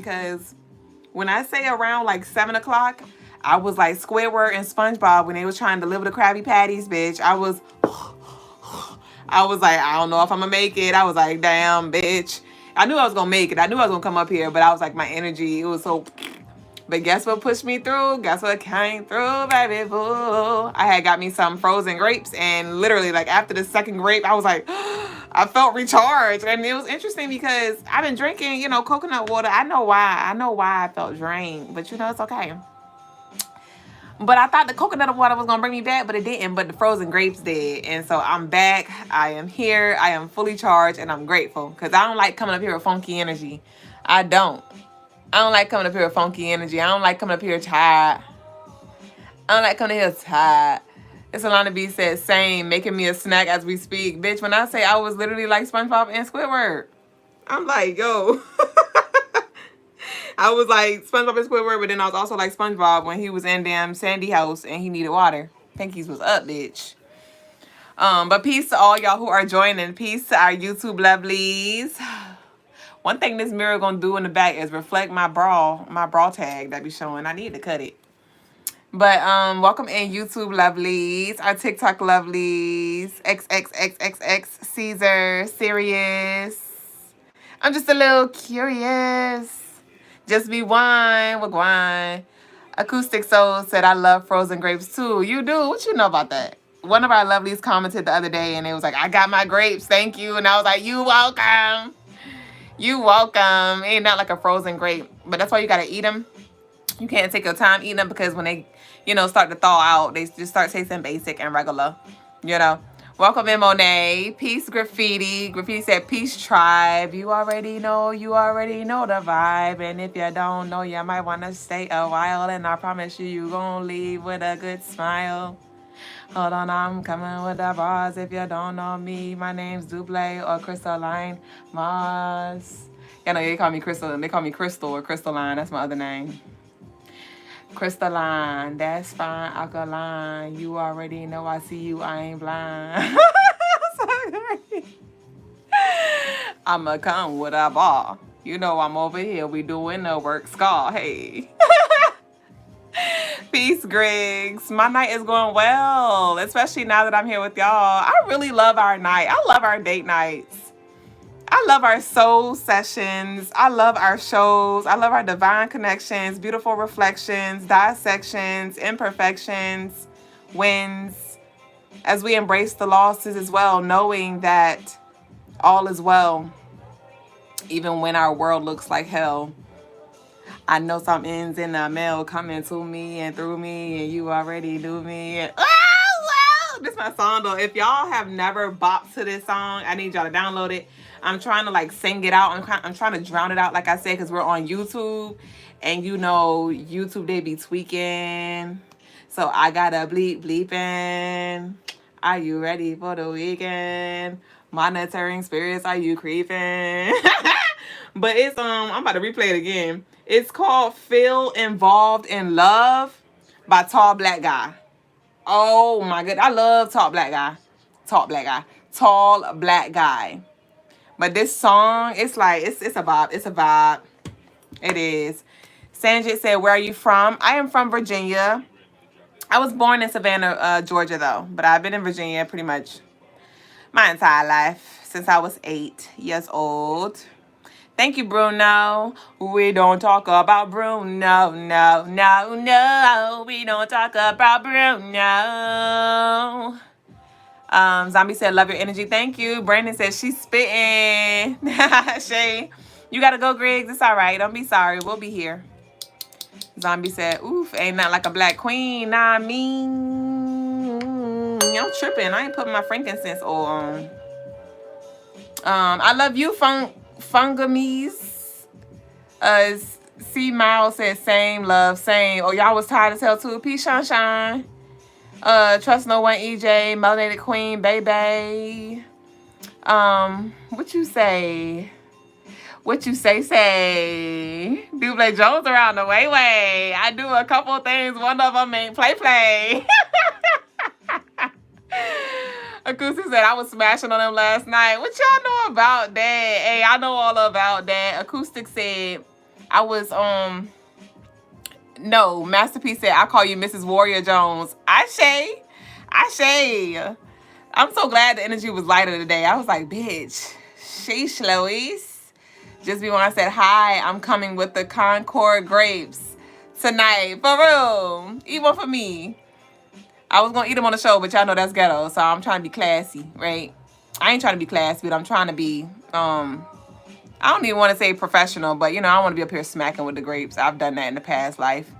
because when I say around like 7 o'clock, I was like Squidward and SpongeBob when they was trying to deliver the Krabby Patties, bitch. I was like, I don't know if I'm gonna make it. I was like, damn, bitch. I knew I was gonna make it. I knew I was gonna come up here, but I was like, my energy, it was so. But guess what pushed me through? Guess what came through, baby boo? I had got me some frozen grapes, and literally, like, after the second grape, I was like, I felt recharged. And it was interesting because I've been drinking, you know, coconut water. I know why. I know why I felt drained, but you know, it's okay. But I thought the coconut water was going to bring me back, but it didn't. But the frozen grapes did. And so I'm back. I am here. I am fully charged, and I'm grateful because I don't like coming up here with funky energy. I don't like coming up here with funky energy. I don't like coming up here tired. I don't like coming here tired. It's Alana B said, same, making me a snack as we speak. Bitch, when I say I was literally like SpongeBob and Squidward, I'm like, yo. I was like SpongeBob and Squidward, but then I was also like SpongeBob when he was in damn Sandy House and he needed water. Pinkies was up, bitch. But peace to all y'all who are joining. Peace to our YouTube lovelies. One thing this mirror gonna do in the back is reflect my bra tag that be showing. I need to cut it. But welcome in YouTube lovelies, our TikTok lovelies, XXXXX, Caesar, Serious. I'm just a little curious. Just be wine with wine. Acoustic Soul said, I love frozen grapes too. You do? What you know about that? One of our lovelies commented the other day and it was like, I got my grapes, thank you. And I was like, you welcome. You welcome. Ain't not like a frozen grape, but that's why you gotta eat them. You can't take your time eating them because when they, you know, start to thaw out, they just start tasting basic and regular, you know. Welcome in, Monet. Peace, Graffiti. Graffiti said, peace, tribe. You already know the vibe. And if you don't know, you might want to stay a while. And I promise you gonna leave with a good smile. Hold on, I'm coming with the bars. If you don't know me, my name's Duüblè or Crystaline Mars. You know, they call me Crystal. They call me Crystal or Crystaline. That's my other name. Crystaline, that's fine, alkaline. You already know I see you, I ain't blind. I'ma come with a ball. You know I'm over here, we doing the work, Scar, hey. Peace, Griggs. My night is going well, especially now that I'm here with y'all. I really love our night. I love our date nights. I love our soul sessions. I love our shows. I love our divine connections, beautiful reflections, dissections, imperfections, wins, as we embrace the losses as well, knowing that all is well, even when our world looks like hell. I know some ends in the mail coming to me and through me, and you already do me. And, this is my song though. If y'all have never bopped to this song, I need y'all to download it. I'm trying to like sing it out. I'm trying to drown it out, like I said, because we're on YouTube. And you know, YouTube, they be tweaking. So I gotta bleeping. Are you ready for the weekend? Monitoring spirits, are you creeping? But it's, I'm about to replay it again. It's called Feel Involved in Love by Tall Black Guy. Oh my god, I love Tall Black Guy. Tall Black Guy. But this song, it's like, it's a vibe. It's a vibe. It is. Sanjit said, where are you from? I am from Virginia. I was born in Savannah, Georgia, though. But I've been in Virginia pretty much my entire life since I was 8 years old. Thank you, Bruno. We don't talk about Bruno. No. We don't talk about Bruno. Zombie said, love your energy. Thank you. Brandon said, she's spitting. Shay, you gotta go, Griggs. It's all right. Don't be sorry. We'll be here. Zombie said, oof, ain't not like a black queen. Nah, I mean, I'm tripping. I ain't putting my frankincense oil on. I love you, Fungamies. C Miles said, same, love, same. Oh, y'all was tired as hell too. Peace, sunshine. Trust No One, EJ, Melanated Queen, baby. What you say? Say? Duüblè Jones around the way. I do a couple things. One of them ain't play. Acoustic said, I was smashing on them last night. What y'all know about that? Hey, I know all about that. Acoustic said, I was no, Masterpiece said I call you Mrs. Warrior Jones. Ashay. I'm so glad the energy was lighter today. I was like, bitch, sheesh, Lois. Just be when I said hi, I'm coming with the Concord grapes tonight. For real. Eat one for me. I was gonna eat them on the show, but y'all know that's ghetto, so I'm trying to be classy, right? I ain't trying to be classy, but I'm trying to be, I don't even want to say professional, but, you know, I want to be up here smacking with the grapes. I've done that in the past life.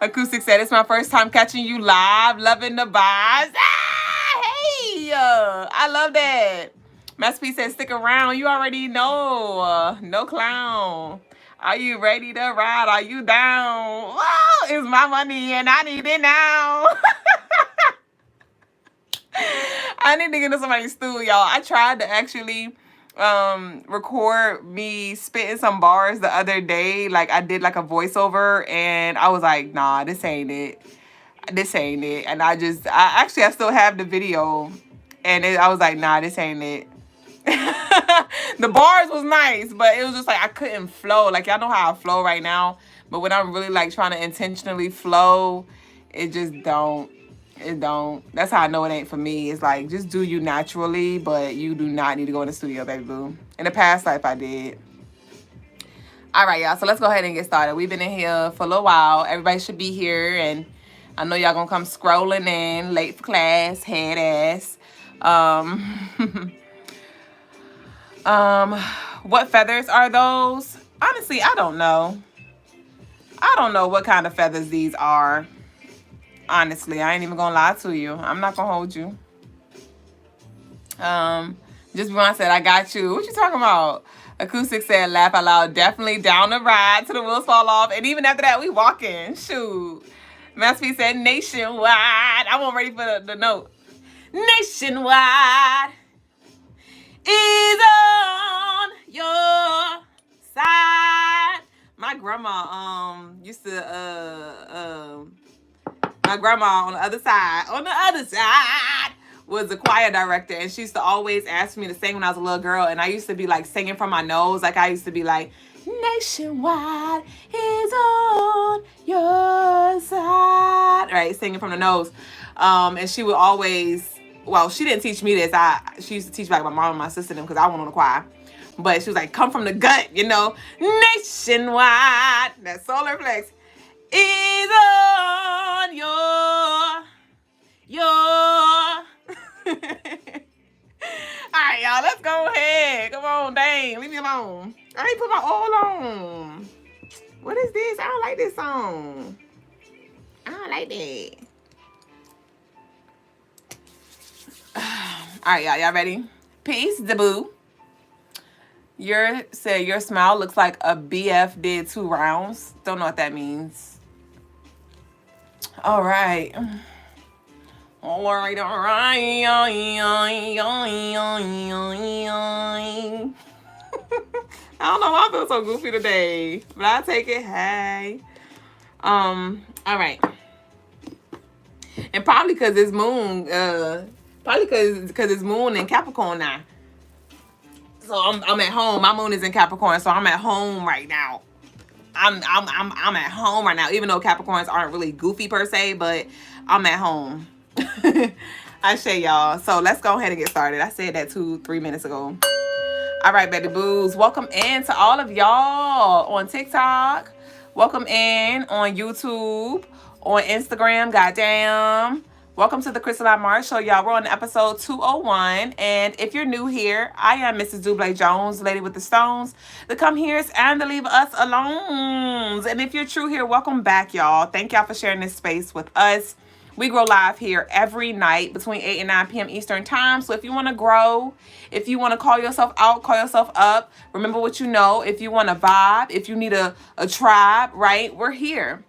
Acoustic said, it's my first time catching you live. Loving the vibes. Ah, hey, I love that. Masterpiece said, stick around. You already know. No clown. Are you ready to ride? Are you down? Wow, it's my money and I need it now. I need to get into somebody's stool, y'all. I tried to actually record me spitting some bars the other day. Like, I did like a voiceover and I was like, nah, this ain't it. And I still have the video and I was like, nah, this ain't it. The bars was nice, but it was just like I couldn't flow. Like, y'all know how I flow right now, but when I'm really like trying to intentionally flow, it just don't. It don't. That's how I know it ain't for me. It's like, just do you naturally, but you do not need to go in the studio, baby boo. In the past life, I did. All right, y'all. So let's go ahead and get started. We've been in here for a little while. Everybody should be here, and I know y'all gonna come scrolling in late for class, head ass. What feathers are those? Honestly, I don't know. I don't know what kind of feathers these are. Honestly, I ain't even gonna lie to you. I'm not gonna hold you. Just when I said I got you. What you talking about? Acoustic said laugh out loud. Definitely down the ride till the wheels fall off. And even after that, we walking. Shoot. Masterpiece said nationwide. I wasn't ready for the note. Nationwide is on your side. My grandma used to my grandma on the other side was a choir director, and she used to always ask me to sing when I was a little girl, and I used to be like singing from my nose. Like, I used to be like, nationwide is on your side, right, singing from the nose. And she would always, well, she didn't teach me this. She used to teach like my mom and my sister them, because I went on the choir. But she was like, come from the gut, you know, nationwide, that solar flex is on your all right, y'all, let's go ahead. Come on, dang, leave me alone. I ain't put my oil on. What is this? I don't like this song. I don't like that. All right, y'all ready? Peace, Deboo. Your smile looks like a BF did 2 rounds. Don't know what that means. All right. All right. I don't know why I feel so goofy today, but I'll take it. Hey. All right. And probably because it's moon, because it's moon in Capricorn now. So I'm at home. My moon is in Capricorn, so I'm at home right now. I'm at home right now, even though Capricorns aren't really goofy per se, but I'm at home. I say y'all. So let's go ahead and get started. I said that 2-3 minutes ago. All right, baby boos. Welcome in to all of y'all on TikTok. Welcome in on YouTube, on Instagram. Goddamn. Welcome to the Crystaline Mars Show, y'all. We're on episode 201. And if you're new here, I am Mrs. Duüblè Jones, Lady with the Stones, the come here's and the leave us alone. And if you're true here, welcome back, y'all. Thank y'all for sharing this space with us. We grow live here every night between 8 and 9 p.m. Eastern time. So if you want to grow, if you want to call yourself out, call yourself up, remember what you know. If you want to vibe, if you need a tribe, right? We're here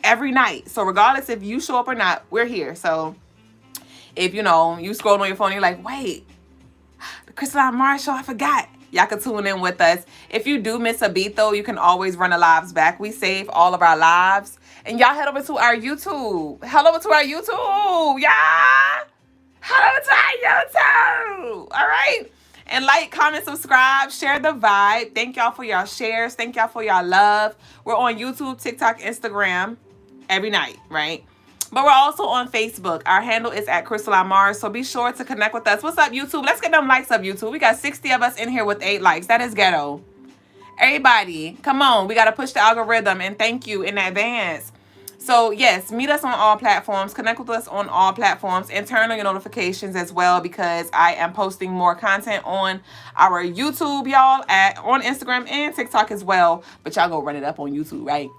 every night. So regardless if you show up or not, we're here. So if, you know, you scroll on your phone, you're like, wait, the Crystaline Mars Show, I forgot. Y'all can tune in with us. If you do miss a beat, though, you can always run the lives back. We save all of our lives. And y'all head over to our YouTube. Head over to our YouTube. Yeah. Head over to our YouTube. All right. And like, comment, subscribe, share the vibe. Thank y'all for y'all shares. Thank y'all for y'all love. We're on YouTube, TikTok, Instagram every night, right? But we're also on Facebook. Our handle is at Crystaline Mars, so be sure to connect with us. What's up, YouTube? Let's get them likes up, YouTube. We got 60 of us in here with 8 likes. That is ghetto. Everybody, come on. We got to push the algorithm, and thank you in advance. So, yes, meet us on all platforms. Connect with us on all platforms, and turn on your notifications as well, because I am posting more content on our YouTube, y'all, on Instagram and TikTok as well. But y'all go run it up on YouTube, right?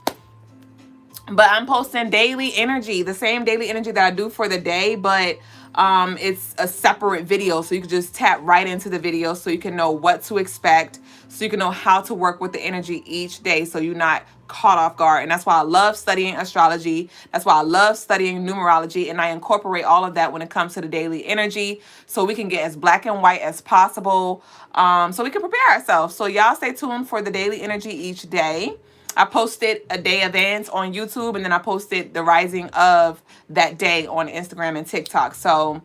But I'm posting daily energy, the same daily energy that I do for the day, but it's a separate video. So you can just tap right into the video so you can know what to expect, so you can know how to work with the energy each day so you're not caught off guard. And that's why I love studying astrology. That's why I love studying numerology. And I incorporate all of that when it comes to the daily energy so we can get as black and white as possible, so we can prepare ourselves. So y'all stay tuned for the daily energy each day. I posted a day advance on YouTube, and then I posted the rising of that day on Instagram and TikTok. So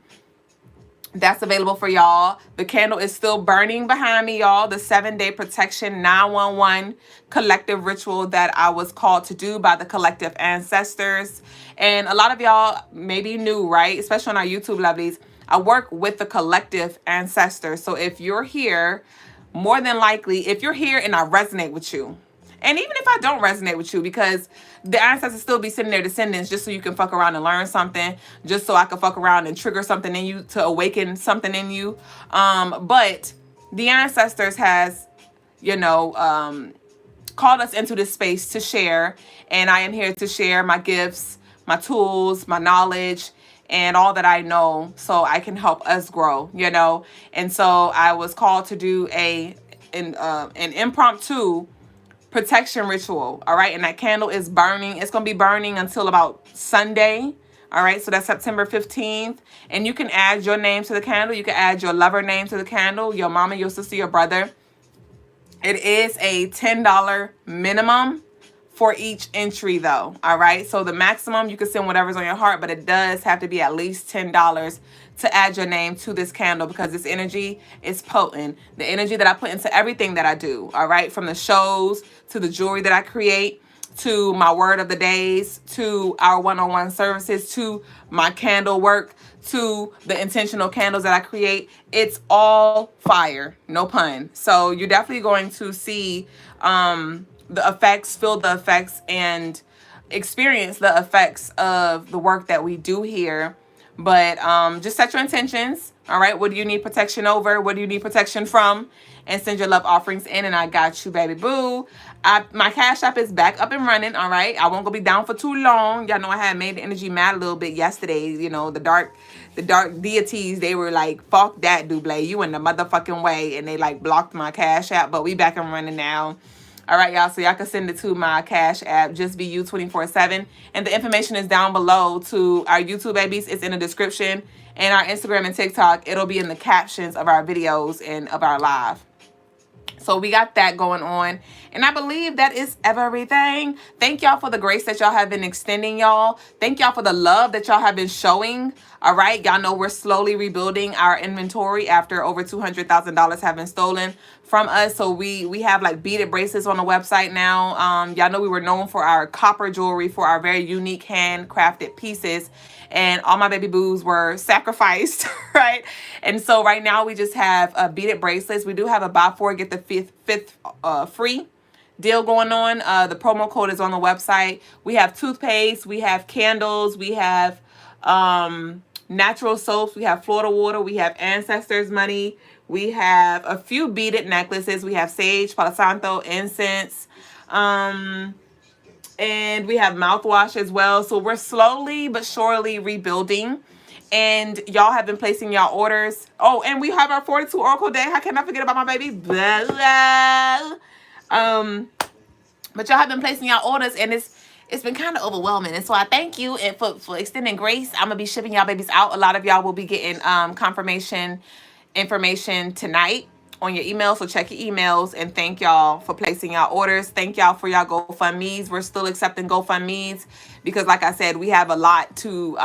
that's available for y'all. The candle is still burning behind me, y'all. The 7-day protection 911 collective ritual that I was called to do by the collective ancestors. And a lot of y'all maybe new, right? Especially on our YouTube lovelies. I work with the collective ancestors. So if you're here, more than likely, if you're here and I resonate with you, and even if I don't resonate with you, because the ancestors still be sending their descendants just so you can fuck around and learn something, just so I can fuck around and trigger something in you to awaken something in you. But the ancestors has, called us into this space to share. And I am here to share my gifts, my tools, my knowledge, and all that I know so I can help us grow, And so I was called to do an impromptu protection ritual, all right? And that candle is burning. It's going to be burning until about Sunday, all right? So that's September 15th. And you can add your name to the candle. You can add your lover name to the candle, your mama, your sister, your brother. It is a $10 minimum for each entry, though, all right? So the maximum, you can send whatever's on your heart, but it does have to be at least $10 to add your name to this candle, because this energy is potent. The energy that I put into everything that I do, all right? From the shows to the jewelry that I create, to my word of the days, to our one-on-one services, to my candle work, to the intentional candles that I create. It's all fire, no pun. So you're definitely going to see the effects, feel the effects, and experience the effects of the work that we do here. But just set your intentions. All right. What do you need protection over? What do you need protection from? And send your love offerings in, and I got you, baby boo. My Cash App is back up and running. All right. I won't go be down for too long. Y'all know I had made the energy mad a little bit yesterday. The dark deities, they were like, fuck that, Duüblè. You in the motherfucking way. And they like blocked my Cash App, but we back and running now. All right, y'all. So y'all can send it to my Cash App, just be you 24/7. And the information is down below to our YouTube babies. It's in the description. And our Instagram and TikTok, it'll be in the captions of our videos and of our live. So we got that going on. And I believe that is everything. Thank y'all for the grace that y'all have been extending, y'all. Thank y'all for the love that y'all have been showing. All right. Y'all know we're slowly rebuilding our inventory after over $200,000 have been stolen from us. So we have like beaded bracelets on the website now. Y'all know we were known for our copper jewelry, for our very unique handcrafted pieces. And all my baby boos were sacrificed, right? And so right now we just have beaded bracelets. We do have a buy 4, get the fifth free deal going on. The promo code is on the website. We have toothpaste, we have candles, we have natural soaps, we have Florida water, we have ancestors money, we have a few beaded necklaces, we have sage, Palo Santo, incense, and we have mouthwash as well. So we're slowly but surely rebuilding. And y'all have been placing y'all orders. Oh, and we have our 42 Oracle Day. How can I forget about my baby? Blah, blah. But y'all have been placing y'all orders, and it's been kind of overwhelming. And so I thank you and for extending grace. I'm going to be shipping y'all babies out. A lot of y'all will be getting confirmation information tonight on your email. So check your emails, and thank y'all for placing y'all orders. Thank y'all for y'all GoFundMes. We're still accepting GoFundMes because, like I said, we have a lot to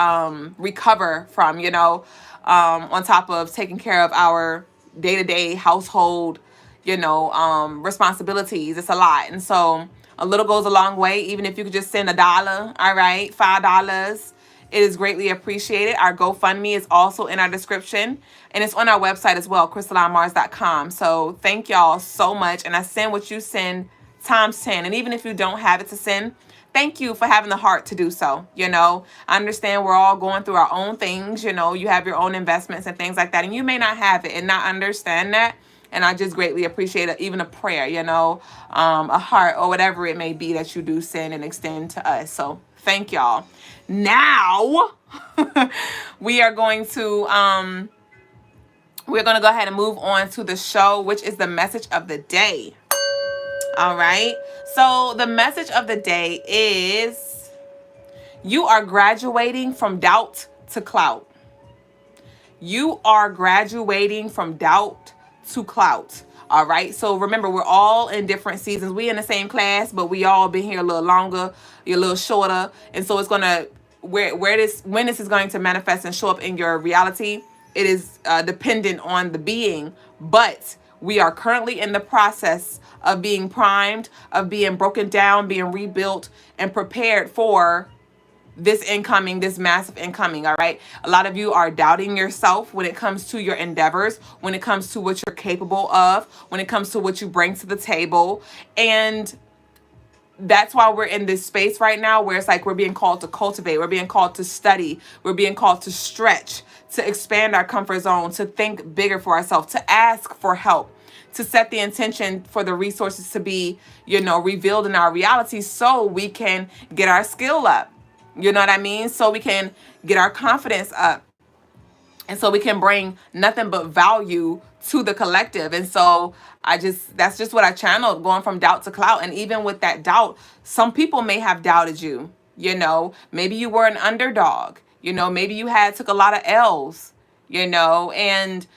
recover from, on top of taking care of our day-to-day household, responsibilities. It's a lot. And so a little goes a long way. Even if you could just send $1, all right, $5, it is greatly appreciated. Our GoFundMe is also in our description, and it's on our website as well, crystalinemars.com. So thank y'all so much. And I send what you send times 10. And even if you don't have it to send, thank you for having the heart to do so. I understand we're all going through our own things. You have your own investments and things like that, and you may not have it and not understand that. And I just greatly appreciate it, even a prayer, a heart or whatever it may be that you do send and extend to us. So thank y'all. Now we are going to go ahead and move on to the show, which is the message of the day. All right. So the message of the day is, you are graduating from doubt to clout. You are graduating from doubt to clout. All right. So remember, we're all in different seasons. We in the same class, but we all been here a little longer, a little shorter. And so it's going to, when this is going to manifest and show up in your reality, it is dependent on the being. But we are currently in the process of being primed, of being broken down, being rebuilt, and prepared for this massive incoming. All right. A lot of you are doubting yourself when it comes to your endeavors, when it comes to what you're capable of, when it comes to what you bring to the table. And that's why we're in this space right now where it's like we're being called to cultivate, we're being called to study, we're being called to stretch, to expand our comfort zone, to think bigger for ourselves, to ask for help, to set the intention for the resources to be, revealed in our reality so we can get our skill up. You know what I mean? So we can get our confidence up. And so we can bring nothing but value to the collective. And so that's just what I channeled, going from doubt to clout. And even with that doubt, some people may have doubted you. Maybe you were an underdog. Maybe you took a lot of L's, and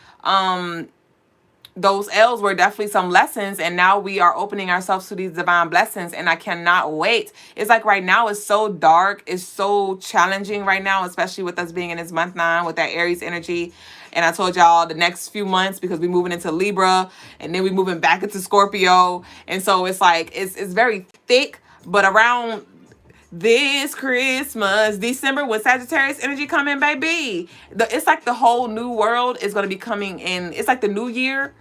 those L's were definitely some lessons. And now we are opening ourselves to these divine blessings. And I cannot wait. It's like right now it's so dark. It's so challenging right now, especially with us being in this month 9 with that Aries energy. And I told y'all the next few months, because we're moving into Libra and then we're moving back into Scorpio. And so it's like, it's very thick, but around this Christmas, December, with Sagittarius energy coming, baby, it's like the whole new world is going to be coming in. It's like the new year.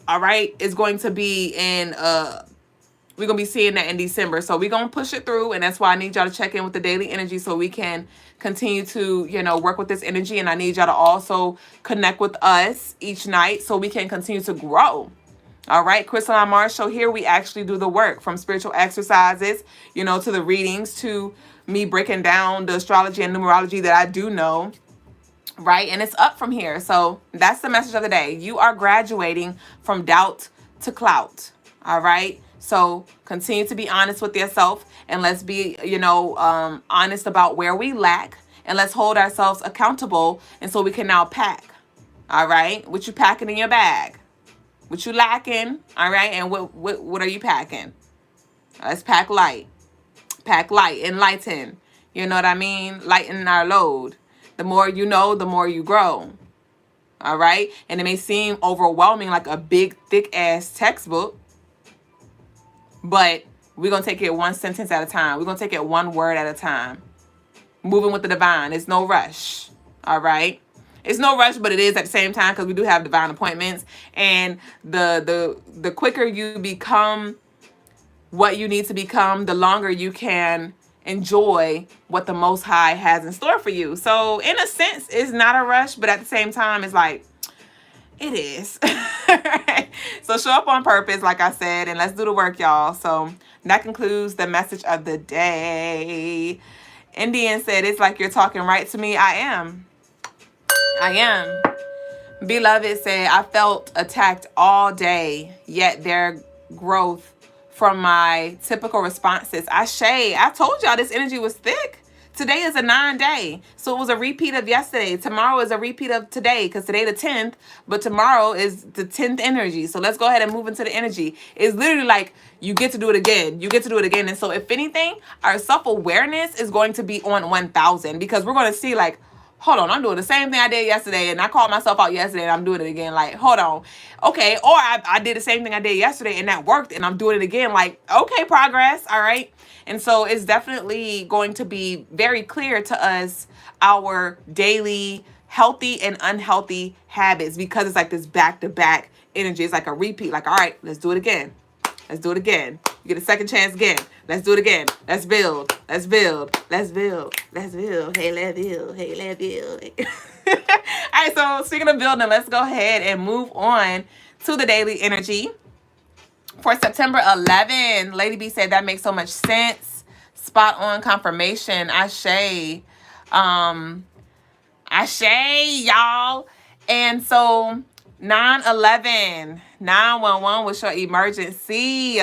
All right. It's going to be in, we're going to be seeing that in December. So we're going to push it through. And that's why I need y'all to check in with the daily energy so we can continue to, work with this energy. And I need y'all to also connect with us each night so we can continue to grow. All right. Crystaline Mars Show. Here we actually do the work, from spiritual exercises, to the readings, to me breaking down the astrology and numerology that I do know. Right. And it's up from here. So that's the message of the day. You are graduating from doubt to clout. All right. So continue to be honest with yourself, and let's be, honest about where we lack, and let's hold ourselves accountable. And so we can now pack. All right. What you packing in your bag? What you lacking? All right. And what are you packing? Let's pack light. Pack light. Enlighten. You know what I mean? Lighten our load. The more you know, the more you grow. All right. And it may seem overwhelming, like a big, thick ass textbook, but we're going to take it one sentence at a time. We're going to take it one word at a time. Moving with the divine. It's no rush. All right. It's no rush, but it is at the same time, because we do have divine appointments. And the quicker you become what you need to become, the longer you can enjoy what the Most High has in store for you. So in a sense, it's not a rush, but at the same time, it's like, it is. So show up on purpose, like I said, and let's do the work, y'all. So that concludes the message of the day. Indian said, it's like you're talking right to me. I am. Beloved said, I felt attacked all day, yet their growth from my typical responses. I told y'all this energy was thick. Today is a 9-day. So it was a repeat of yesterday. Tomorrow is a repeat of today, because today the 10th, but tomorrow is the 10th energy. So let's go ahead and move into the energy. It's literally like you get to do it again. You get to do it again. And so if anything, our self-awareness is going to be on 1000, because we're going to see like, hold on, I'm doing the same thing I did yesterday, and I called myself out yesterday, and I'm doing it again. Like, hold on, okay. Or I did the same thing I did yesterday, and that worked, and I'm doing it again. Like, okay, progress, all right. And so it's definitely going to be very clear to us our daily healthy and unhealthy habits, because it's like this back-to-back energy. It's like a repeat. Like, all right, let's do it again. Let's do it again. You get a second chance again. Let's do it again. Let's build. Let's build. Let's build. Let's build. Hey, let's build. Hey, let's build. All right, so speaking of building, let's go ahead and move on to the daily energy for September 11. Lady B said that makes so much sense. Spot on confirmation. Ashe. Ashe, y'all. And so 9/11, 911 was your emergency.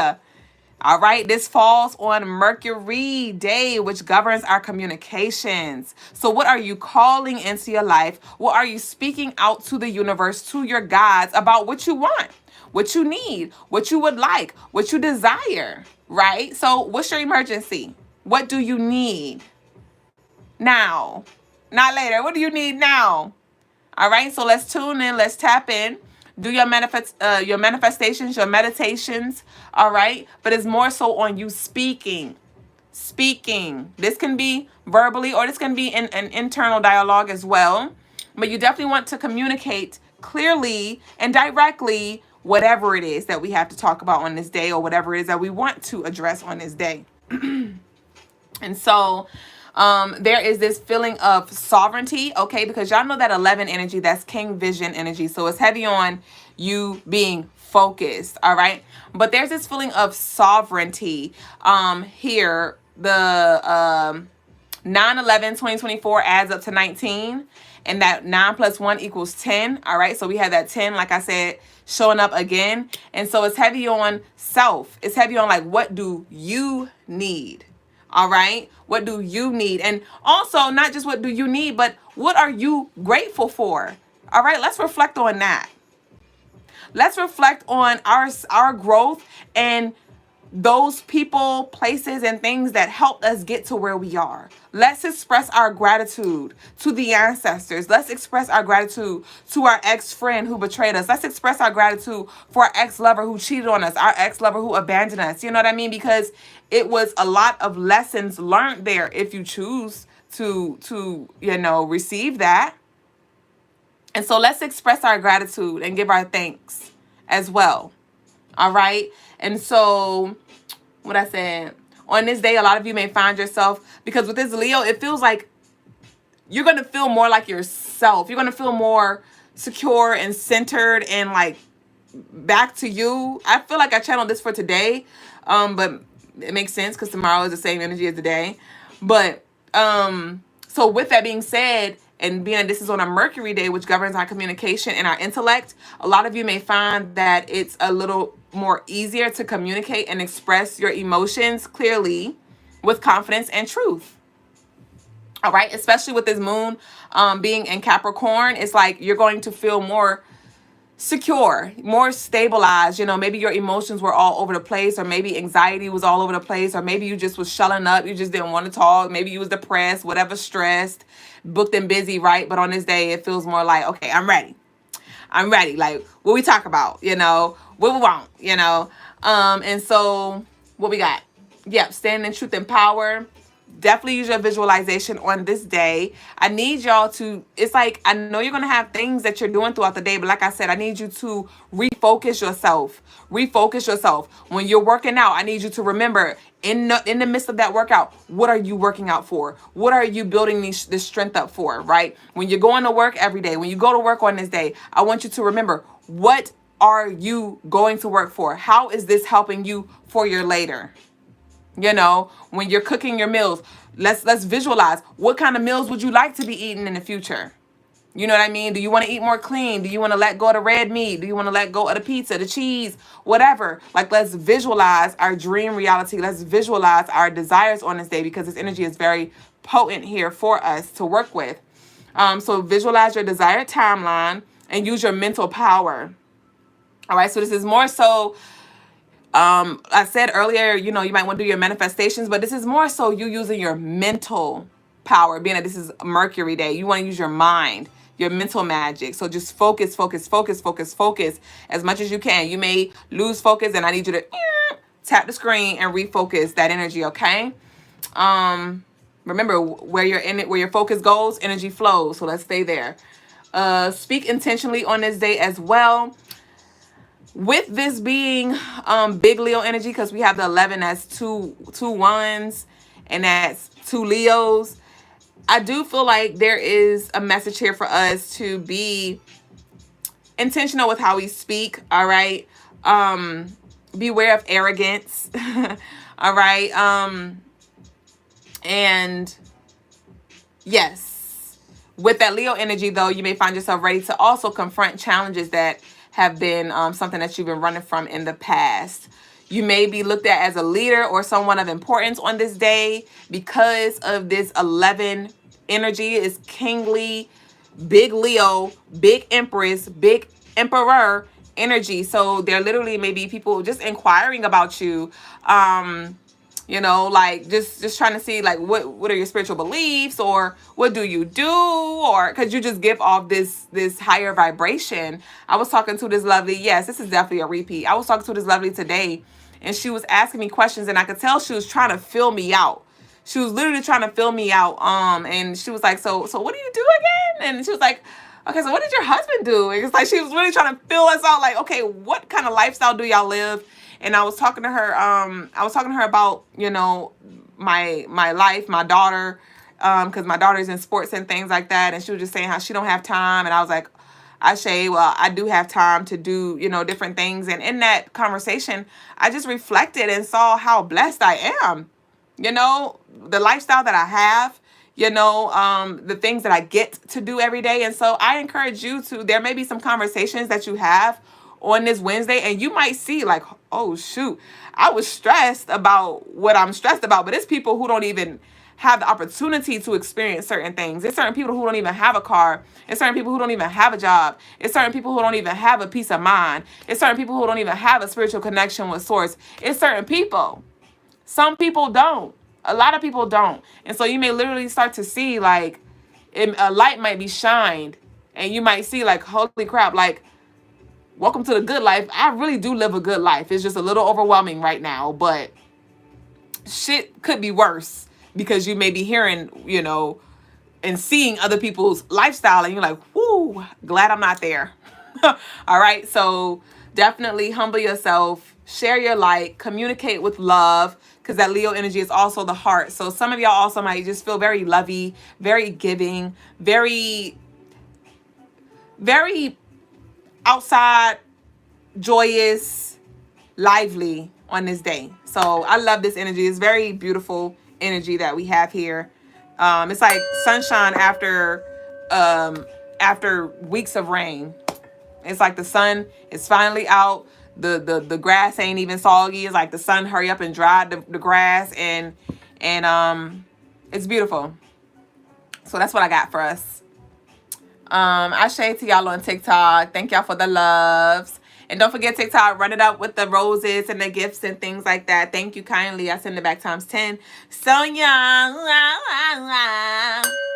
All right, this falls on Mercury day, which governs our communications. So what are you calling into your life? What are you speaking out to the universe, to your gods, about what you want, what you need, what you would like, what you desire, right? So what's your emergency? What do you need now? Not later. What do you need now? All right, so let's tune in. Let's tap in. Do your manifestations, your meditations. All right, but it's more so on you speaking. This can be verbally, or this can be in an internal dialogue as well. But you definitely want to communicate clearly and directly whatever it is that we have to talk about on this day, or whatever it is that we want to address on this day. And so there is this feeling of sovereignty, okay? Because y'all know that 11 energy, that's King Vision energy. So it's heavy on you being focused, all right? But there's this feeling of sovereignty here. The 9/11/2024 adds up to 19. And that 9 plus 1 equals 10, all right? So we have that 10, like I said, showing up again. And so it's heavy on self. It's heavy on, like, what do you need? All right. What do you need? And also not just what do you need, but what are you grateful for? All right. Let's reflect on that. Let's reflect on our growth and those people, places, and things that helped us get to where we are. Let's express our gratitude to the ancestors. Let's express our gratitude to our ex-friend who betrayed us. Let's express our gratitude for our ex-lover who cheated on us, our ex-lover who abandoned us. You know what I mean? Because it was a lot of lessons learned there if you choose to receive that. And so let's express our gratitude and give our thanks as well. All right. And so what I said, on this day, a lot of you may find yourself, because with this Leo, it feels like you're going to feel more like yourself. You're going to feel more secure and centered and like back to you. I feel like I channeled this for today, but it makes sense because tomorrow is the same energy as today. But so with that being said, and being this is on a Mercury day, which governs our communication and our intellect, a lot of you may find that it's a little more easier to communicate and express your emotions clearly with confidence and truth. All right, especially with this moon being in Capricorn, it's like you're going to feel more secure, more stabilized. Maybe your emotions were all over the place, or maybe anxiety was all over the place, or maybe you just was shelling up, you just didn't want to talk, maybe you was depressed, whatever, stressed, booked and busy, right? But on this day, it feels more like, okay, I'm ready. Like, what we talk about, what we want, and so what we got? Yep, standing in truth and power. Definitely use your visualization on this day. I need y'all to, it's like, I know you're going to have things that you're doing throughout the day, but like I said, I need you to refocus yourself. When you're working out, I need you to remember in the midst of that workout, what are you working out for? What are you building this strength up for, right? When you're going to work every day, when you go to work on this day, I want you to remember, what are you going to work for? How is this helping you for your later? When you're cooking your meals, let's visualize, what kind of meals would you like to be eating in the future? You know what I mean? Do you want to eat more clean? Do you want to let go of the red meat? Do you want to let go of the pizza, the cheese, whatever? Like, let's visualize our dream reality. Let's visualize our desires on this day, because this energy is very potent here for us to work with. So visualize your desired timeline and use your mental power. All right. So this is more so, I said earlier, you might want to do your manifestations, but this is more so you using your mental power, being that this is Mercury day. You want to use your mind, your mental magic. So just focus, focus, focus, focus, focus as much as you can. You may lose focus, and I need you to tap the screen and refocus that energy, okay? Remember, where you're in it, where your focus goes, energy flows. So let's stay there. Speak intentionally on this day as well. With this being big Leo energy, because we have the 11 as two ones, and that's 2 Leos. I do feel like there is a message here for us to be intentional with how we speak. All right. Beware of arrogance. All right. And yes, with that Leo energy, though, you may find yourself ready to also confront challenges that have been something that you've been running from in the past. You may be looked at as a leader or someone of importance on this day because of this 11 energy. Is kingly, big Leo, big Empress, big Emperor energy. So there literally may be people just inquiring about you. You know, like just trying to see like what are your spiritual beliefs, or what do you do, or because you just give off this higher vibration. I was talking to this lovely, yes, this is definitely a repeat. I was talking to this lovely today, and she was asking me questions, and I could tell she was trying to fill me out. She was literally trying to fill me out. And she was like, so what do you do again? And she was like, okay, so what did your husband do? And it's like she was really trying to fill us out, like, okay, what kind of lifestyle do y'all live? And I was talking to her, about, you know, my life, my daughter, because my daughter's in sports and things like that. And she was just saying how she don't have time. And I was like, well, I do have time to do, you know, different things. And in that conversation, I just reflected and saw how blessed I am, you know, the lifestyle that I have, you know, the things that I get to do every day. And so I encourage you to, there may be some conversations that you have on this Wednesday, and you might see like, oh shoot, I was stressed about what I'm stressed about, but it's people who don't even have the opportunity to experience certain things. It's certain people who don't even have a car. It's certain people who don't even have a job. It's certain people who don't even have a peace of mind. It's certain people who don't even have a spiritual connection with source. It's certain people. Some people don't. A lot of people don't. And so you may literally start to see like a light might be shined, and you might see like, holy crap, like, welcome to the good life. I really do live a good life. It's just a little overwhelming right now, but shit could be worse, because you may be hearing, you know, and seeing other people's lifestyle, and you're like, whoo, glad I'm not there. All right. So definitely humble yourself, share your light, communicate with love, because that Leo energy is also the heart. So some of y'all also might just feel very lovey, very giving, very, very outside, joyous, lively on this day. So I love this energy. It's very beautiful energy that we have here. It's like sunshine after weeks of rain. It's like the sun is finally out. The grass ain't even soggy. It's like the sun hurry up and dried the grass, and it's beautiful. So that's what I got for us. I shade to y'all on TikTok. Thank y'all for the loves. And don't forget TikTok, run it up with the roses and the gifts and things like that. Thank you kindly. I send it back times 10. Sonia.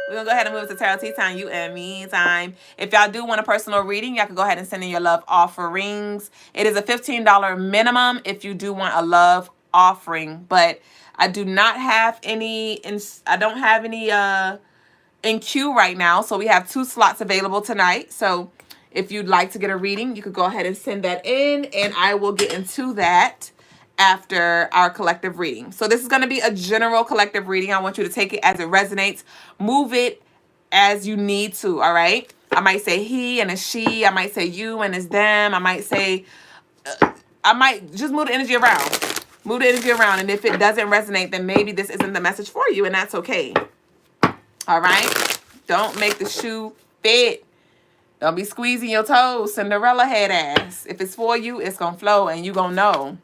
We're going to go ahead and move to Tarot Tea Time, you and me time. If y'all do want a personal reading, y'all can go ahead and send in your love offerings. It is a $15 minimum if you do want a love offering. But I do not have any, I don't have any in queue right now. So we have 2 slots available tonight. So if you'd like to get a reading, you could go ahead and send that in, and I will get into that after our collective reading. So this is going to be a general collective reading. I want you to take it as it resonates. Move it as you need to, all right? I might say he and a she. I might say you and it's them. I might say, I might just move the energy around. Move the energy around. And if it doesn't resonate, then maybe this isn't the message for you, and that's okay. All right? Don't make the shoe fit. Don't be squeezing your toes, Cinderella head ass. If it's for you, it's going to flow, and you going to know.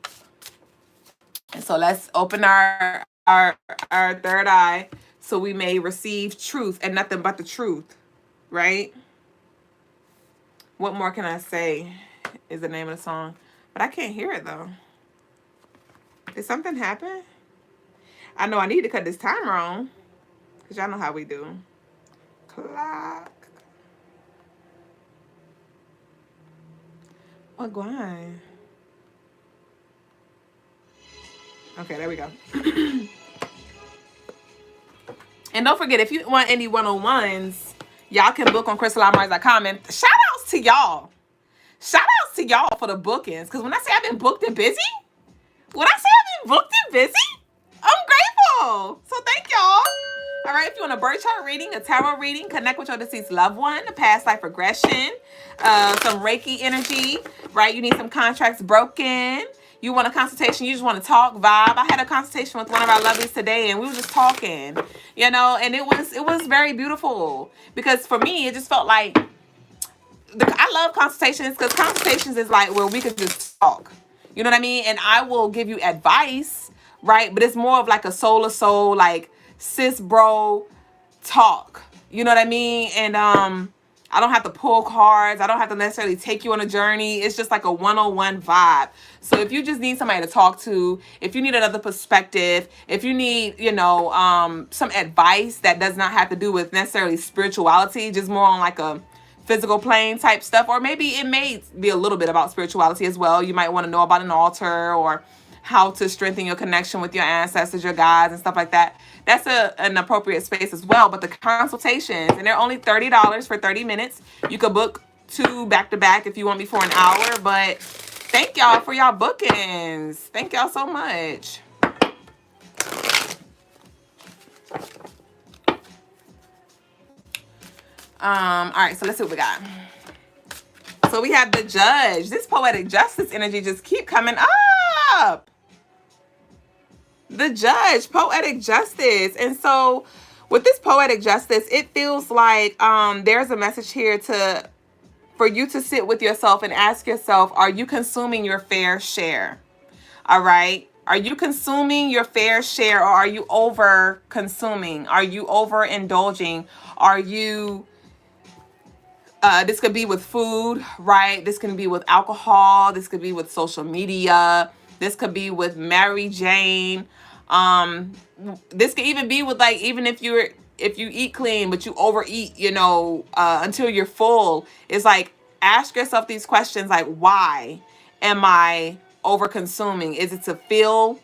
And so let's open our third eye so we may receive truth and nothing but the truth, right? What more can I say is the name of the song. But I can't hear it, though. Did something happen? I know I need to cut this timer on. Because y'all know how we do. Clock. What going? Okay, there we go. And don't forget, if you want any one-on-ones, y'all can book on crystalinemars.com. And shout outs to y'all. Shout outs to y'all for the bookings. Because when I say I've been booked and busy, I'm grateful. So thank y'all. All right, if you want a birth chart reading, a tarot reading, connect with your deceased loved one, a past life regression, some Reiki energy, right? You need some contracts broken. You want a consultation, you just want to talk, vibe. I had a consultation with one of our lovelies today, and we were just talking, you know, and it was very beautiful. Because for me, it just felt like, I love consultations, because consultations is like where we could just talk. You know what I mean? And I will give you advice, right? But it's more of like a soul to soul, like sis bro talk. You know what I mean? And I don't have to pull cards. I don't have to necessarily take you on a journey. It's just like a one-on-one vibe. So if you just need somebody to talk to, if you need another perspective, if you need, you know, some advice that does not have to do with necessarily spirituality, just more on like a physical plane type stuff, or maybe it may be a little bit about spirituality as well. You might want to know about an altar or how to strengthen your connection with your ancestors, your guides, and stuff like that. That's an appropriate space as well. But the consultations, and they're only $30 for 30 minutes. You could book 2 back to back if you want me for an hour. But thank y'all for y'all bookings. Thank y'all so much. All right, so let's see what we got. So we have the Judge. This poetic justice energy just keep coming up. The Judge, poetic justice. And so with this poetic justice, it feels like there's a message here for you to sit with yourself and ask yourself, are you consuming your fair share? All right. Are you consuming your fair share, or are you over consuming? Are you overindulging? Are you this could be with food, right? This can be with alcohol. This could be with social media. This could be with Mary Jane. This could even be with, like, even if you eat clean, but you overeat, you know, until you're full. It's like, ask yourself these questions, like, why am I over consuming? Is it to fill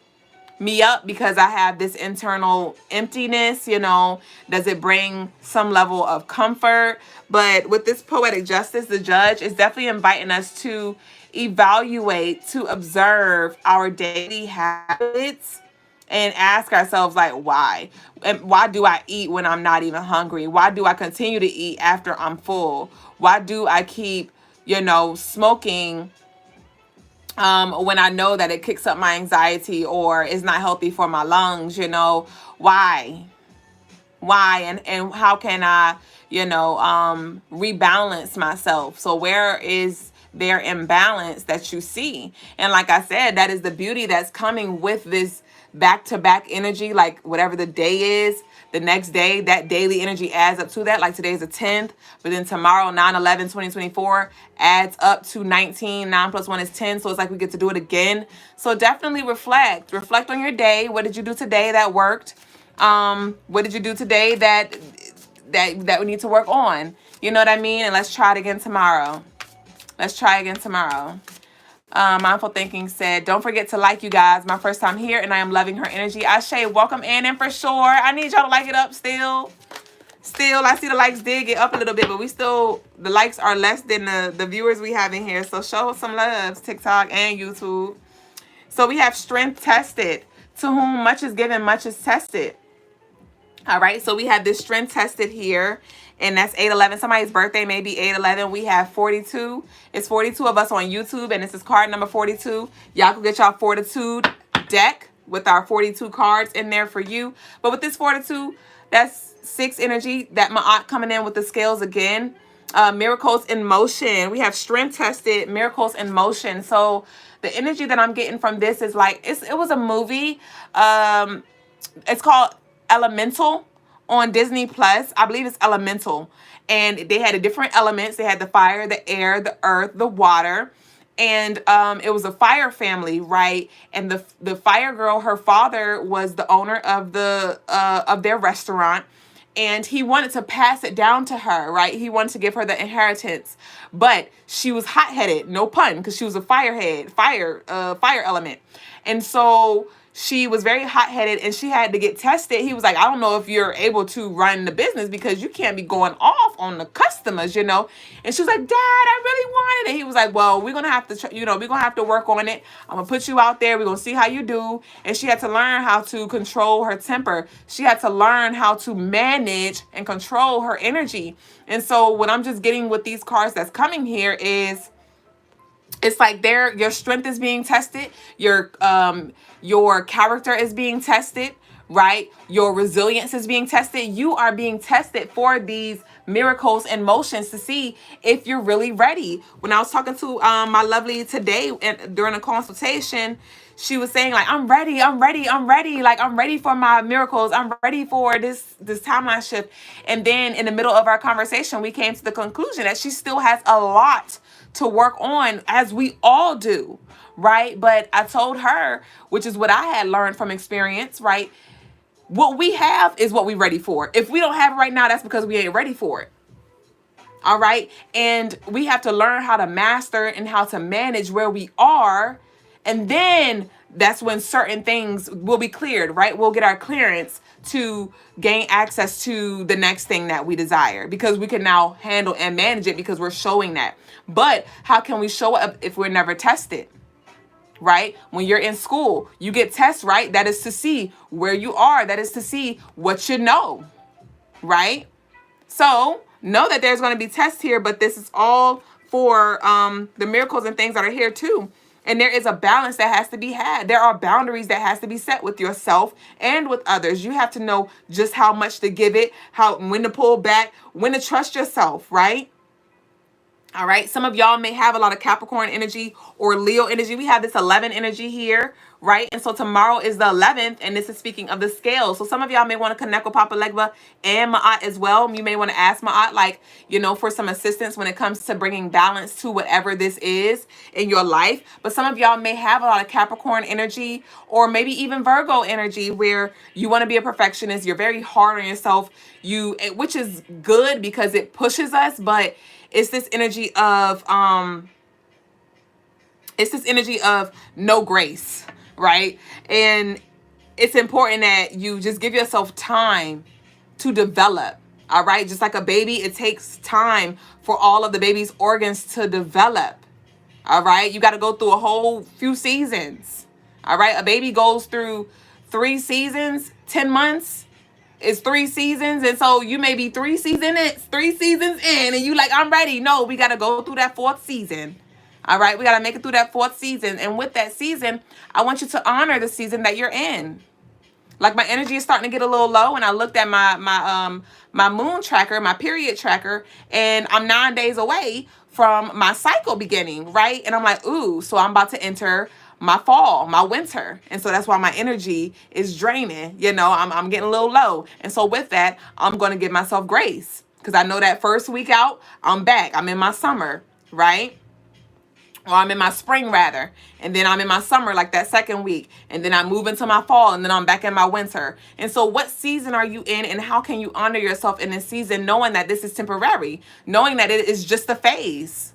me up because I have this internal emptiness? You know, does it bring some level of comfort? But with this poetic justice, the Judge is definitely inviting us to evaluate, to observe our daily habits and ask ourselves, like, why? And why do I eat when I'm not even hungry? Why do I continue to eat after I'm full? Why do I keep, you know, smoking when I know that it kicks up my anxiety or is not healthy for my lungs? You know, why? And how can I, you know, rebalance myself? So where is their imbalance that you see? And like I said, that is the beauty that's coming with this back-to-back energy. Like whatever the day is, the next day, that daily energy adds up to that. Like today's the 10th, but then tomorrow, 9/11/2024, adds up to 19. 9 plus 1 is 10. So it's like we get to do it again. So definitely reflect on your day. What did you do today that worked? What did you do today that we need to work on? You know what I mean? And let's try it again tomorrow. Mindful Thinking said, don't forget to like, you guys. My first time here and I am loving her energy. Ashe, welcome in. And for sure, I need y'all to like it up still. I see the likes did get up a little bit, but the likes are less than the viewers we have in here. So show some loves, TikTok and YouTube. So we have strength tested. To whom much is given, much is tested. All right, so we have this strength tested here, and that's 8/11. Somebody's birthday may be 8/11. We have 42. It's 42 of us on YouTube, and this is card number 42. Y'all can get y'all Fortitude deck with our 42 cards in there for you. But with this 42, that's 6 energy. That my aunt coming in with the scales again. Miracles in motion. We have strength tested, miracles in motion. So the energy that I'm getting from this is like, it was a movie. It's called Elemental on Disney Plus. I believe it's Elemental. And they had the different elements. They had the fire, the air, the earth, the water. And it was a fire family, right? And the fire girl, her father was the owner of their restaurant. and he wanted to pass it down to her, right? He wanted to give her the inheritance, but she was hot-headed, no pun, because she was a fire element. And so she was very hot-headed, and she had to get tested. He was like, I don't know if you're able to run the business because you can't be going off on the customers, you know? And she was like, Dad, I really wanted it. He was like, well, we're going to have to, we're going to have to work on it. I'm going to put you out there. We're going to see how you do. And she had to learn how to control her temper. She had to learn how to manage and control her energy. And so what I'm just getting with these cards that's coming here is, it's like your strength is being tested, your character is being tested, right? Your resilience is being tested. You are being tested for these miracles and motions to see if you're really ready. When I was talking to my lovely today during a consultation, she was saying like, I'm ready. Like, I'm ready for my miracles. I'm ready for this timeline shift. And then in the middle of our conversation, we came to the conclusion that she still has a lot to work on, as we all do, right? But I told her, which is what I had learned from experience, right? What we have is what we're ready for. If we don't have it right now, that's because we ain't ready for it. All right. And we have to learn how to master and how to manage where we are. And then that's when certain things will be cleared, right? We'll get our clearance to gain access to the next thing that we desire, because we can now handle and manage it because we're showing that. But how can we show up if we're never tested? Right? When you're in school, you get tests, right? That is to see where you are. That is to see what you know, right? So know that there's going to be tests here, but this is all for the miracles and things that are here too. And there is a balance that has to be had. There are boundaries that has to be set with yourself and with others. You have to know just how much to give it, when to pull back, when to trust yourself, right? All right. Some of y'all may have a lot of Capricorn energy or Leo energy. We have this 11 energy here, right? And so tomorrow is the 11th, and this is speaking of the scale. So some of y'all may want to connect with Papa Legba and Ma'at as well. You may want to ask Ma'at, like, for some assistance when it comes to bringing balance to whatever this is in your life. But some of y'all may have a lot of Capricorn energy or maybe even Virgo energy, where you want to be a perfectionist. You're very hard on yourself, which is good because it pushes us, but it's this energy of no grace, right? And it's important that you just give yourself time to develop. All right. Just like a baby, it takes time for all of the baby's organs to develop. All right. You got to go through a whole few seasons. All right. A baby goes through 3 seasons, 10 months. It's 3 seasons, and so you may be 3 seasons in, and you like, I'm ready. No, we got to go through that 4th season. All right, we got to make it through that 4th season, and with that season, I want you to honor the season that you're in. Like, my energy is starting to get a little low, and I looked at my moon tracker, my period tracker, and I'm 9 days away from my cycle beginning, right? And I'm like, ooh, so I'm about to enter my fall, my winter. And so that's why my energy is draining. I'm getting a little low. And so with that, I'm going to give myself grace, because I know that first week out, I'm back. I'm in my summer, right? Or I'm in my spring rather. And then I'm in my summer, like that 2nd week. And then I move into my fall, and then I'm back in my winter. And so what season are you in, and how can you honor yourself in this season, knowing that this is temporary, knowing that it is just a phase?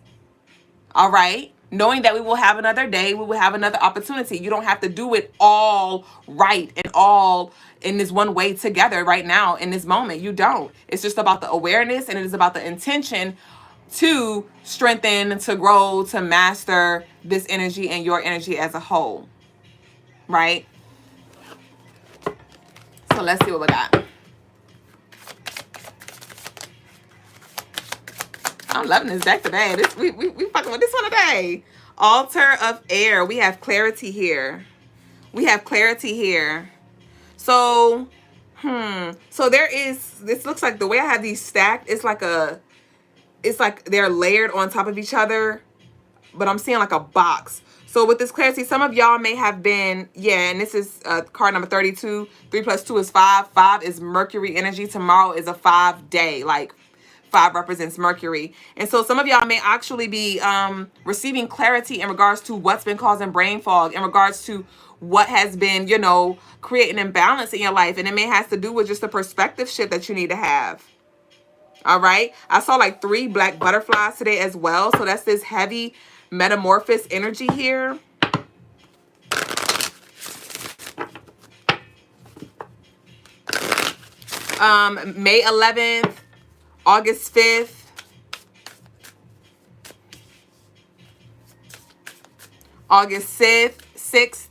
All right? Knowing that we will have another day, we will have another opportunity. You don't have to do it all right and all in this one way together right now in this moment. You don't. It's just about the awareness, and it is about the intention to strengthen, to grow, to master this energy and your energy as a whole. Right? So let's see what we got. I'm loving this deck today. We fucking with this one today. Altar of air. We have clarity here. So, so there is, this looks like, the way I have these stacked, it's like they're layered on top of each other, but I'm seeing like a box. So with this clarity, some of y'all may have been, and this is card number 32. 3 plus 2 is 5. 5 is Mercury energy. Tomorrow is a 5 day, like 5 represents Mercury. And so some of y'all may actually be receiving clarity in regards to what's been causing brain fog, in regards to what has been, you know, creating imbalance in your life. And it may has to do with just the perspective shift that you need to have. All right. I saw like 3 black butterflies today as well. So that's this heavy metamorphosis energy here. May 11th, August 5th, August 6th,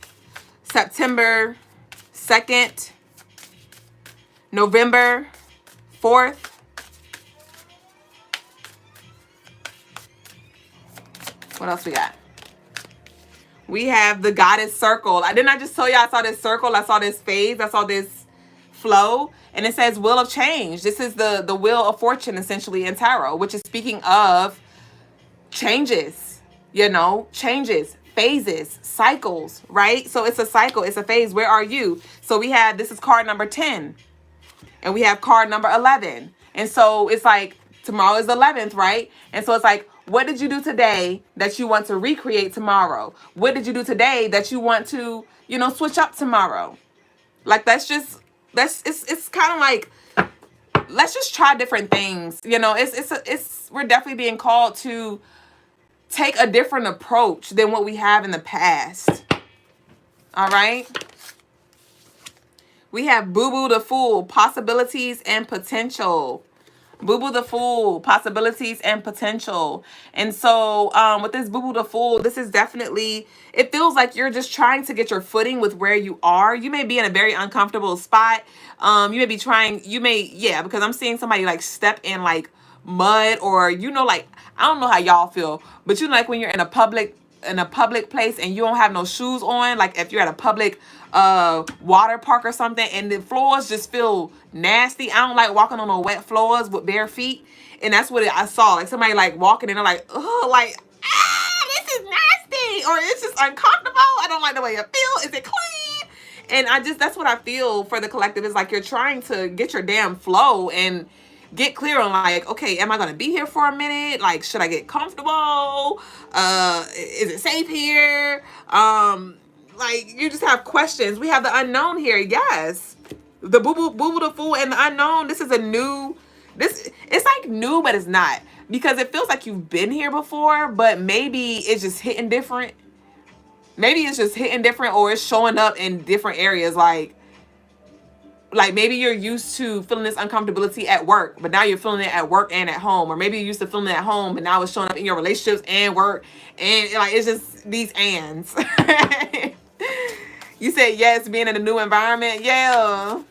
September 2nd, November 4th, what else we got? We have the goddess circle. Didn't I just tell you I saw this circle? I saw this phase. I saw this flow. And it says wheel of change. This is the wheel of fortune, essentially, in tarot, which is speaking of changes, you know, changes, phases, cycles, right? So it's a cycle. It's a phase. Where are you? So we have, this is card number 10. And we have card number 11. And so it's like, tomorrow is the 11th, right? And so it's like, what did you do today that you want to recreate tomorrow? What did you do today that you want to, you know, switch up tomorrow? Like, it's kind of like, let's just try different things. You know, we're definitely being called to take a different approach than what we have in the past. All right. We have Boo Boo the Fool, possibilities and potential. Boo Boo the Fool, possibilities and potential. And so with this Boo Boo the Fool, this is definitely, it feels like you're just trying to get your footing with where you are. You may be in a very uncomfortable spot. You may be trying, because I'm seeing somebody like step in like mud, or, you know, like, I don't know how y'all feel, but you know, like when you're in a public place and you don't have no shoes on, like if you're at a public water park or something and the floors just feel nasty. I don't like walking on no wet floors with bare feet. And that's what I saw, like somebody like walking and they're like, oh, like, this is nasty, or it's just uncomfortable. I don't like the way it feels. Is it clean? And that's what I feel for the collective, is like you're trying to get your damn flow and get clear on like, okay, am I going to be here for a minute? Like, should I get comfortable? Is it safe here? Like, you just have questions. We have the unknown here. Yes. The boo boo the fool and the unknown. This is it's like new, but it's not, because it feels like you've been here before, but maybe it's just hitting different. Maybe it's just hitting different, or it's showing up in different areas. Like maybe you're used to feeling this uncomfortability at work, but now you're feeling it at work and at home. Or maybe you're used to feeling it at home, but now it's showing up in your relationships and work. And like, it's just these ands. You said yes, being in a new environment. Yeah.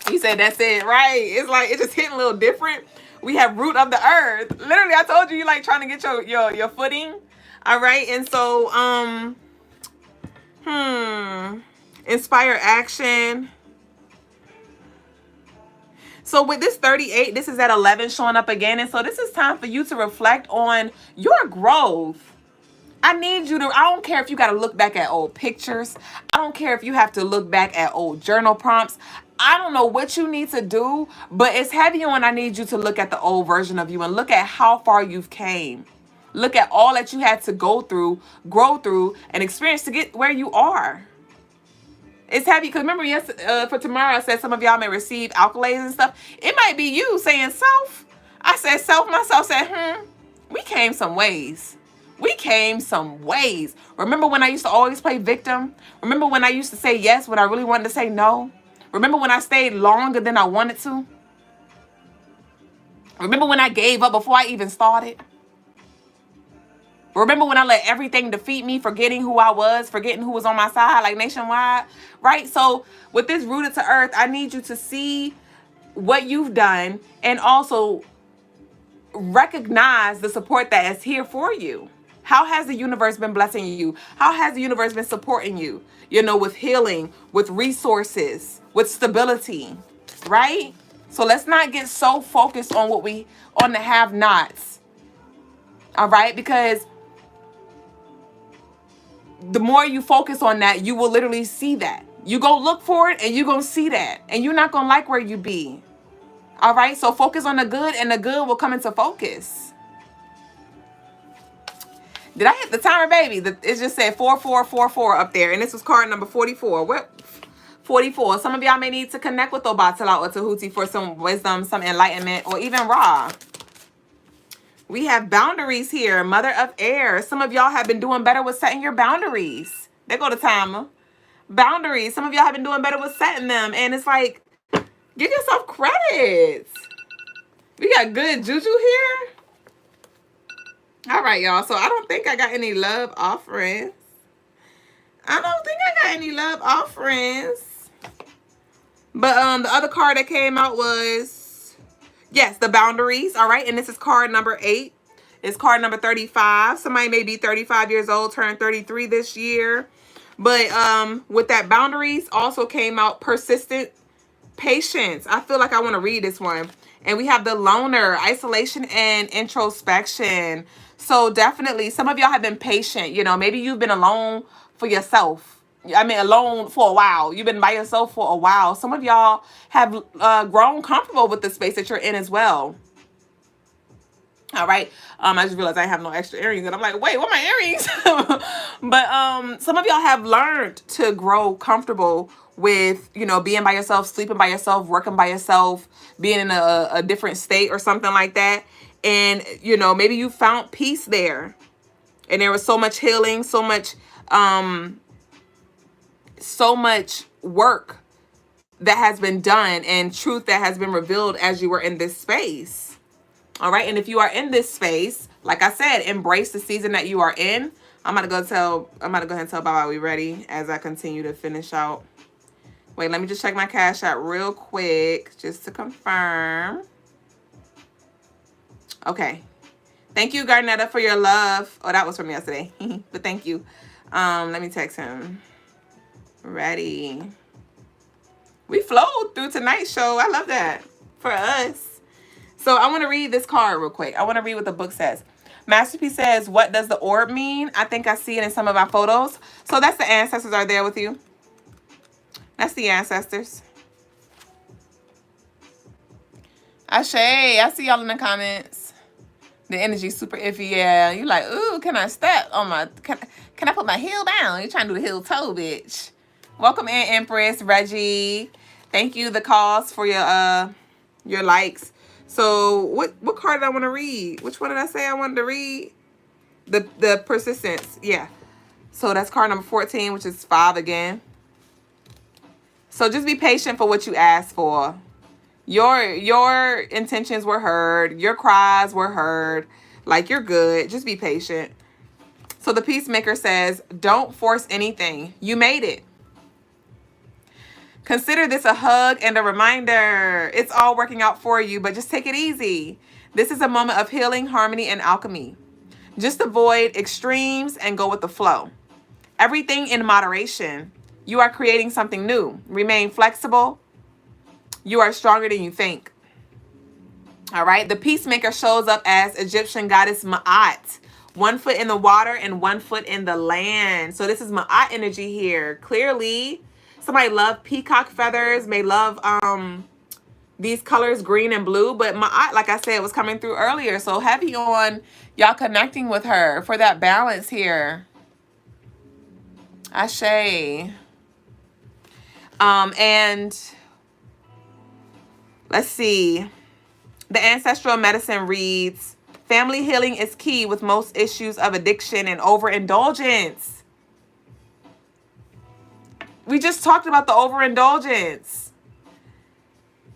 You said that's it, right? It's like, it's just hitting a little different. We have root of the earth. Literally, I told you, like trying to get your footing. All right. And so, inspire action. So with this 38, this is at 11 showing up again. And so this is time for you to reflect on your growth. I need you to, I don't care if you got to look back at old pictures. I don't care if you have to look back at old journal prompts. I don't know what you need to do, but it's heavy on, I need you to look at the old version of you and look at how far you've came. Look at all that you had to go through, grow through, and experience to get where you are. It's heavy because remember, yes, for tomorrow I said some of y'all may receive accolades and stuff. It might be you saying self. I said self, myself said, we came some ways. We came some ways. Remember when I used to always play victim? Remember when I used to say yes when I really wanted to say no? Remember when I stayed longer than I wanted to? Remember when I gave up before I even started? Remember when I let everything defeat me, forgetting who I was, forgetting who was on my side, like nationwide, right? So with this rooted to earth, I need you to see what you've done and also recognize the support that is here for you. How has the universe been blessing you? How has the universe been supporting you? You know, with healing, with resources, with stability, right? So let's not get so focused on on the have-nots, all right? Because the more you focus on that, you will literally see that. You go look for it and you're going to see that. And you're not going to like where you be. All right? So focus on the good and the good will come into focus. Did I hit the timer, baby? It just said 4444 up there, and this was card number 44. What? 44. Some of y'all may need to connect with Obatala or Tahuti for some wisdom, some enlightenment, or even Ra. We have boundaries here, Mother of Air. Some of y'all have been doing better with setting your boundaries. There go the timer. Boundaries. Some of y'all have been doing better with setting them, and it's like, give yourself credit. We got good juju here. All right, y'all. So I don't think I got any love offerings. I don't think I got any love offerings. But the other card that came out was, yes, the boundaries. All right. And this is card number 8. It's card number 35. Somebody may be 35 years old, turned 33 this year. But with that boundaries also came out persistent patience. I feel like I want to read this one. And we have the loner, isolation and introspection. So definitely some of y'all have been patient. You know, maybe you've been alone for yourself. I mean, alone for a while. You've been by yourself for a while. Some of y'all have grown comfortable with the space that you're in as well. All right. I just realized I have no extra earrings. And I'm like, wait, what are my earrings? But some of y'all have learned to grow comfortable with, you know, being by yourself, sleeping by yourself, working by yourself, being in a different state or something like that. And, you know, maybe you found peace there. And there was so much healing, so much work that has been done and truth that has been revealed as you were in this space. All right. And if you are in this space, like I said, embrace the season that you are in. I'm going to go ahead and tell Baba we ready as I continue to finish out. Wait, let me just check my cash out real quick just to confirm. Okay. Thank you, Garnetta, for your love. Oh, that was from yesterday. But thank you. Let me text him. Ready. We flowed through tonight's show. I love that for us. So I want to read this card real quick. I want to read what the book says. Masterpiece says, what does the orb mean? I think I see it in some of my photos. So that's the ancestors are there with you. That's the ancestors. Ashe, I see y'all in the comments. The energy's super iffy. Yeah, you like, ooh, can I step on my, can I put my heel down? You're trying to do the heel toe, bitch. Welcome in, Empress, Reggie. Thank you, the cause, for your likes. So what card did I want to read? Which one did I say I wanted to read? The persistence. Yeah. So that's card number 14, which is 5 again. So just be patient for what you asked for. Your intentions were heard. Your cries were heard. Like, you're good. Just be patient. So the Peacemaker says, don't force anything. You made it. Consider this a hug and a reminder. It's all working out for you, but just take it easy. This is a moment of healing, harmony, and alchemy. Just avoid extremes and go with the flow. Everything in moderation. You are creating something new. Remain flexible. You are stronger than you think. All right. The Peacemaker shows up as Egyptian goddess Ma'at. 1 foot in the water and 1 foot in the land. So this is Ma'at energy here. Clearly, somebody love peacock feathers, may love these colors, green and blue. But Ma'at, like I said, was coming through earlier. So heavy on y'all connecting with her for that balance here. Ashe. And let's see. The ancestral medicine reads, family healing is key with most issues of addiction and overindulgence. We just talked about the overindulgence.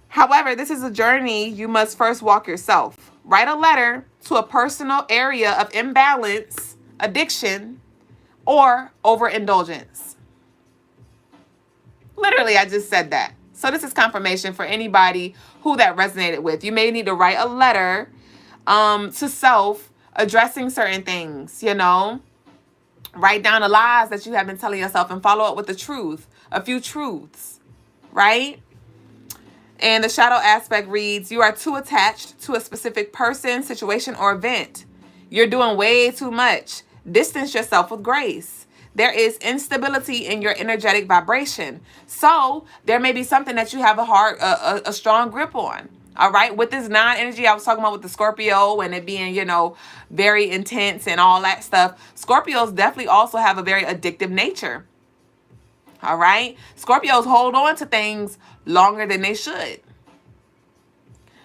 However, this is a journey you must first walk yourself. Write a letter to a personal area of imbalance, addiction, or overindulgence. Literally, I just said that. So this is confirmation for anybody who that resonated with. You may need to write a letter to self addressing certain things, you know. Write down the lies that you have been telling yourself and follow up with the truth, a few truths, right? And the shadow aspect reads, you are too attached to a specific person, situation, or event. You're doing way too much. Distance yourself with grace. There is instability in your energetic vibration. So there may be something that you have a strong grip on. All right. With this 9 energy, I was talking about with the Scorpio and it being, you know, very intense and all that stuff. Scorpios definitely also have a very addictive nature. All right. Scorpios hold on to things longer than they should.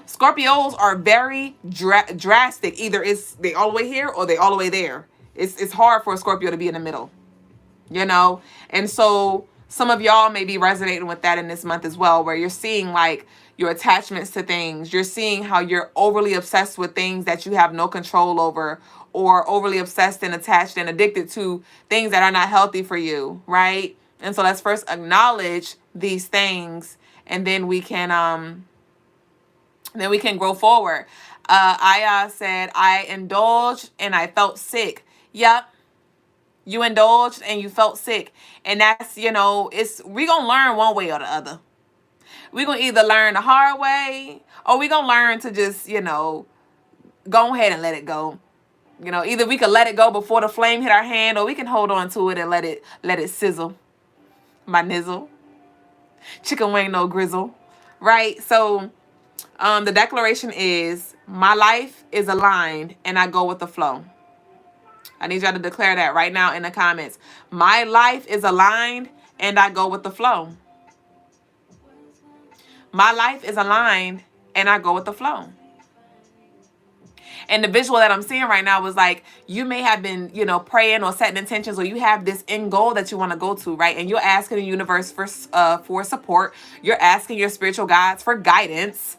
Scorpios are very drastic. Either it's they all the way here or they all the way there. It's hard for a Scorpio to be in the middle, you know? And so some of y'all may be resonating with that in this month as well, where you're seeing like your attachments to things. You're seeing how you're overly obsessed with things that you have no control over, or overly obsessed and attached and addicted to things that are not healthy for you, right? And so let's first acknowledge these things, and then we can grow forward. Aya said, I indulged and I felt sick. Yep. You indulged and you felt sick. And that's, you know, we gonna learn one way or the other. We gonna either learn the hard way, or we gonna learn to just, you know, go ahead and let it go. You know, either we can let it go before the flame hit our hand, or we can hold on to it and let it sizzle. My nizzle. Chicken wing, no grizzle. Right? So the declaration is, my life is aligned and I go with the flow. I need y'all to declare that right now in the comments. My life is aligned and I go with the flow. My life is aligned and I go with the flow. And the visual that I'm seeing right now was like, you may have been, you know, praying or setting intentions, or you have this end goal that you want to go to, right? And you're asking the universe for support. You're asking your spiritual guides for guidance.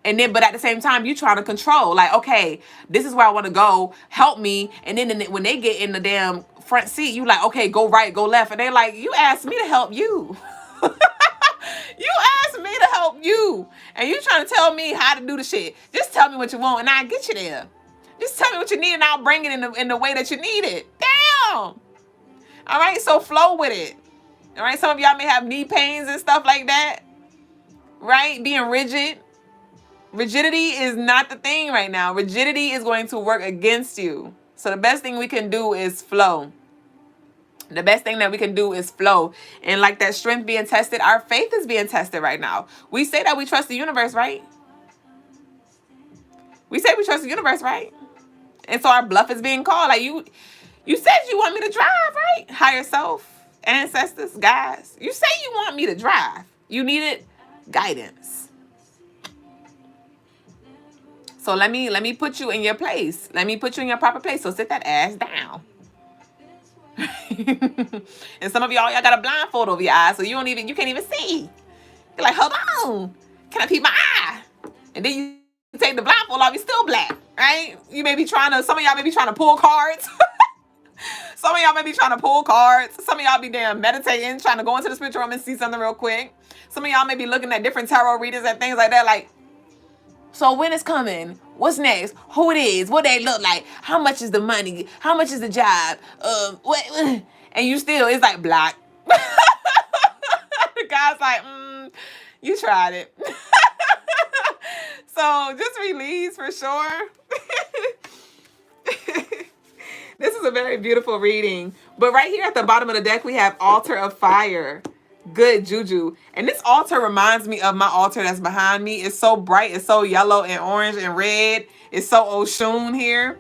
And then, but at the same time, you trying to control, like, okay, this is where I want to go. Help me. And then when they get in the damn front seat, you like, okay, go right, go left. And they're like, you asked me to help you. You asked me to help you. And you trying to tell me how to do the shit. Just tell me what you want and I'll get you there. Just tell me what you need and I'll bring it in the way that you need it. Damn. All right, so flow with it. All right, some of y'all may have knee pains and stuff like that. Right? Being rigid. Rigidity is not the thing right now. Rigidity is going to work against you. So the best thing we can do is flow. The best thing that we can do is flow. And like that strength being tested, our faith is being tested right now. We say that we trust the universe, right? We say we trust the universe, right? And so our bluff is being called. Like you said you want me to drive, right? Higher self, ancestors, guys. You say you want me to drive. You needed guidance. So let me put you in your place. Let me put you in your proper place. So sit that ass down. And some of y'all got a blindfold over your eyes, so you can't even see. You're like, hold on, can I peep my eye? And then you take the blindfold off, you're still black, right? Some of y'all may be trying to pull cards. Some of y'all may be trying to pull cards. Some of y'all be damn meditating, trying to go into the spiritual realm and see something real quick. Some of y'all may be looking at different tarot readers and things like that, like, so when it's coming? What's next? Who it is? What they look like? How much is the money? How much is the job? What? And you still, it's like black. The guy's like, you tried it. So just release for sure. This is a very beautiful reading. But right here at the bottom of the deck, we have Altar of Fire. Good juju. And this altar reminds me of my altar that's behind me. It's so bright. It's so yellow and orange and red. It's so Oshun here.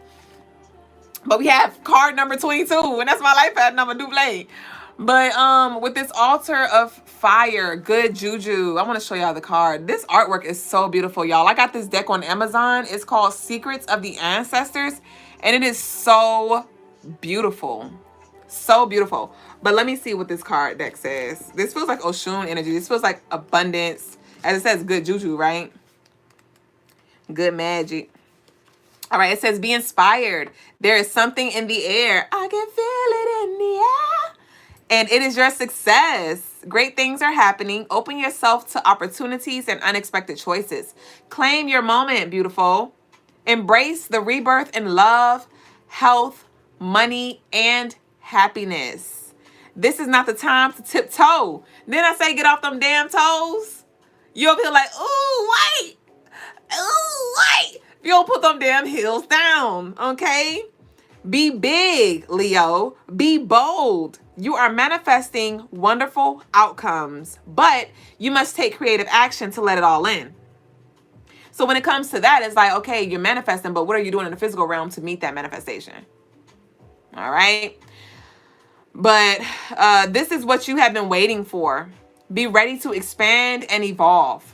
But we have card number 22, and that's my life path number, Duüblè. But with this altar of fire, good juju, I want to show y'all the card. This artwork is so beautiful, y'all. I got this deck on Amazon. It's called Secrets of the Ancestors, and it is so beautiful. So beautiful. But let me see what this card deck says. This feels like Oshun energy. This feels like abundance. As it says, good juju, right? Good magic. All right, it says, be inspired. There is something in the air. I can feel it in the air. And it is your success. Great things are happening. Open yourself to opportunities and unexpected choices. Claim your moment, beautiful. Embrace the rebirth in love, health, money, and happiness. This is not the time to tiptoe. Then I say get off them damn toes. You'll be like, ooh, wait. Ooh, wait. You don't put them damn heels down, okay? Be big, Leo. Be bold. You are manifesting wonderful outcomes, but you must take creative action to let it all in. So when it comes to that, it's like, okay, you're manifesting, but what are you doing in the physical realm to meet that manifestation? All right. But this is what you have been waiting for. Be ready to expand and evolve.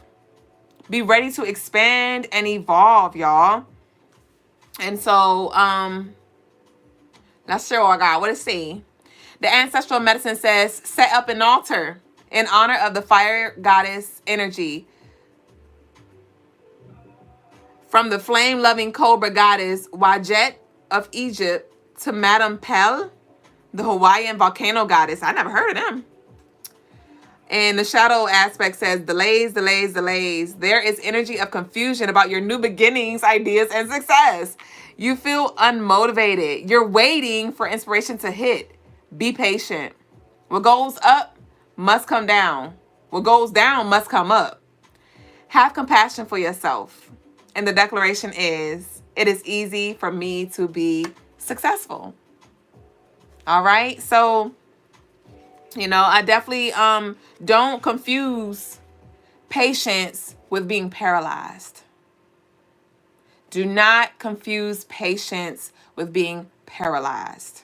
Be ready to expand and evolve, y'all. And so, that's sure I got what it say. The ancestral medicine says, set up an altar in honor of the fire goddess energy. From the flame-loving cobra goddess Wajet of Egypt to Madame Pell, the Hawaiian volcano goddess. I never heard of them. And the shadow aspect says, delays, delays, delays. There is energy of confusion about your new beginnings, ideas, and success. You feel unmotivated. You're waiting for inspiration to hit. Be patient. What goes up must come down. What goes down must come up. Have compassion for yourself. And the declaration is, it is easy for me to be successful. All right. So, you know, I definitely don't confuse patience with being paralyzed. Do not confuse patience with being paralyzed.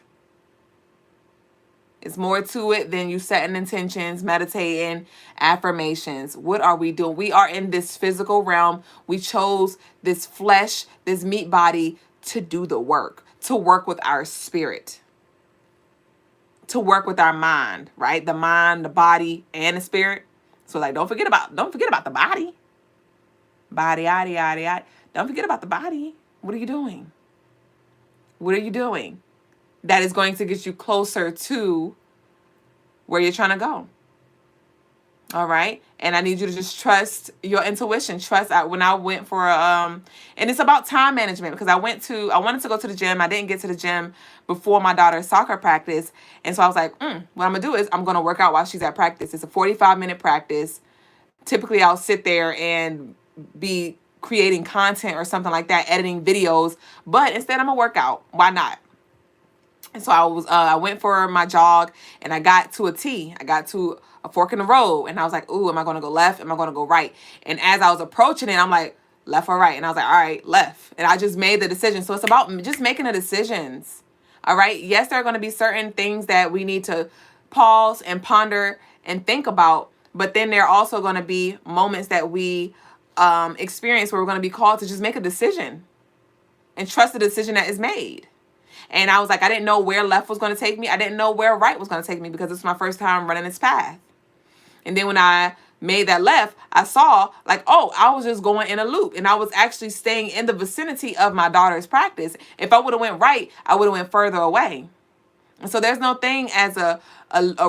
It's more to it than you setting intentions, meditating, affirmations. What are we doing? We are in this physical realm. We chose this flesh, this meat body to do the work, to work with our spirit, to work with our mind, right? The mind, the body, and the spirit. So like, don't forget about the body. Body, yada, yada, yada. Don't forget about the body. What are you doing? What are you doing that is going to get you closer to where you're trying to go? All right. And I need you to just trust your intuition. Trust when I went for and it's about time management, because I wanted to go to the gym. I didn't get to the gym before my daughter's soccer practice. And so I was like, what I'm gonna do is I'm gonna work out while she's at practice. It's a 45-minute practice. Typically I'll sit there and be creating content or something like that, editing videos, but instead I'm gonna work out. Why not? And so I went for my jog, and I got to a T. I got to a fork in the road, and I was like, ooh, am I going to go left? Am I going to go right? And as I was approaching it, I'm like, left or right? And I was like, all right, left. And I just made the decision. So it's about just making the decisions. All right. Yes, there are going to be certain things that we need to pause and ponder and think about. But then there are also going to be moments that we experience where we're going to be called to just make a decision and trust the decision that is made. And I was like, I didn't know where left was going to take me. I didn't know where right was going to take me, because it's my first time running this path. And then when I made that left, I saw like, oh, I was just going in a loop, and I was actually staying in the vicinity of my daughter's practice. If I would have went right, I would have went further away. And so there's no thing as a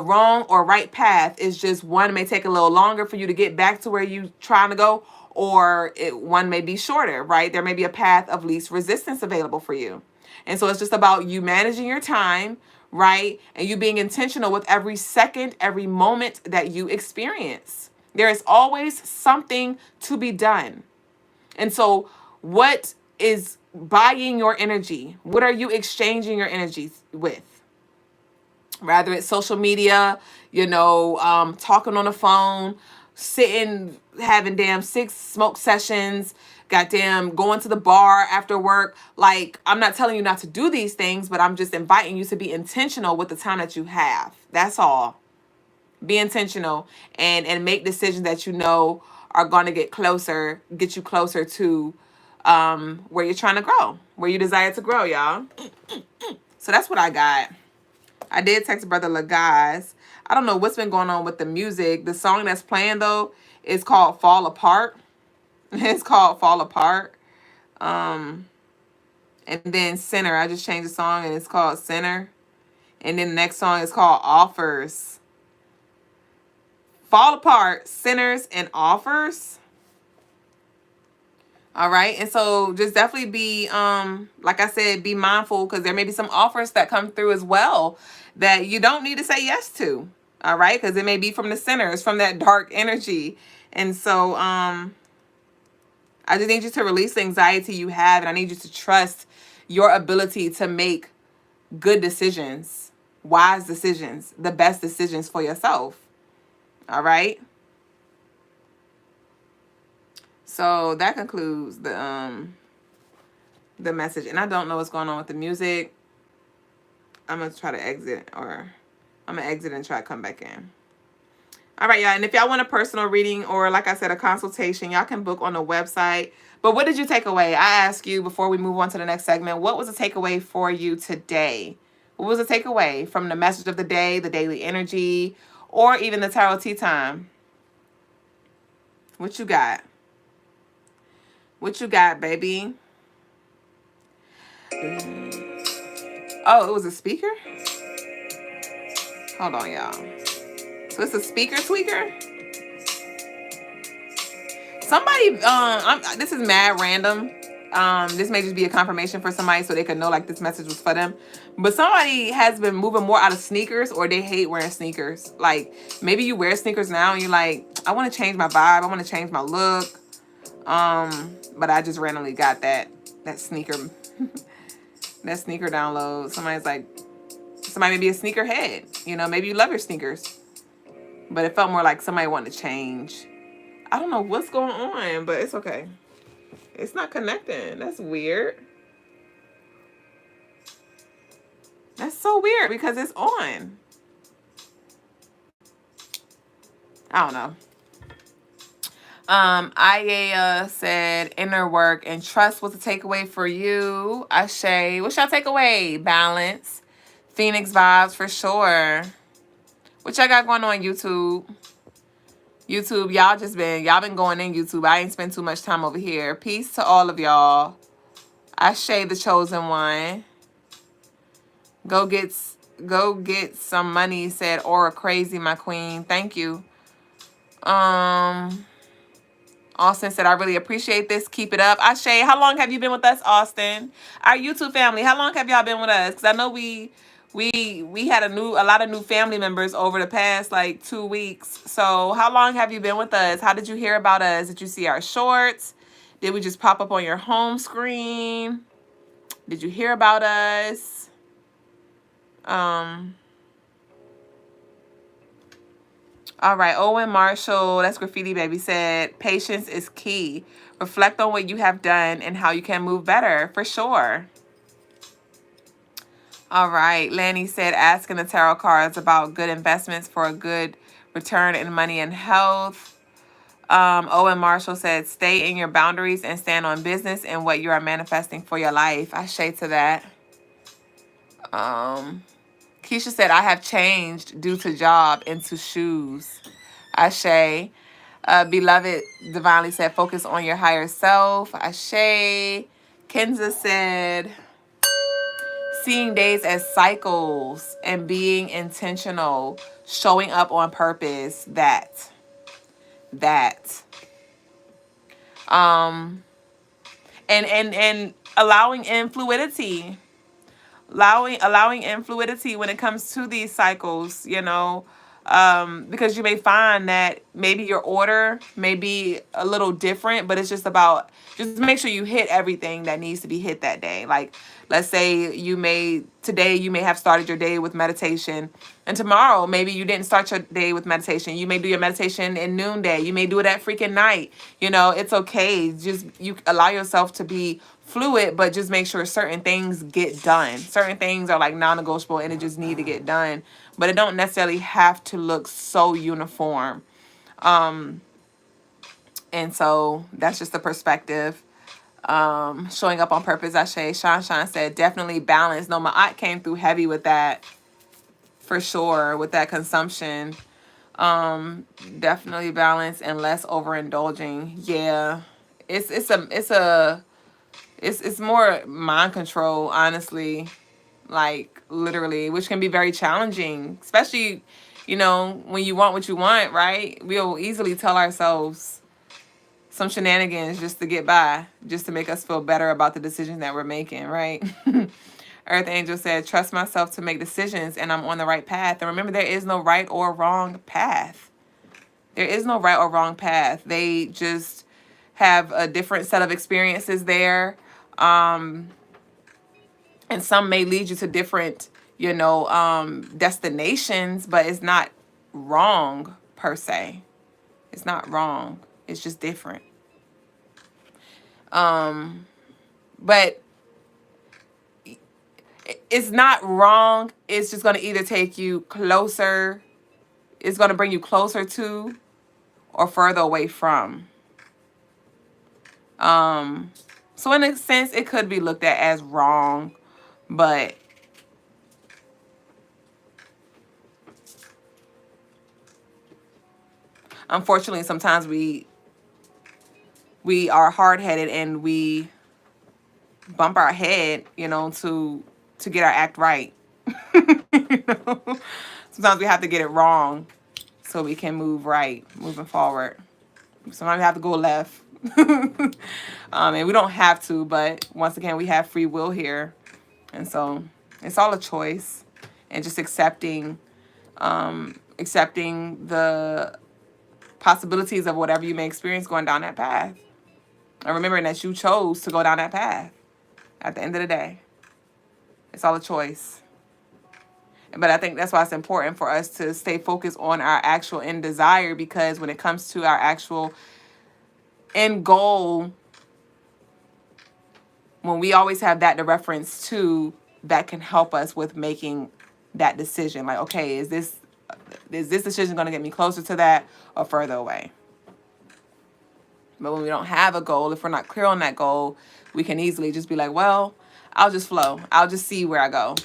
wrong or right path. It's just one may take a little longer for you to get back to where you're trying to go, or one may be shorter, right? There may be a path of least resistance available for you. And so it's just about you managing your time, right? And you being intentional with every second, every moment that you experience. There is always something to be done. And so what is buying your energy? What are you exchanging your energies with? Rather it's social media, talking on the phone, sitting, having damn 6 smoke sessions, goddamn going to the bar after work. Like, I'm not telling you not to do these things, but I'm just inviting you to be intentional with the time that you have. That's all. Be intentional and make decisions that you know are going to get you closer to where you're trying to grow, where you desire to grow, y'all. So that's what I got. I did text Brother LaGuys. I don't know what's been going on with the music. The song that's playing, though, is called Fall Apart. It's called Fall Apart. And then Sinner. I just changed the song, and it's called Sinner. And then the next song is called Offers. Fall Apart, Sinners, and Offers. All right. And so just definitely be, like I said, be mindful, because there may be some offers that come through as well that you don't need to say yes to. All right. Because it may be from the sinners, from that dark energy. And so I just need you to release the anxiety you have. And I need you to trust your ability to make good decisions, wise decisions, the best decisions for yourself. All right. So that concludes the message. And I don't know what's going on with the music. I'm going to try to exit, or I'm going to exit and try to come back in. All right, y'all. And if y'all want a personal reading or, like I said, a consultation, y'all can book on the website. But what did you take away? I ask you before we move on to the next segment, what was the takeaway for you today? What was the takeaway from the message of the day, the daily energy, or even the tarot tea time? What you got? What you got, baby? Oh, it was a speaker? Hold on, y'all. So it's a speaker tweaker? Somebody, this is mad random. This may just be a confirmation for somebody so they could know like this message was for them. But somebody has been moving more out of sneakers, or they hate wearing sneakers. Like, maybe you wear sneakers now and you're like, I want to change my vibe. I want to change my look. But I just randomly got that sneaker, that sneaker download. Somebody's like, somebody may be a sneakerhead. You know, maybe you love your sneakers. But it felt more like somebody wanted to change. I don't know what's going on, but it's okay. It's not connecting. That's weird. That's so weird because it's on. I don't know. Aya said inner work and trust was a takeaway for you. Ashe, what's your takeaway? Balance. Phoenix vibes for sure. What y'all got going on YouTube? YouTube, y'all been going in YouTube. I ain't spent too much time over here. Peace to all of y'all. Ashe, the chosen one. Go get some money, said Aura Crazy, my queen. Thank you. Austin said, I really appreciate this. Keep it up. Ashe, how long have you been with us, Austin? Our YouTube family, how long have y'all been with us? Because I know we had a lot of new family members over the past like 2 weeks. So how long have you been with us? How did you hear about us? Did you see our shorts? Did we just pop up on your home screen? Did you hear about us? All right, Owen Marshall, that's Graffiti Baby, said, patience is key. Reflect on what you have done and how you can move better, for sure. All right, Lanny said, asking the tarot cards about good investments for a good return in money and health. Owen Marshall said, stay in your boundaries and stand on business and what you are manifesting for your life. I shade to that. Keisha said, I have changed due to job into shoes. Ashe. Beloved Divinely said, focus on your higher self. Ashe. Kenza said, seeing days as cycles and being intentional, showing up on purpose. That. And allowing in fluidity. Allowing in fluidity when it comes to these cycles, you know, because you may find that maybe your order may be a little different, but it's just about, just make sure you hit everything that needs to be hit that day. Like, let's say today you may have started your day with meditation, and tomorrow maybe you didn't start your day with meditation. You may do your meditation in noonday. You may do it at freaking night. You know, it's okay. Just, you allow yourself to be fluid, but just make sure certain things get done. Certain things are like non-negotiable and it just need to get done, but it don't necessarily have to look so uniform. And so that's just the perspective. Showing up on purpose. Ashe. Sean said, definitely balance. No, my aunt came through heavy with that, for sure, with that consumption. Definitely balance and less overindulging. Yeah, it's more mind control, honestly, like literally, which can be very challenging, especially, you know, when you want what you want, right? We'll easily tell ourselves some shenanigans just to get by, just to make us feel better about the decisions that we're making, right? Earth Angel said, trust myself to make decisions and I'm on the right path. And remember, there is no right or wrong path. There is no right or wrong path. They just have a different set of experiences there. And some may lead you to different, you know, destinations, but it's not wrong per se. It's not wrong. It's just different. But it's not wrong. It's just going to either take you closer. It's going to bring you closer to or further away from. So in a sense, it could be looked at as wrong, but unfortunately, sometimes we are hard-headed and we bump our head, to get our act right. You know? Sometimes we have to get it wrong so we can move right, moving forward. Sometimes we have to go left. And we don't have to, but once again, we have free will here. And so it's all a choice, and just accepting the possibilities of whatever you may experience going down that path. And remembering that you chose to go down that path at the end of the day. It's all a choice. But I think that's why it's important for us to stay focused on our actual end desire, because when it comes to our actual end goal, when we always have that to reference to, that can help us with making that decision. Like, okay, is this decision going to get me closer to that or further away? But when we don't have a goal, if we're not clear on that goal, we can easily just be like, well, I'll just flow. I'll just see where I go,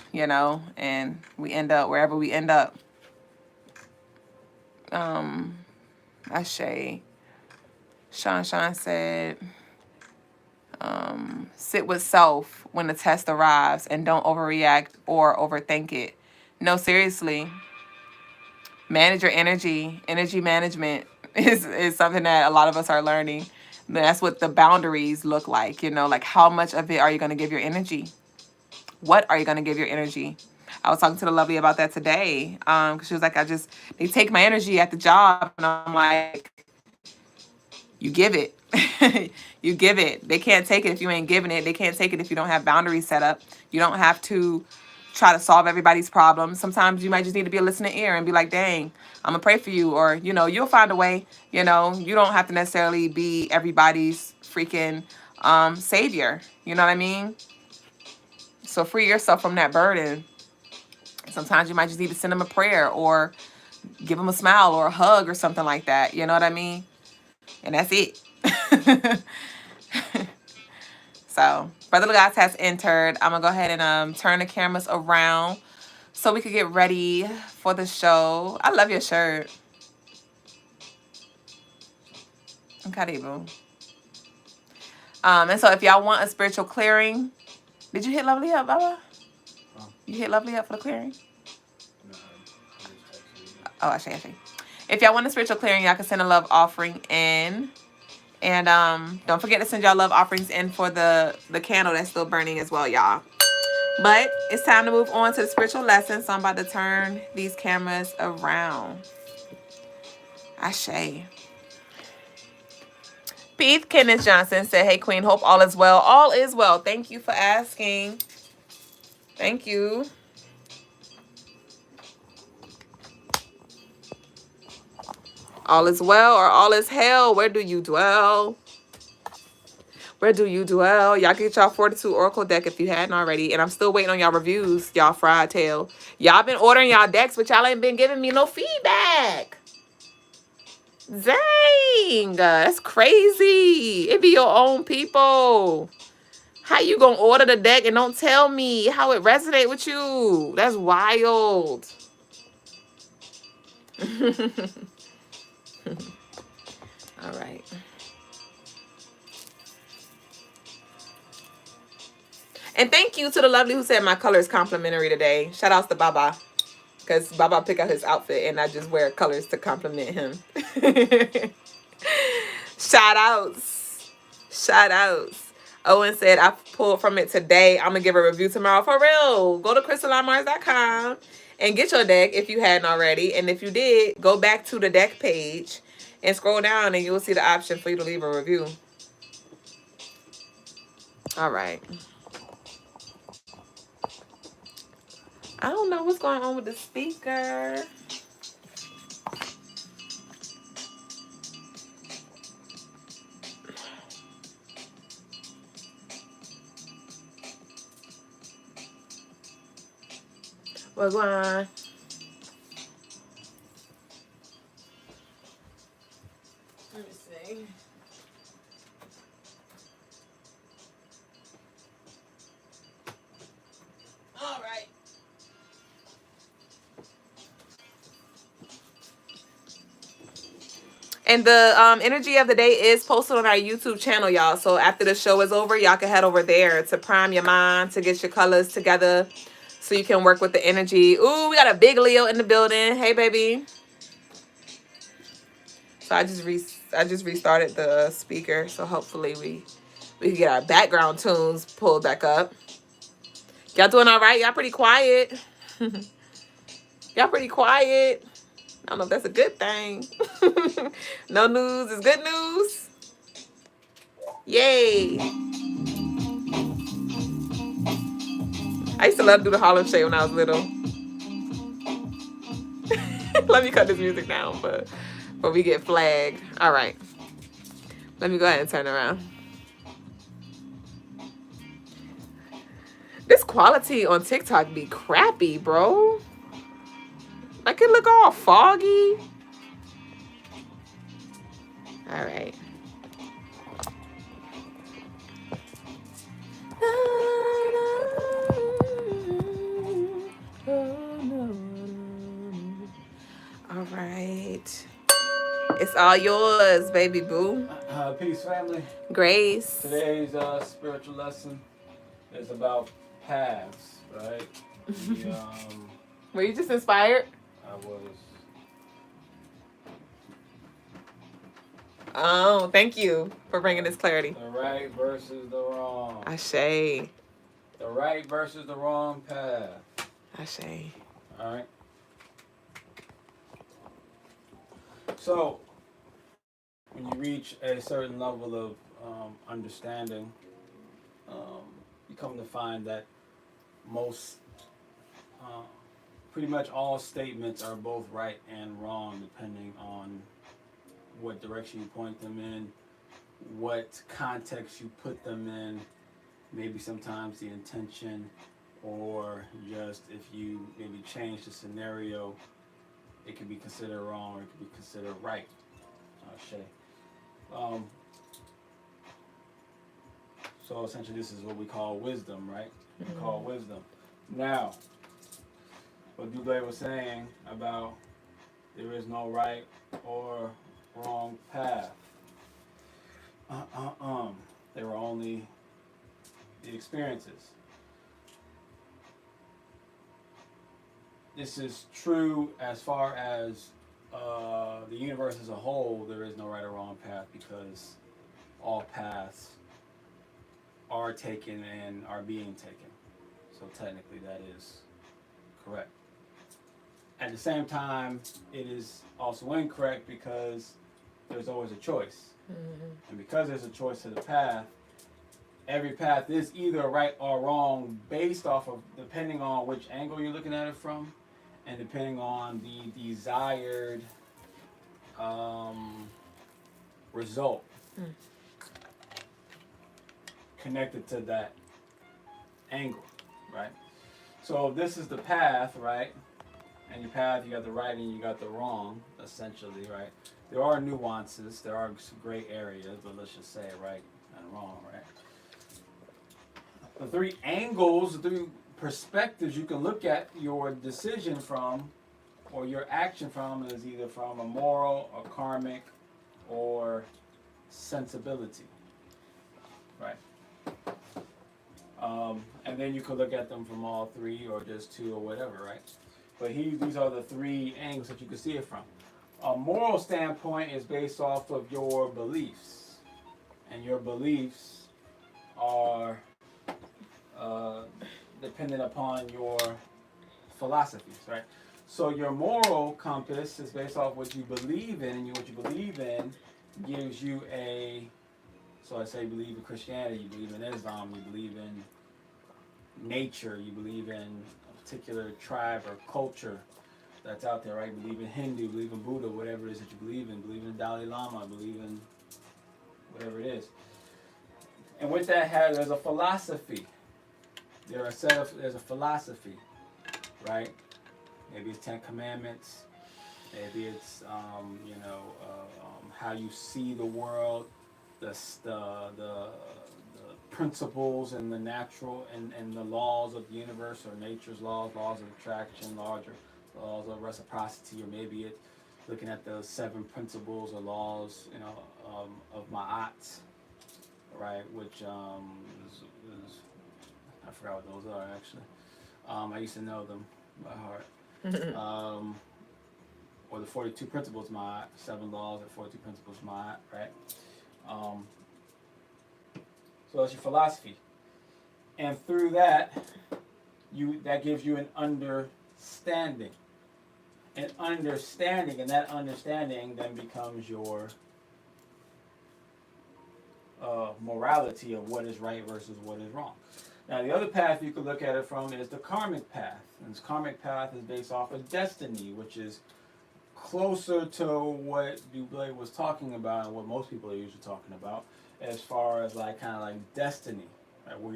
and we end up wherever we end up. Ashe. Sean said, sit with self when the test arrives and don't overreact or overthink it. No, seriously. Manage your energy. Energy management is something that a lot of us are learning. That's what the boundaries look like, like how much of it are you going to give your energy? What are you going to give your energy? I was talking to the lovely about that today. Because she was like, they take my energy at the job. And I'm like, you give it. You give it. They can't take it if you ain't giving it. They can't take it if you don't have boundaries set up. You don't have to try to solve everybody's problems. Sometimes you might just need to be a listening ear and be like, dang, I'm going to pray for you. Or, you'll find a way. You don't have to necessarily be everybody's freaking savior. You know what I mean? So free yourself from that burden. Sometimes you might just need to send them a prayer or give them a smile or a hug or something like that. You know what I mean? And that's it. So, Brother Lagos has entered. I'm going to go ahead and turn the cameras around so we could get ready for the show. I love your shirt. Okay, boo. And so if y'all want a spiritual clearing, did you hit Lovely up, Baba? You hit Lovely up for the clearing? No. Oh, I see. If y'all want a spiritual clearing, y'all can send a love offering in. And don't forget to send y'all love offerings in for the candle that's still burning as well, y'all. But it's time to move on to the spiritual lesson. So I'm about to turn these cameras around. Ashe. Pete Kenneth Johnson said, hey, Queen, hope all is well. All is well. Thank you for asking. Thank you. All is well or all is hell. Where do you dwell? Where do you dwell? Y'all get y'all Fortitude Oracle deck if you hadn't already. And I'm still waiting on y'all reviews, y'all fried tail. Y'all been ordering y'all decks, but y'all ain't been giving me no feedback. Dang. That's crazy. It be your own people. How you gonna order the deck and don't tell me how it resonate with you? That's wild. All right. And thank you to the lovely who said my color is complimentary today. Shout outs to Baba. Because Baba pick out his outfit and I just wear colors to compliment him. Shout outs. Shout outs. Owen said, I pulled from it today. I'm going to give a review tomorrow. For real. Go to crystalinemars.com and get your deck if you hadn't already. And if you did, go back to the deck page and scroll down and you'll see the option for you to leave a review. All right. I don't know what's going on with the speaker. Wagwan. Let me see. All right. And the energy of the day is posted on our YouTube channel, y'all. So after the show is over, y'all can head over there to prime your mind, to get your colors together so you can work with the energy. Ooh, we got a big Leo in the building. Hey, baby. So I just restarted the speaker, so hopefully we can get our background tunes pulled back up. Y'all doing all right? Y'all pretty quiet. Y'all pretty quiet. I don't know if that's a good thing. No news is good news. Yay. I used to love to do the Harlem Shake when I was little. Let me cut this music down but we get flagged. All right. Let me go ahead and turn around. This quality on TikTok be crappy, bro. Like it look all foggy. All right. All right. It's all yours, baby boo. Peace, family. Grace. Today's spiritual lesson is about paths, right? Were you just inspired? I was. Oh, thank you for bringing this clarity. The right versus the wrong. Ashe. The right versus the wrong path. Ashe. All right. So, when you reach a certain level of understanding, you come to find that most, pretty much all statements are both right and wrong depending on what direction you point them in, what context you put them in, maybe sometimes the intention, or just if you maybe change the scenario, it can be considered wrong or it can be considered right. So essentially this is what we call wisdom, right? We call wisdom. Now, what Duüblè was saying about there is no right or wrong path. There were only the experiences. This is true as far as the universe as a whole. There is no right or wrong path because all paths are taken and are being taken. So technically that is correct. At the same time, it is also incorrect because there's always a choice. And because there's a choice to the path, every path is either right or wrong based off of, depending on which angle you're looking at it from, and depending on the desired result connected to that angle, right? So if this is the path, right? And your path, you got the right and you got the wrong, essentially, right? There are nuances, there are some gray areas, but let's just say right and wrong, right? The three angles, the three perspectives you can look at your decision from or your action from is either from a moral, a karmic, or sensibility, right? And then you could look at them from all three or just two or whatever, right? But these are the three angles that you can see it from. A moral standpoint is based off of your beliefs, and your beliefs are dependent upon your philosophies, right? So your moral compass is based off what you believe in, and what you believe in gives you a, so I say you believe in Christianity, you believe in Islam, you believe in nature, you believe in a particular tribe or culture that's out there, right? You believe in Hindu, believe in Buddha, whatever it is that you believe in the Dalai Lama, believe in whatever it is. And with that, there's a philosophy. There's a philosophy. right? Maybe it's 10 Commandments. Maybe it's how you see the world, the principles and the natural and the laws of the universe, or nature's laws of attraction, laws of reciprocity, or maybe it's looking at the 7 principles or laws, of Ma'at, right? Which is I forgot what those are actually. I used to know them by heart. Or the 42 principles Ma'at, 7 laws and 42 principles Ma'at, right? So that's your philosophy, and through that, that gives you an understanding. And that understanding then becomes your morality of what is right versus what is wrong. Now, the other path you could look at it from is the karmic path. And this karmic path is based off of destiny, which is closer to what Duüblè was talking about and what most people are usually talking about, as far as like kind of like destiny, right? Where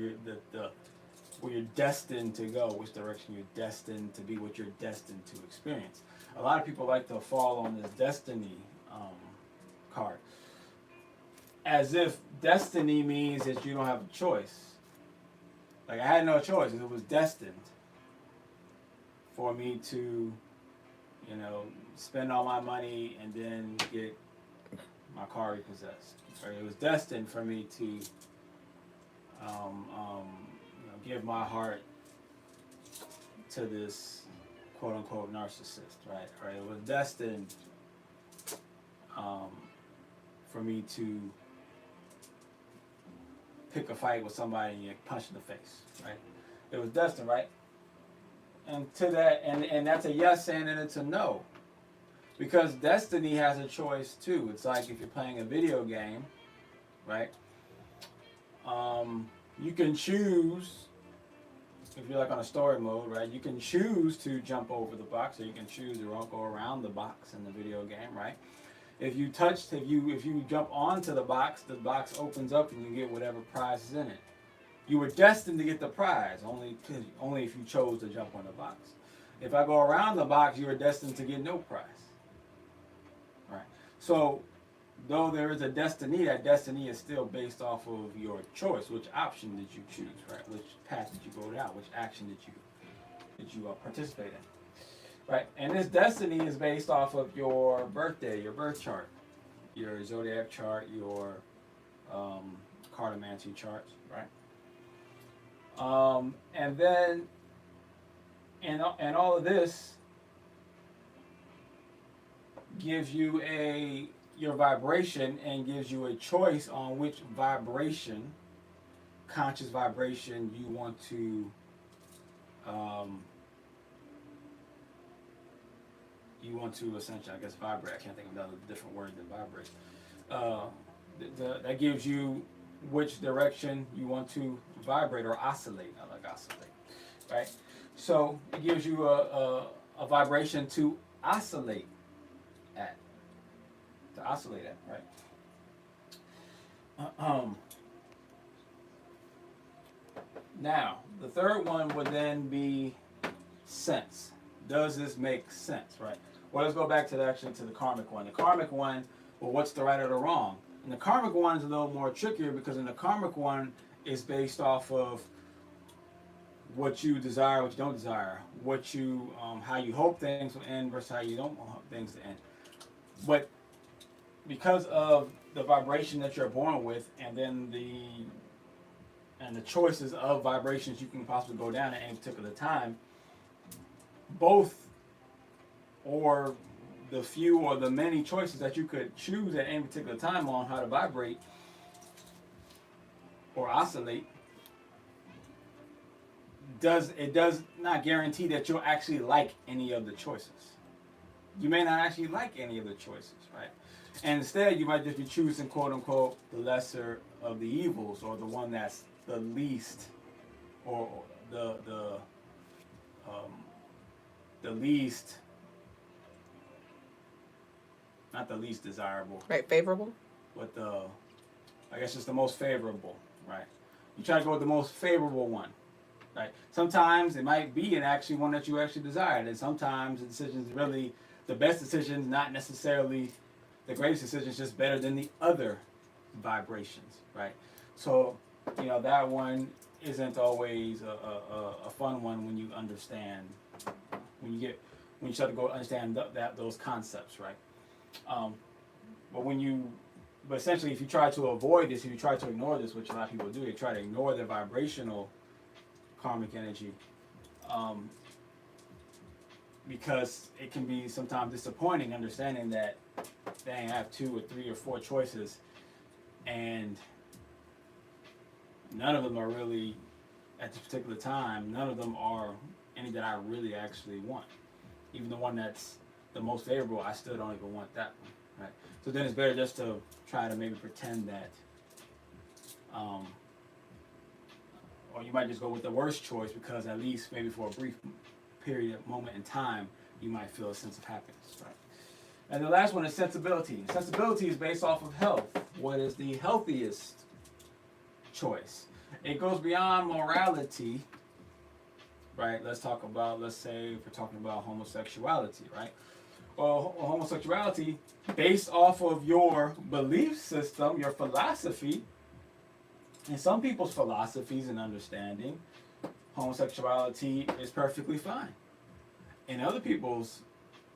you're destined to go, which direction you're destined to be, what you're destined to experience. A lot of people like to fall on this destiny card, as if destiny means that you don't have a choice. Like, I had no choice. It was destined for me to, spend all my money and then get my car repossessed. Or it was destined for me to give my heart to this quote-unquote narcissist, right? Or it was destined for me to pick a fight with somebody and get punched in the face, right? It was destined, right? And to that, and that's a yes and it's a no. Because destiny has a choice too. It's like if you're playing a video game, right? You can choose, if you're like on a story mode, right? You can choose to jump over the box, or you can choose to go around the box in the video game, right? If you jump onto the box opens up and you get whatever prize is in it. You were destined to get the prize, only if you chose to jump on the box. If I go around the box, you are destined to get no prize. Right. So, though there is a destiny, that destiny is still based off of your choice. Which option did you choose, right? Which path did you go down? Which action did you participate in? Right. And this destiny is based off of your birthday, your birth chart, your zodiac chart, your cartomancy charts, right? And then, and all of this gives you your vibration and gives you a choice on which vibration, conscious vibration, you want to essentially, I guess, vibrate. I can't think of another different word than vibrate. That gives you which direction you want to vibrate or oscillate. I like oscillate, right? So it gives you a vibration to oscillate at. Right? Now, the third one would then be sense. Does this make sense, right? Well, let's go back to the karmic one. The karmic one, well, what's the right or the wrong? And the karmic one is a little more trickier because in the karmic one, it's based off of what you desire, what you don't desire, what you, how you hope things will end versus how you don't want things to end. But because of the vibration that you're born with, and then the choices of vibrations you can possibly go down at any particular time, both or the few or the many choices that you could choose at any particular time on how to vibrate or oscillate does not guarantee that you'll actually like any of the choices. You may not actually like any of the choices, right? And instead, you might just be choosing, quote unquote, the lesser of the evils, or the one that's the least, or the least, not the least desirable. Right, favorable? But I guess it's the most favorable, right? You try to go with the most favorable one. right? Sometimes it might be an actually one that you actually desired, and sometimes the decision's really the best decision, not necessarily the greatest decision, is just better than the other vibrations, right? So, that one isn't always a fun one when you understand, when you start to go understand those concepts, right? But essentially, if you try to avoid this, if you try to ignore this, which a lot of people do, they try to ignore the vibrational karmic energy, because it can be sometimes disappointing understanding that they have 2 or 3 or 4 choices, and none of them are really, at this particular time, none of them are any that I really actually want. Even the one that's the most favorable, I still don't even want that one, right? So then it's better just to try to maybe pretend that, or you might just go with the worst choice, because at least maybe for a brief moment in time, you might feel a sense of happiness, right? And the last one is sensibility. Sensibility is based off of health. What is the healthiest choice? It goes beyond morality, right? Let's say if we're talking about homosexuality, right? Well, homosexuality, based off of your belief system, your philosophy, and some people's philosophies and understanding, homosexuality is perfectly fine. In other people's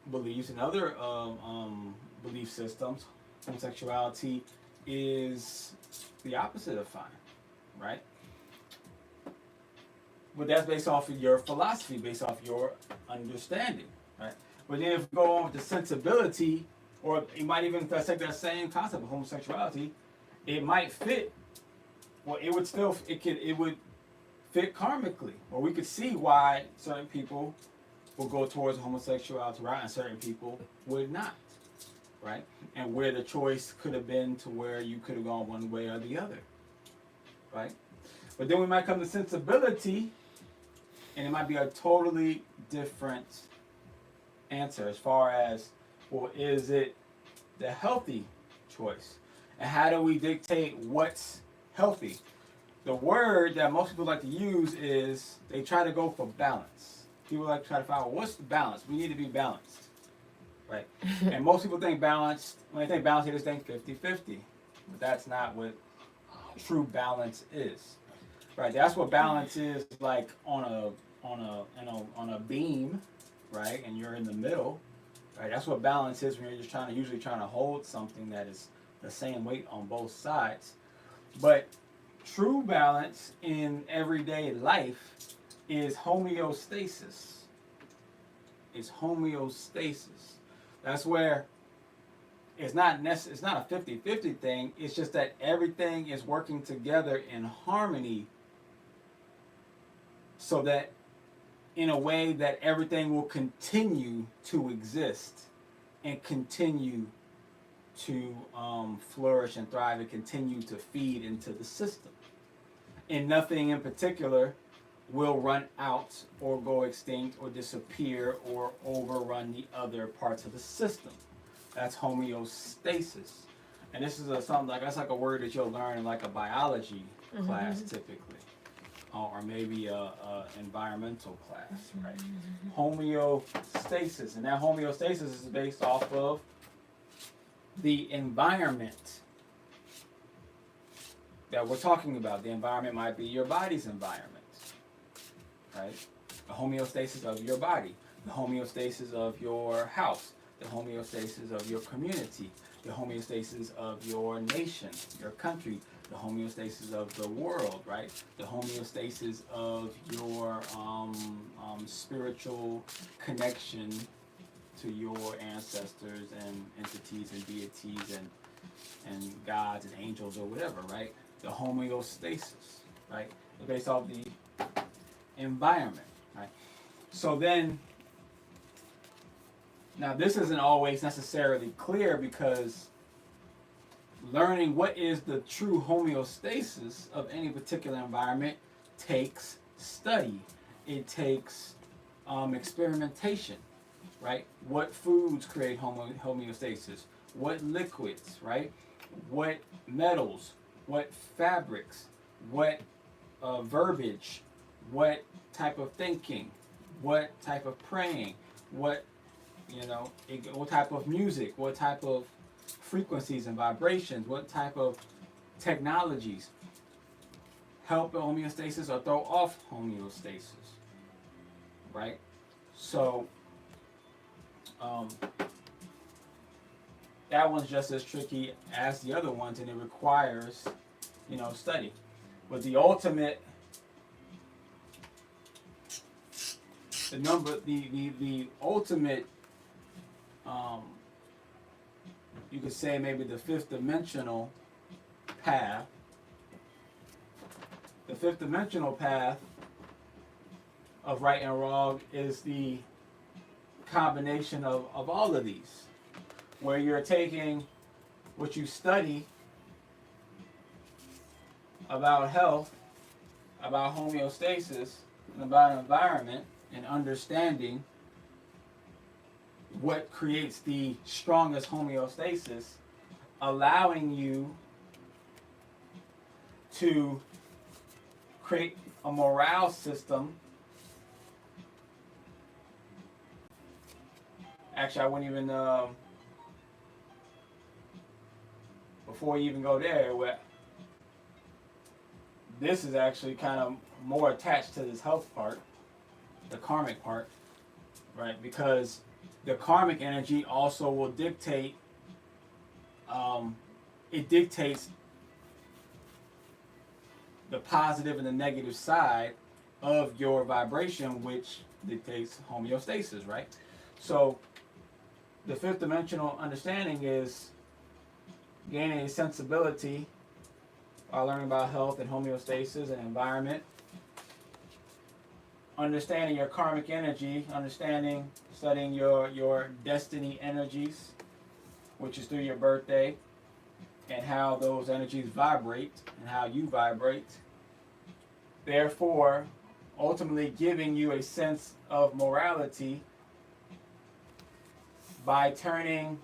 beliefs and other belief systems, homosexuality is the opposite of fine, right? But that's based off of your philosophy, based off your understanding, right? But then if you go on with the sensibility, or you might even take that same concept of homosexuality, it might fit. Well, it would fit karmically, or we could see why certain people will go towards the homosexuality route and certain people would not, right? And where the choice could have been to where you could have gone one way or the other, right? But then we might come to sensibility, and it might be a totally different answer as far as, well, is it the healthy choice? And how do we dictate what's healthy? The word that most people like to use is they try to go for balance. People like to try to find out what's the balance. We need to be balanced, right? And most people think balanced, when they think balance, they just think 50-50. But that's not what true balance is, right? That's what balance is like on a beam, right? And you're in the middle, right? That's what balance is when you're just usually trying to hold something that is the same weight on both sides. But true balance in everyday life is homeostasis. It's homeostasis. That's where it's not a 50-50 thing. It's just that everything is working together in harmony, so that in a way that everything will continue to exist and continue to flourish and thrive and continue to feed into the system. And nothing in particular will run out or go extinct or disappear or overrun the other parts of the system. That's homeostasis. And this is that's like a word that you'll learn in like a biology class typically, or maybe a environmental class, right? Homeostasis, and that homeostasis is based off of the environment that we're talking about. The environment might be your body's environment, right? The homeostasis of your body, the homeostasis of your house, the homeostasis of your community, the homeostasis of your nation, your country, the homeostasis of the world, right? The homeostasis of your spiritual connection to your ancestors and entities and deities and gods and angels or whatever, right? The homeostasis, right? It's based off the environment, right? So then, now this isn't always necessarily clear, because learning what is the true homeostasis of any particular environment takes study. It takes experimentation, right? What foods create homeostasis? What liquids, right? What metals? What fabrics? What verbiage? what type of thinking, what type of praying, what what type of music, what type of frequencies and vibrations, what type of technologies help homeostasis or throw off homeostasis, right? So that one's just as tricky as the other ones, and it requires, study. But the ultimate, the ultimate, you could say maybe the fifth dimensional path. The fifth dimensional path of right and wrong is the combination of all of these, where you're taking what you study about health, about homeostasis, and about environment, and understanding what creates the strongest homeostasis, allowing you to create a morale system. Actually, I wouldn't even, before you even go there, this is actually kind of more attached to this health part, the karmic part, right? Because the karmic energy also will dictate, it dictates the positive and the negative side of your vibration, which dictates homeostasis, right? So the fifth dimensional understanding is gaining a sensibility while learning about health and homeostasis and environment, understanding your karmic energy, studying your destiny energies, which is through your birthday, and how those energies vibrate and how you vibrate. Therefore, ultimately giving you a sense of morality by turning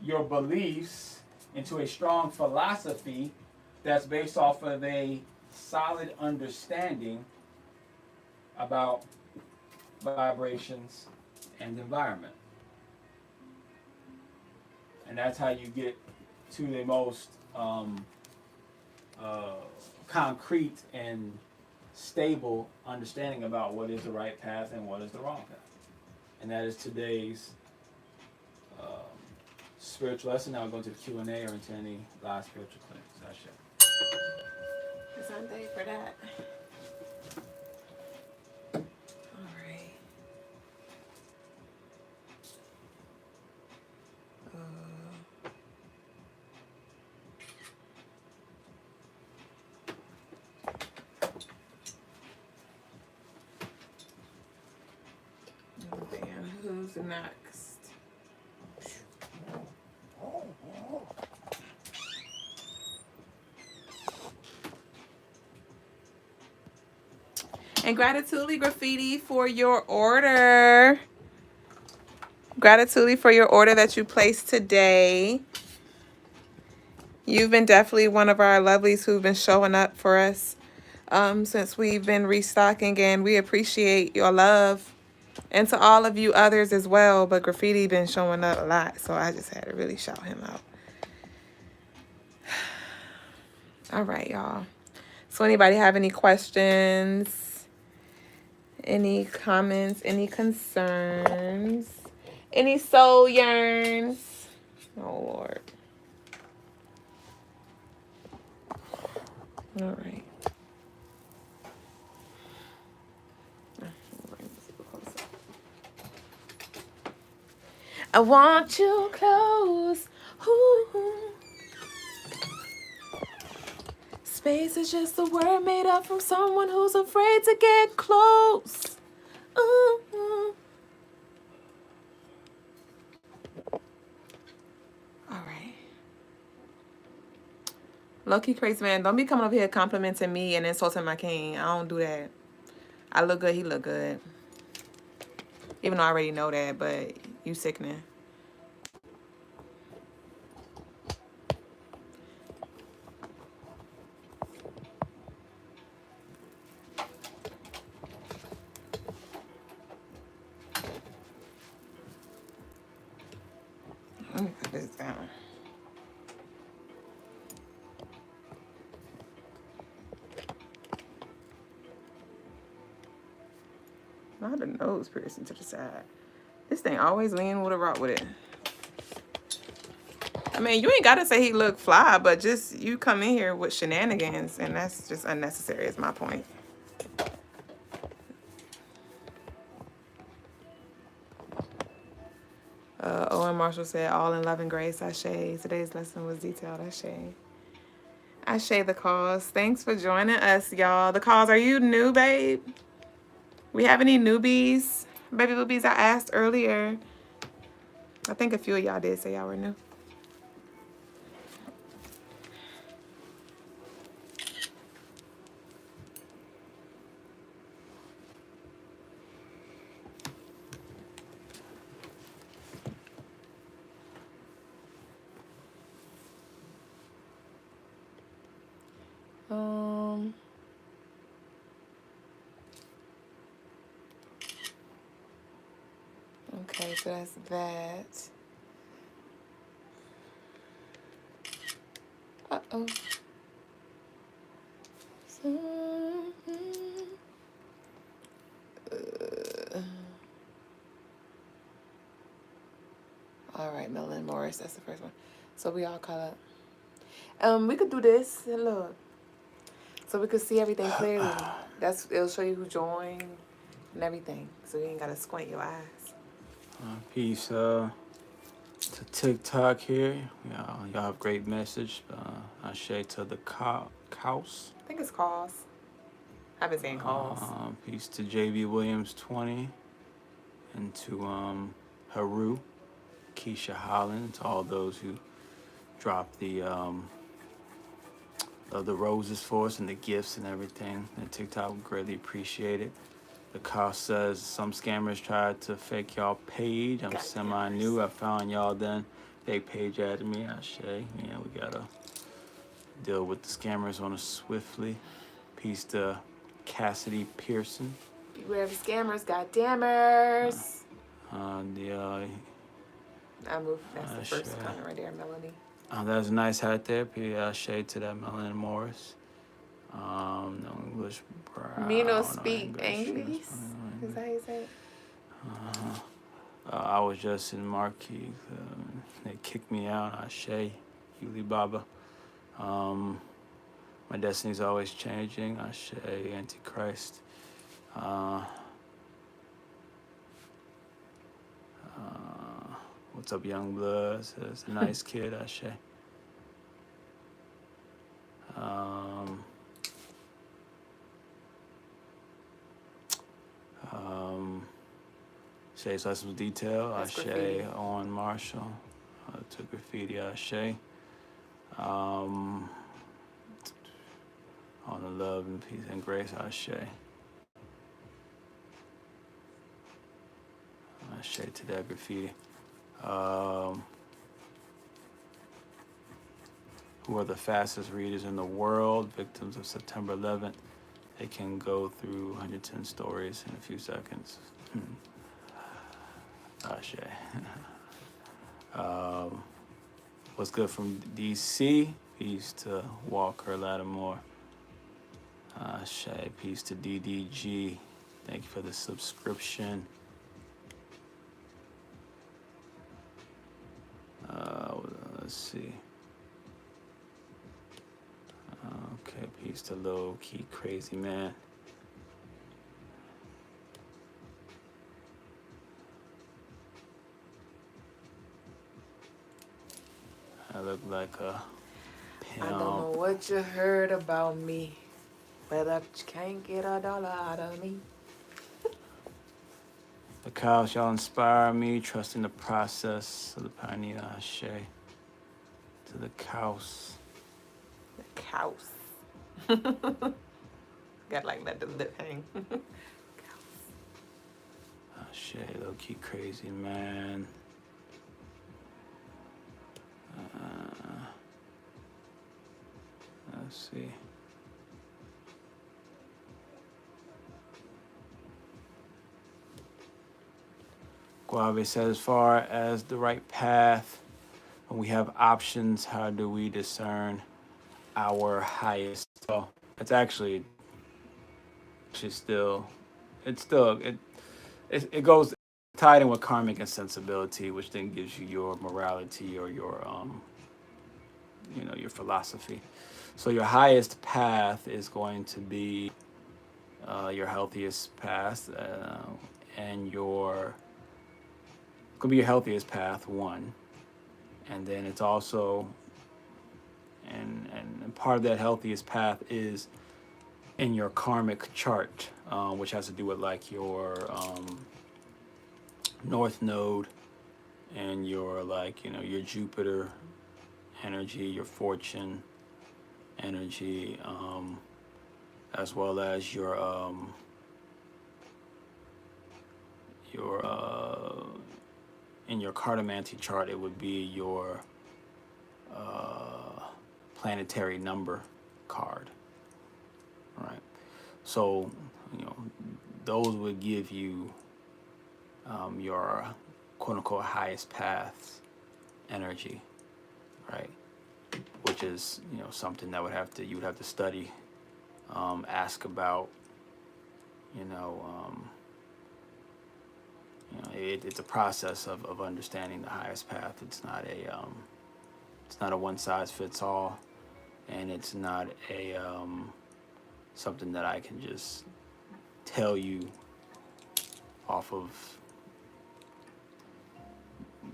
your beliefs into a strong philosophy that's based off of a solid understanding about vibrations and environment. And that's how you get to the most concrete and stable understanding about what is the right path and what is the wrong path. And that is today's spiritual lesson. Now we'll go to the Q&A or into any live spiritual clinics. It's on day for that. All right. Oh, damn. Who's next? And gratitude, Graffiti, for your order. Gratitude for your order that you placed today. You've been definitely one of our lovelies who've been showing up for us since we've been restocking, and we appreciate your love. And to all of you others as well, but Graffiti been showing up a lot, so I just had to really shout him out. All right, y'all. So anybody have any questions? Any comments, any concerns, any soul yearns? Oh, Lord. All right. I want you close. Ooh. Space is just a word made up from someone who's afraid to get close. Ooh. All right. Low-key crazy man, don't be coming over here complimenting me and insulting my king. I don't do that. I look good, he look good. Even though I already know that, but you sickening. Not a nose piercing to the side. This thing always lean with a rock with it. I mean, you ain't gotta say he look fly, but just you come in here with shenanigans, and that's just unnecessary. Is my point. Owen Marshall said, "All in love and grace." Ashe. Today's lesson was detailed. Ashe. Ashe the cause. Thanks for joining us, y'all. The cause. Are you new, babe? We have any newbies? Baby boobies, I asked earlier. I think a few of y'all did say y'all were new. Okay, so that's that. Uh-oh. All right, Melanie Morris, that's the first one. So we all caught up. We could do this. Look. So we could see everything clearly. It'll show you who joined and everything. So you ain't gotta squint your eyes. Peace to TikTok here. Y'all have great message. Ashe to the Couse. I think it's calls. I've been saying calls. Peace to JB Williams 20. And to Haru, Keisha Holland, to all those who dropped the roses for us and the gifts and everything. And TikTok would greatly appreciate it. The cost says some scammers tried to fake y'all page. I'm semi-new. I found y'all then. Fake page added me. Ashe. Yeah, we gotta deal with the scammers on us swiftly. Peace to Cassidy Pearson. Beware of the scammers, goddammers. I moved. That's the first comment right there, Melanie. That's a nice hat there. Ashe to that Melanie Morris. No English brown. Me no speak English. Is that how you say it? I was just in Marquee. They kicked me out. Ashe, Huli Baba. My destiny's always changing. Ashe, Antichrist. What's up, young blood? Says a nice kid. Ashe. Shay's lessons detail. Ashe on Marshall. To graffiti. Ashe. On the love and peace and grace. Ashe. Ashe to that graffiti. Who are the fastest readers in the world? Victims of September 11th. They can go through 110 stories in a few seconds. Ashe. What's good from DC? Peace to Walker Lattimore. Ashe. Peace to DDG. Thank you for the subscription. Let's see. Okay, peace to Low Key Crazy Man. I look like a pimp. I don't know what you heard about me, but you can't get $1 out of me. The cows, y'all inspire me, trusting the process of the pioneer. Ashe. To the cows. The cows. Got like let the lip hang. Ashe, low key crazy man. Let's see. Guave says, as far as the right path, when we have options, how do we discern our highest? Well, it's actually, it's it goes tied in with karmic and sensibility, which then gives you your morality or your your philosophy. So your highest path is going to be your healthiest path, and your going to be your healthiest path one, and then it's also and part of that healthiest path is in your karmic chart, which has to do with like your north node and your like your Jupiter energy, your fortune energy, as well as your in your cartomancy chart, it would be your planetary number card, right? So those would give you your quote unquote highest paths energy, right? Which is something that you would have to study, ask about, it's a process of understanding the highest path. It's not a one size fits all, and it's not a something that I can just tell you off of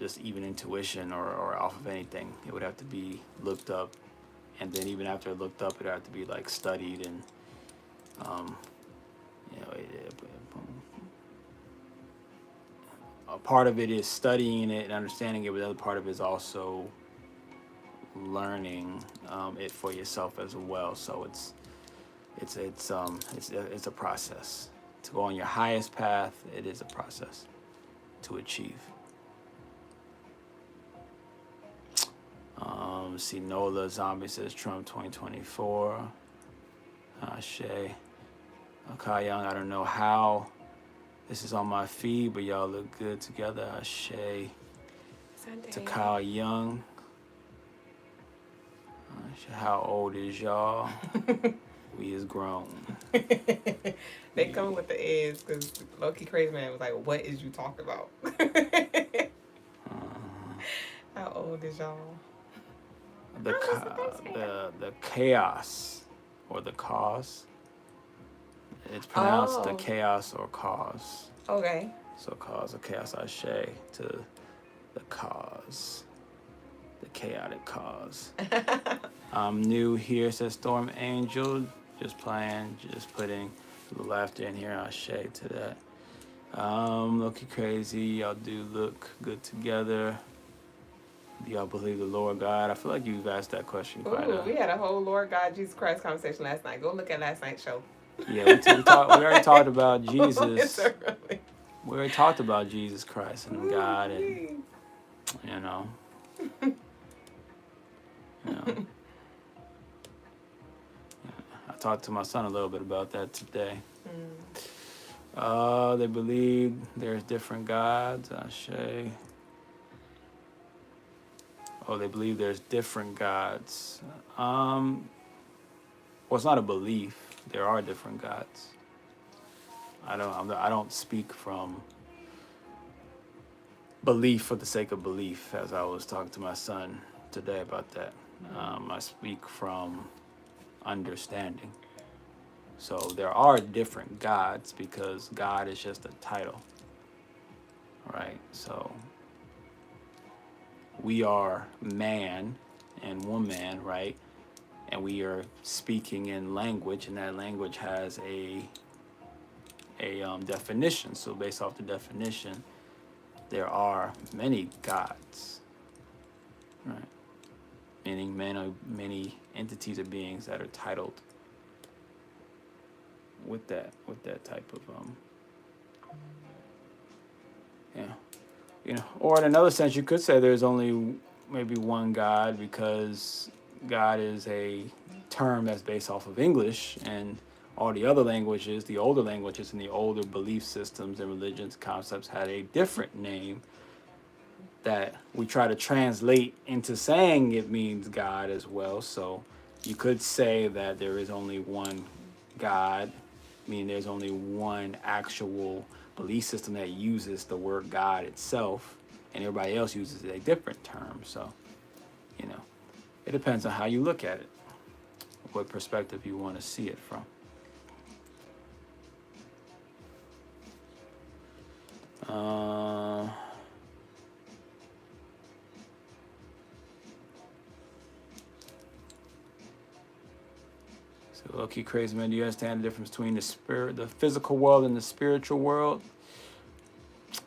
just even intuition or off of anything. It would have to be looked up, and then even after looked up, it would have to be like studied and a part of it is studying it and understanding it, but the other part of it is also learning it for yourself as well. So it's a process to go on your highest path. It is a process to achieve. See, Nola Zombie says Trump 2024. Shay. Okay, Young, I don't know how this is on my feed, but y'all look good together. Shay. To Kyle Young. How old is y'all? We is grown. They come with the is because Loki Crazy Man was like, "What is you talking about?" How old is y'all? The chaos or the cause. It's pronounced the chaos or cause. Okay. So cause or chaos, I say to the cause, the chaotic cause. I'm new here, says Storm Angel. Just playing, just putting a little laughter in here. I say to that. Loki Crazy, y'all do look good together. Do y'all believe the Lord God? I feel like you've asked that question quite we had a whole Lord God Jesus Christ conversation last night. Go look at last night's show. Yeah, we already talked about Jesus. We already talked about Jesus Christ and God, and I talked to my son a little bit about that today. They believe there's different gods. Ashe. They believe there's different gods. Well, it's not a belief. There are different gods. I don't speak from belief for the sake of belief, as I was talking to my son today about that. I speak from understanding. So there are different gods because God is just a title, right? So we are man and woman, right? And we are speaking in language, and that language has a definition. So based off the definition, there are many gods, right? Meaning many entities or beings that are titled with that type of or in another sense you could say there's only maybe one God, because God is a term that's based off of English, and all the other languages, the older languages and the older belief systems and religions concepts had a different name that we try to translate into saying it means God as well. So you could say that there is only one God, meaning there's only one actual belief system that uses the word God itself, and everybody else uses a different term. So, you know, it depends on how you look at it, what perspective you want to see it from. So, low-key crazy man, do you understand the difference between the physical world and the spiritual world?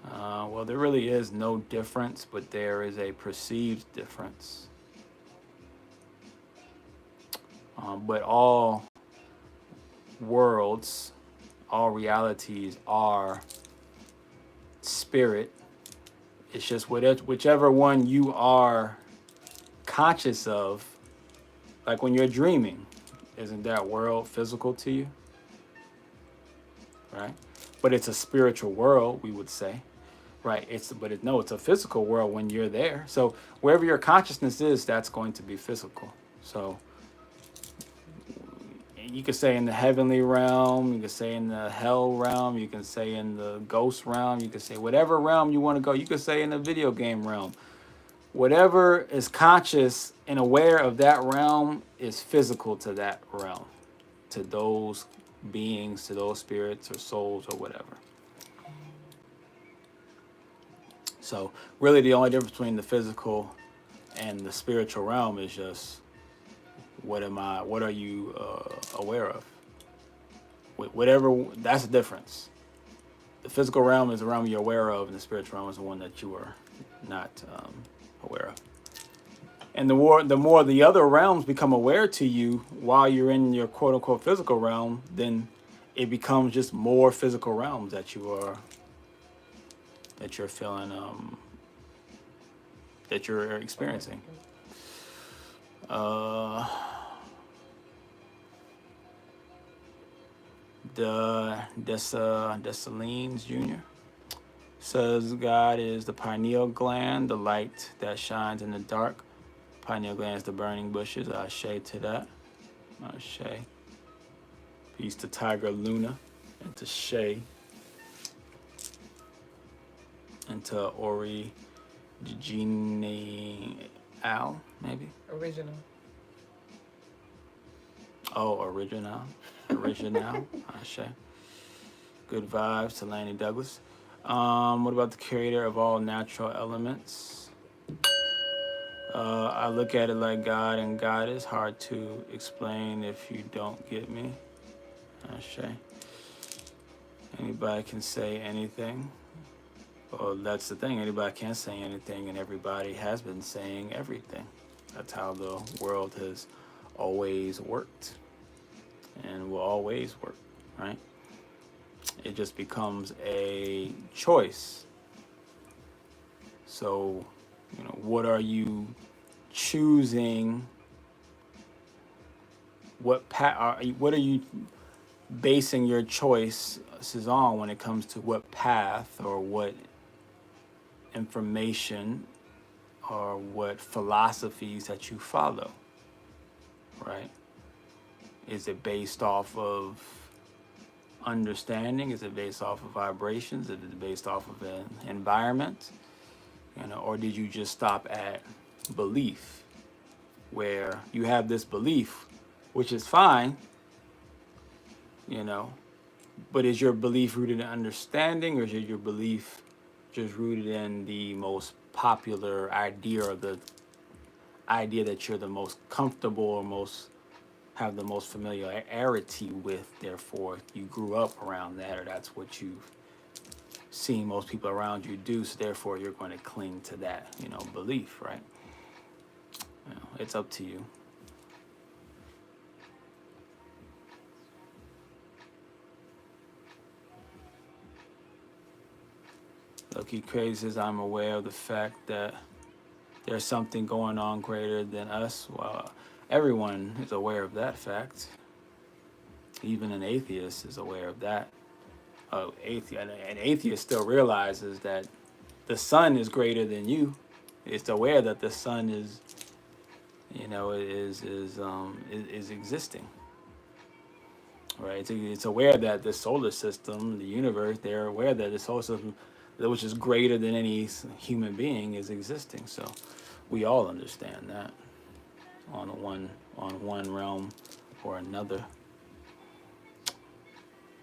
Well, there really is no difference, but there is a perceived difference. But all worlds, all realities are spirit. It's just whichever one you are conscious of, like when you're dreaming, isn't that world physical to you? Right? But it's a spiritual world, we would say. Right? It's a physical world when you're there. So wherever your consciousness is, that's going to be physical. So you could say in the heavenly realm, you could say in the hell realm, you can say in the ghost realm, you could say whatever realm you want to go. You could say in the video game realm. Whatever is conscious and aware of that realm is physical to that realm, to those beings, to those spirits or souls or whatever. So really the only difference between the physical and the spiritual realm is just what are you aware of? Whatever, that's the difference. The physical realm is the realm you're aware of, and the spiritual realm is the one that you are not aware of. And the more the other realms become aware to you while you're in your quote unquote physical realm, then it becomes just more physical realms that you're feeling, that you're experiencing. The Dessalines Jr. says God is the pineal gland, the light that shines in the dark. Pineal gland is the burning bushes. Ashe to that. Ashe. Peace to Tiger Luna and to Shay and to Ori Genie Al, maybe? Original. Oh, original. Ashe. Good vibes to Laney Douglas. What about the creator of all natural elements? I look at it like God, and God is hard to explain if you don't get me. Ashe. Anybody can say anything. Well, that's the thing. Anybody can say anything, and everybody has been saying everything. That's how the world has always worked and will always work, right? It just becomes a choice. So, what are you choosing? What are you basing your choices on when it comes to what path or what information or what philosophies that you follow, right? Is it based off of understanding? Is it based off of vibrations? Is it based off of an environment? Or did you just stop at belief, where you have this belief, which is fine, but is your belief rooted in understanding, or is your belief just rooted in the most popular idea, or the idea that you're the most comfortable or have the most familiarity with, therefore you grew up around that, or that's what you've seen most people around you do, so therefore you're going to cling to that, belief, right? It's up to you. Loki Crazy says, I'm aware of the fact that there's something going on greater than us. Well, everyone is aware of that fact. Even an atheist is aware of that. An atheist still realizes that the sun is greater than you. It's aware that the sun is existing, right? It's aware that the solar system, the universe, they're aware that the solar system, which is greater than any human being, is existing. So we all understand that on one realm or another.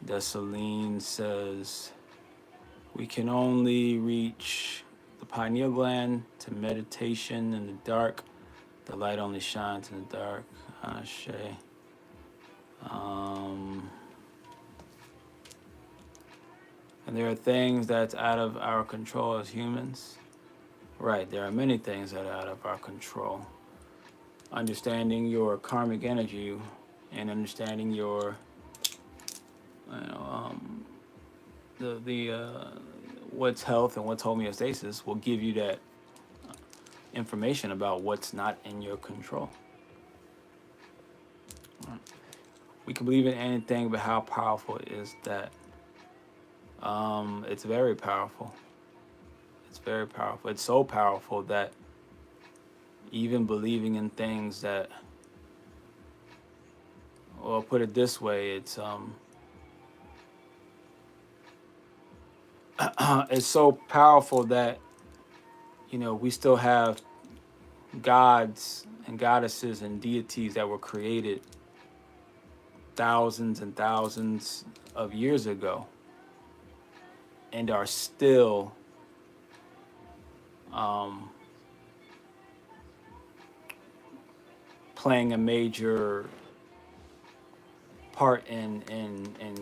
Dessalines says, we can only reach the pineal gland to meditation in the dark. The light only shines in the dark. Ashe. And there are things that's out of our control as humans. Right, there are many things that are out of our control. Understanding your karmic energy and understanding your, what's health and what's homeostasis will give you that information about what's not in your control. Right. We can believe in anything, but how powerful is that? It's very powerful. It's very powerful. It's so powerful that even believing in things that, well, put it this way, it's it's so powerful that, we still have gods and goddesses and deities that were created thousands and thousands of years ago and are still playing a major part in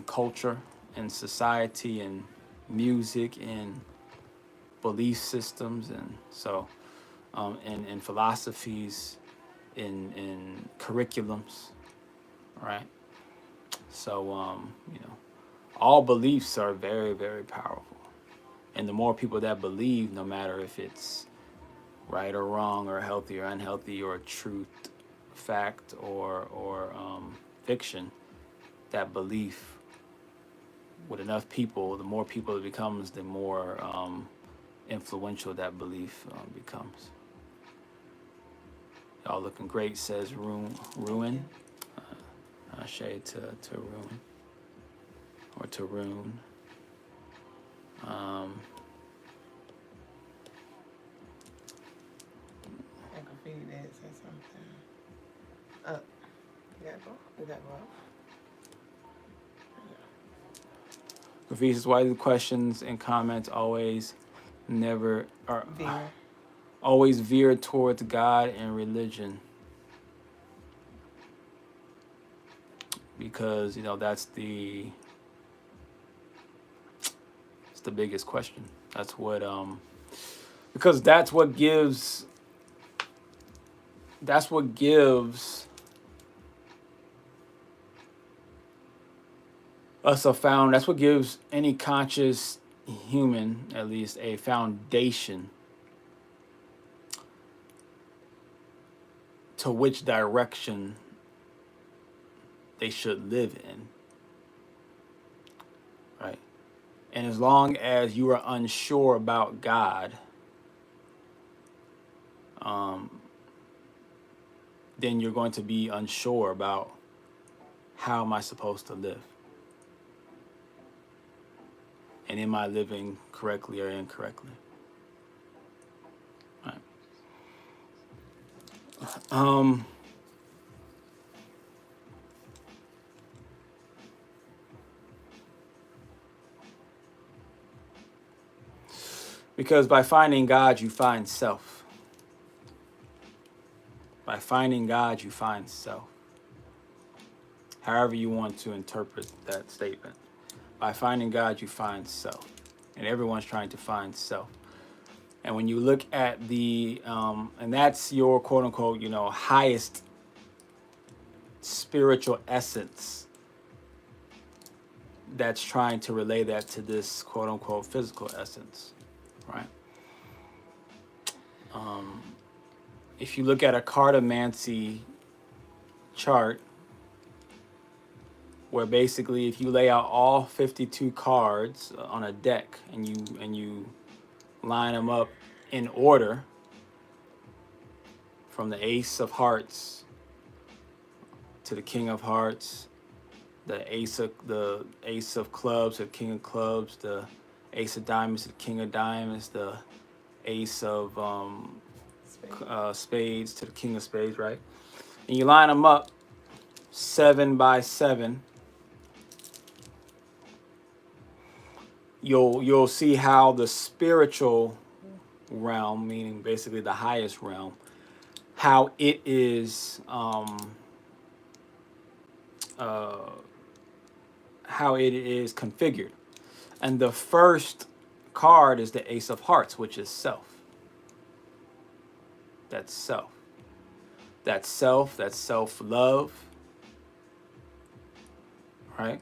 culture and society and music and belief systems, and so in philosophies, in curriculums, right? So all beliefs are very, very powerful, and the more people that believe, no matter if it's right or wrong or healthy or unhealthy or truth, fact or fiction, that belief with enough people, the more people it becomes, the more influential that belief becomes. Y'all looking great, says Ruin. Shade to Ruin or to Rune. I can feel that. Say something. You gotta go off. Confucius, why do questions and comments always always veer towards God and religion? Because it's the biggest question. That's what because that's what gives us that's what gives any conscious human, at least, a foundation to which direction they should live in, right? And as long as you are unsure about God, then you're going to be unsure about how am I supposed to live? And am I living correctly or incorrectly? Right. Because by finding God, you find self. By finding God, you find self. However you want to interpret that statement. By finding God, you find self. And everyone's trying to find self. And when you look at and that's your quote unquote, highest spiritual essence that's trying to relay that to this quote unquote physical essence, right? If you look at a cartomancy chart, where basically if you lay out all 52 cards on a deck and you line them up in order from the Ace of Hearts to the King of Hearts the ace of clubs, the king of clubs, the ace of diamonds, the king of diamonds, the ace of spades to the king of spades, right? And you line them up 7 by 7. You'll see how the spiritual realm, meaning basically the highest realm, how it is configured. And the first card is the Ace of Hearts, which is self. That's self. That's self. That's self-love. Right?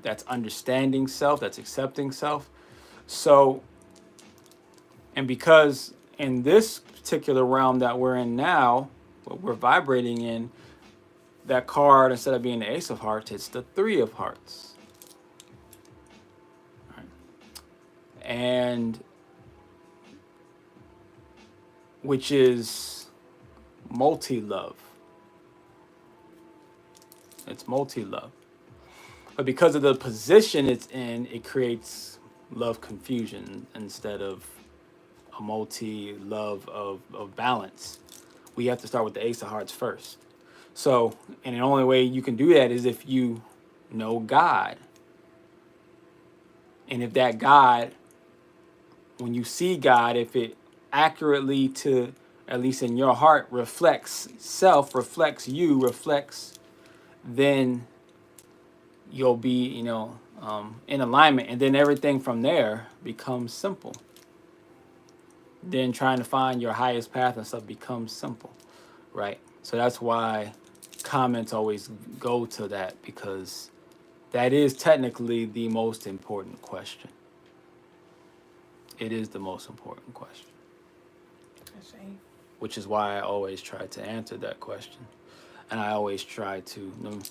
That's understanding self. That's accepting self. So, and because in this particular realm that we're in now, what we're vibrating in, that card, instead of being the Ace of Hearts, it's the Three of Hearts. Right. And which is multi-love. It's multi-love. But because of the position it's in, it creates love confusion instead of a multi-love of balance. We have to start with the Ace of Hearts first. So, and the only way you can do that is if you know God. And if that God, when you see God, if it accurately to, at least in your heart, reflects self, reflects you, reflects, then you'll be, in alignment. And then everything from there becomes simple. Then trying to find your highest path and stuff becomes simple, right? So that's why comments always go to that, because that is technically the most important question. It is the most important question. Which is why I always try to answer that question. And I always try to,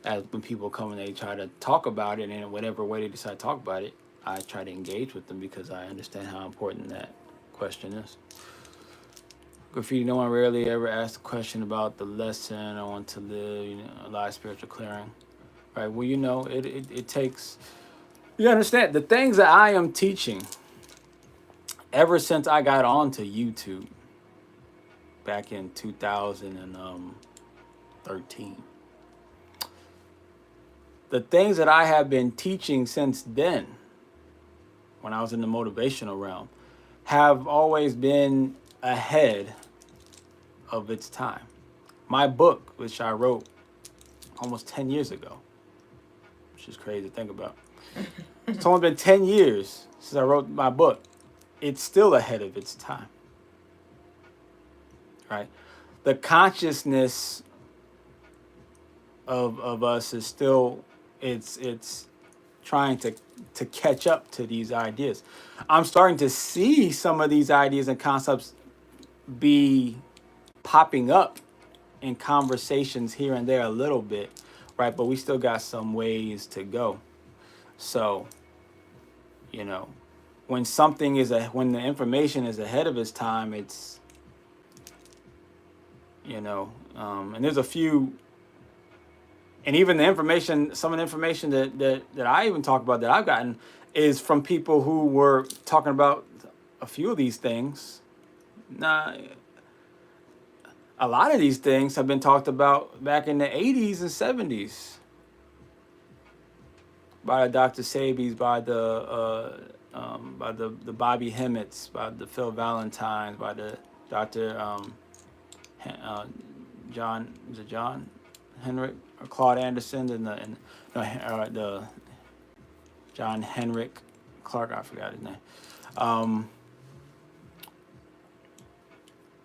as when people come and they try to talk about it, and in whatever way they decide to talk about it, I try to engage with them because I understand how important that question is. Graffiti, no one rarely ever asks a question about the lesson I want to live, a lot of spiritual clearing. Right, well, it takes, you understand, the things that I am teaching ever since I got onto YouTube back in 2013. The things that I have been teaching since then, when I was in the motivational realm, have always been ahead of its time. My book, which I wrote almost 10 years ago, which is crazy to think about. It's only been 10 years since I wrote my book. It's still ahead of its time. Right? The consciousness of us is still, it's trying to catch up to these ideas. I'm starting to see some of these ideas and concepts be popping up in conversations here and there a little bit, right? But we still got some ways to go. So, when when the information is ahead of its time, it's, and there's a few, and even the information, some of the information that I even talk about that I've gotten is from people who were talking about a few of these things. Now, a lot of these things have been talked about back in the 80s and 70s by Dr. Sabies, by the Bobby Hemmett's, by the Phil Valentines, by the Dr. John Henrik or Claude Anderson, and the John Henrik Clark, I forgot his name.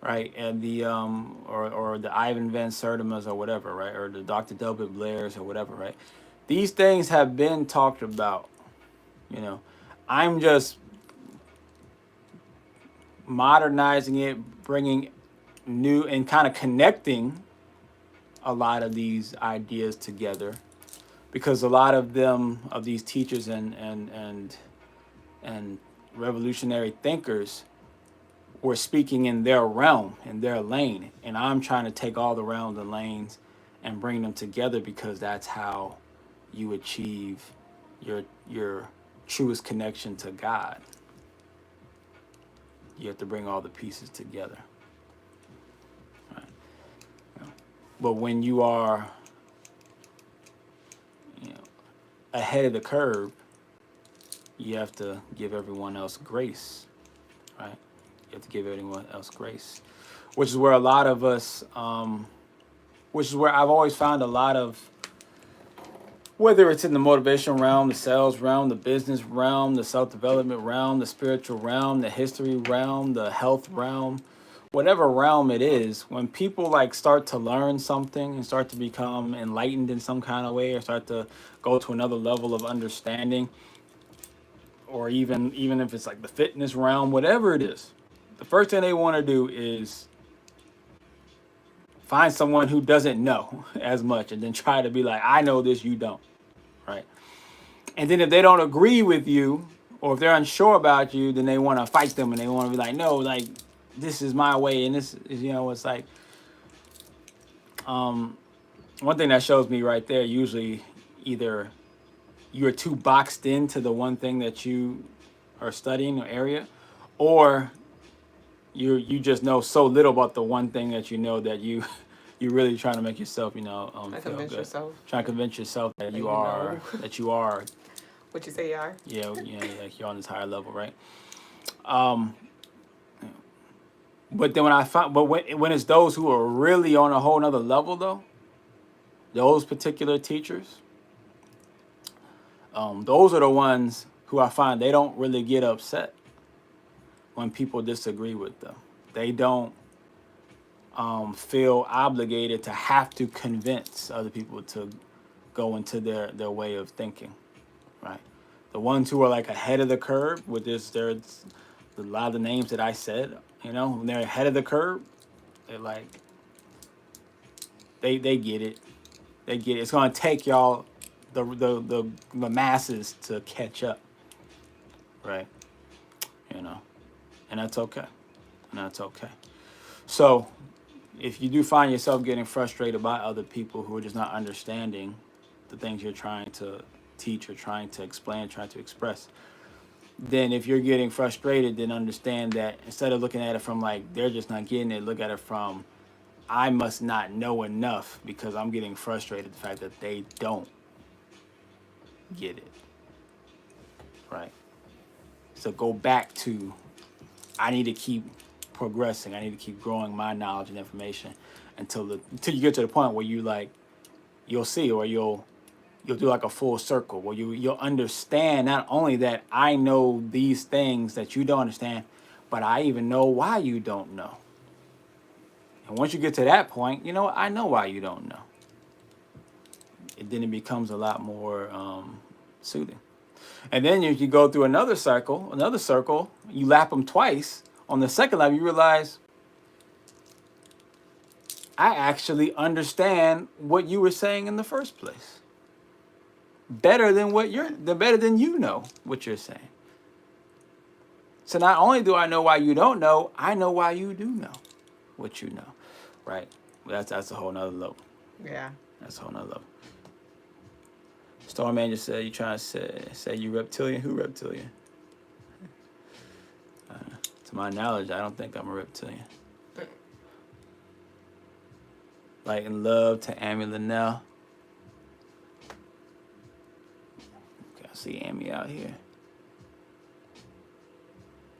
Right, and the or the Ivan Van Sertima's or whatever, right, or the Dr. Duüblès or whatever, right. These things have been talked about. I'm just modernizing it, bringing new and kind of connecting a lot of these ideas together, because a lot of these teachers and revolutionary thinkers were speaking in their realm, in their lane, and I'm trying to take all the realms and lanes and bring them together, because that's how you achieve your truest connection to God. You have to bring all the pieces together. Right? But when you are, ahead of the curve, you have to give everyone else grace, right? You have to give everyone else grace, which is where a lot of us, which is where I've always found a lot of, whether it's in the motivation realm, the sales realm, the business realm, the self-development realm, the spiritual realm, the history realm, the health realm, whatever realm it is, when people like start to learn something and start to become enlightened in some kind of way, or start to go to another level of understanding, or even if it's like the fitness realm, whatever it is, the first thing they want to do is find someone who doesn't know as much and then try to be like, I know this, you don't, right? And then if they don't agree with you, or if they're unsure about you, then they want to fight them and they want to be like, no, like, this is my way. And this is, it's like, one thing that shows me right there, usually either you're too boxed into the one thing that you are studying or area, or you just know so little about the one thing that you know that you're really trying to make yourself, feel convince good. yourself. Trying to convince yourself that you are What you say you are. Yeah, like you're on this higher level, right? But then when it's those who are really on a whole nother level, though, those particular teachers, those are the ones who I find they don't really get upset when people disagree with them. They don't feel obligated to have to convince other people to go into their way of thinking, right? The ones who are like ahead of the curve with this, there's a lot of the names that I said, when they're ahead of the curve, they're like, they get it. They get it. It's going to take y'all, the masses, to catch up, right? And that's okay. So if you do find yourself getting frustrated by other people who are just not understanding the things you're trying to teach or trying to explain, trying to express, then if you're getting frustrated, then understand that instead of looking at it from like they're just not getting it, look at it from, I must not know enough because I'm getting frustrated the fact that they don't get it, right? So go back to, I need to keep progressing. I need to keep growing my knowledge and information until you get to the point where you'll see, or you'll do like a full circle where you'll understand not only that I know these things that you don't understand, but I even know why you don't know. And once you get to that point, I know why you don't know. Then it becomes a lot more soothing. And then if you go through another circle, you lap them twice. On the second lap, you realize, I actually understand what you were saying in the first place. Better than what you know what you're saying. So not only do I know why you don't know, I know why you do know what you know, right? That's a whole nother level. Yeah. That's a whole nother level. Starman just said, you trying to say you reptilian? Who reptilian? To my knowledge, I don't think I'm a reptilian. Light and love to Amy Linnell. Okay, I see Amy out here.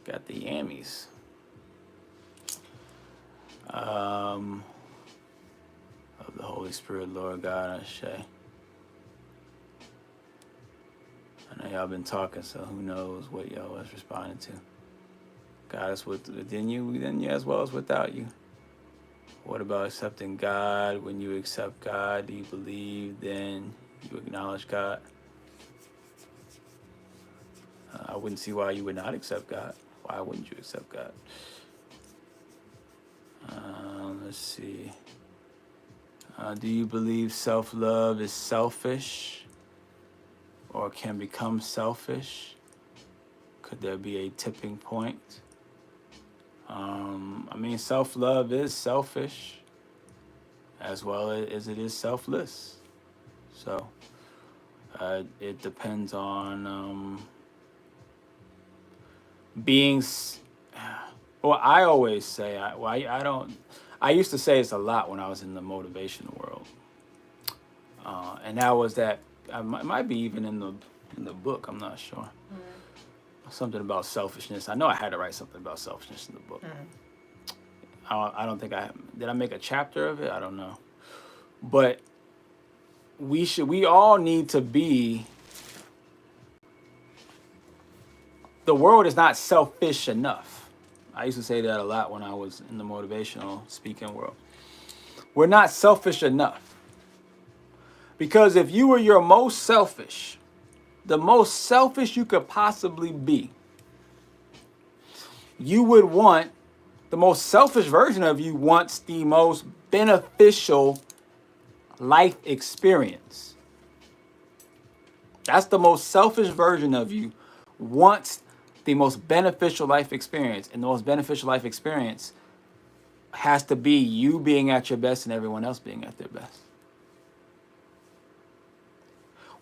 Got the Ammies. Of the Holy Spirit, Lord God, Ashe. I know y'all been talking, so who knows what y'all was responding to. God is within you as well as without you. What about accepting God? When you accept God, do you believe then you acknowledge God? I wouldn't see why you would not accept God. Why wouldn't you accept God? Let's see. Do you believe self-love is selfish or can become selfish? Could there be a tipping point? Self-love is selfish as well as it is selfless. So it depends on being. Well, I always say, I don't. I used to say it's a lot when I was in the motivation world, and that was that. It might be even in the book. I'm not sure. Something about selfishness. I know I had to write something about selfishness in the book. I don't think did. I make a chapter of it. I don't know, but we all need to be. The world is not selfish enough. I used to say that a lot when I was in the motivational speaking world. We're not selfish enough. Because if you were your most selfish, the most selfish you could possibly be, you would want, the most selfish version of you wants the most beneficial life experience. That's the most selfish version of you wants the most beneficial life experience. And the most beneficial life experience has to be you being at your best and everyone else being at their best.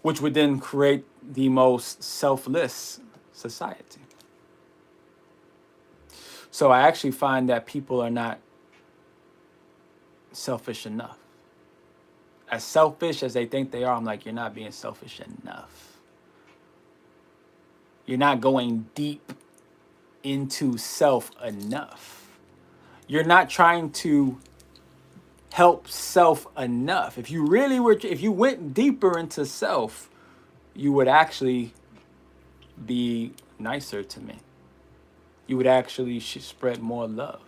Which would then create the most selfless society. So I actually find that people are not selfish enough. As selfish as they think they are, I'm like, you're not being selfish enough. You're not going deep into self enough. You're not trying to help self enough. If you really were, if you went deeper into self, you would actually be nicer to me. You would actually spread more love.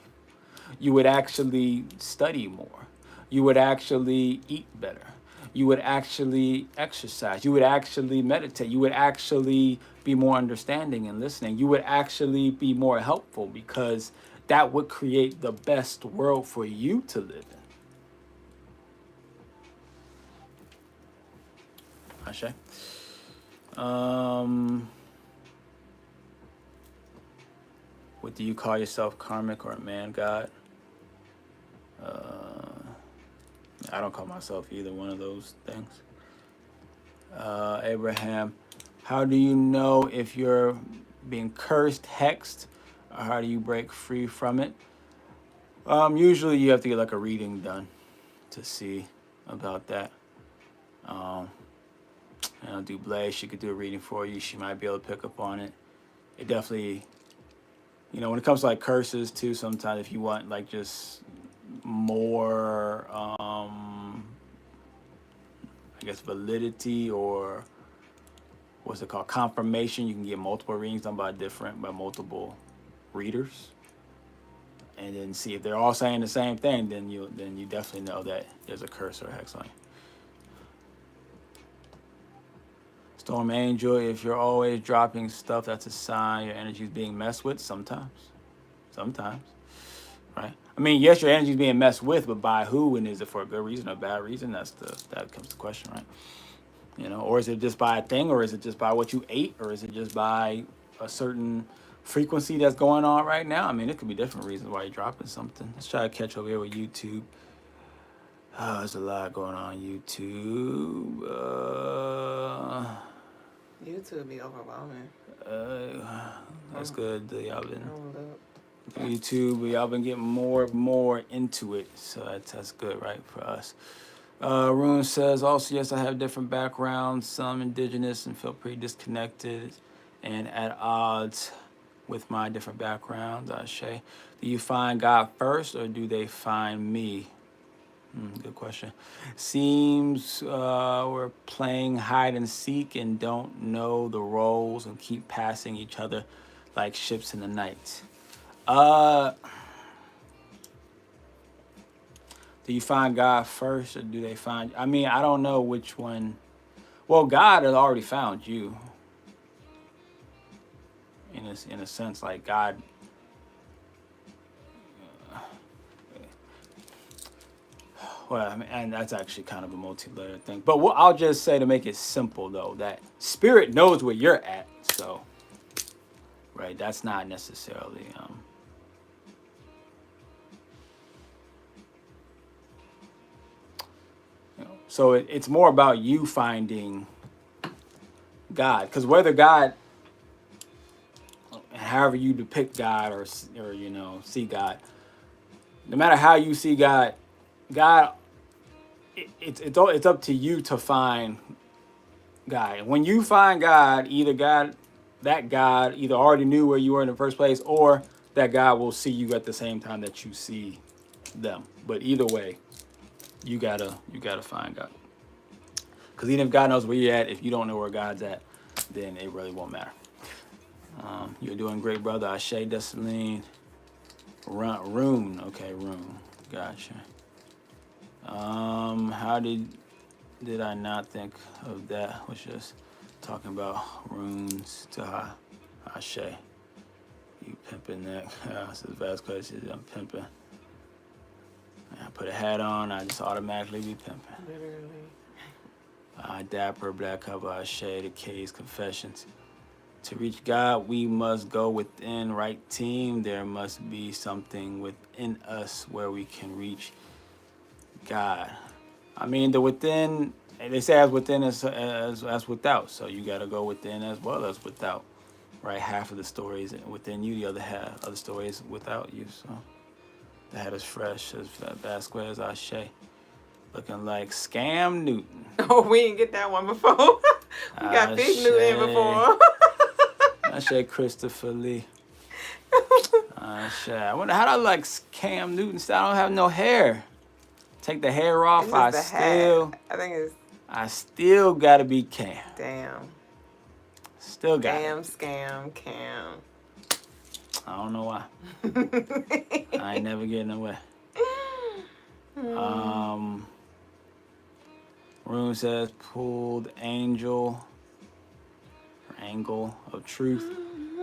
You would actually study more. You would actually eat better. You would actually exercise. You would actually meditate. You would actually be more understanding and listening. You would actually be more helpful because that would create the best world for you to live in. Ashe. What do you call yourself, karmic or a man god? I don't call myself either one of those things. Abraham, how do you know if you're being cursed, hexed, or how do you break free from it? Usually you have to get like a reading done to see about that. Duüblè, she could do a reading for you. She might be able to pick up on it. It definitely, when it comes to like curses too, sometimes if you want like just more, I guess validity or what's it called, confirmation, you can get multiple readings done by multiple readers, and then see if they're all saying the same thing. Then you definitely know that there's a curse or a hex on you. Storm Angel, if you're always dropping stuff, that's a sign your energy is being messed with. Sometimes, right? I mean, yes, your energy is being messed with, but by who, and is it for a good reason or a bad reason? That comes to question, right? Or is it just by a thing, or is it just by what you ate, or is it just by a certain frequency that's going on right now? I mean, it could be different reasons why you're dropping something. Let's try to catch over here with YouTube. Oh, there's a lot going on YouTube. YouTube be overwhelming. That's good. Y'all been getting more into it, so that's good, right, for us. Rune says, also, yes, I have different backgrounds, some indigenous, and feel pretty disconnected and at odds with my different backgrounds. Ashe. Do you find God first, or do they find me? Good question. Seems we're playing hide and seek and don't know the roles and keep passing each other like ships in the night. Do you find God first, or do they find? I mean, I don't know which one. Well, God has already found you. In a sense, like God. Well, I mean, and that's actually kind of a multi-layered thing. But what I'll just say to make it simple, though, that spirit knows where you're at. So, right, that's not necessarily. So it's more about you finding God, because whether God, however you depict God or you know, see God, no matter how you see God, it's up to you to find God. And when you find God, that God either already knew where you were in the first place, or that God will see you at the same time that you see them. But either way, you gotta find God. Because even if God knows where you're at, if you don't know where God's at, then it really won't matter. You're doing great, brother. Ashe, Discernment. Rune. Okay, Rune. Gotcha. How did I not think of that? Was just talking about runes to Ashe. You pimping that. This is Vasquez. I'm pimping. I put a hat on, I just automatically be pimping. Literally. Dapper, Black Cover, Ashe, the K's, Confessions. To reach God, we must go within. Right team, there must be something within us where we can reach God. I mean, the within, they say as within as without. So you got to go within as well as without. Right? Half of the story is within you, the other half of the story is without you. So the head is fresh as Vasquez, Ashe. Looking like Scam Newton. Oh, we didn't get that one before. We got Big Newton before. Ashe, Christopher Lee. Ashe. I wonder how do I like Cam Newton style? I don't have no hair. Take the hair off. I still gotta be Cam. Damn. Still got Scam, Cam. I don't know why. I ain't never getting away. Rune says pulled angle of truth,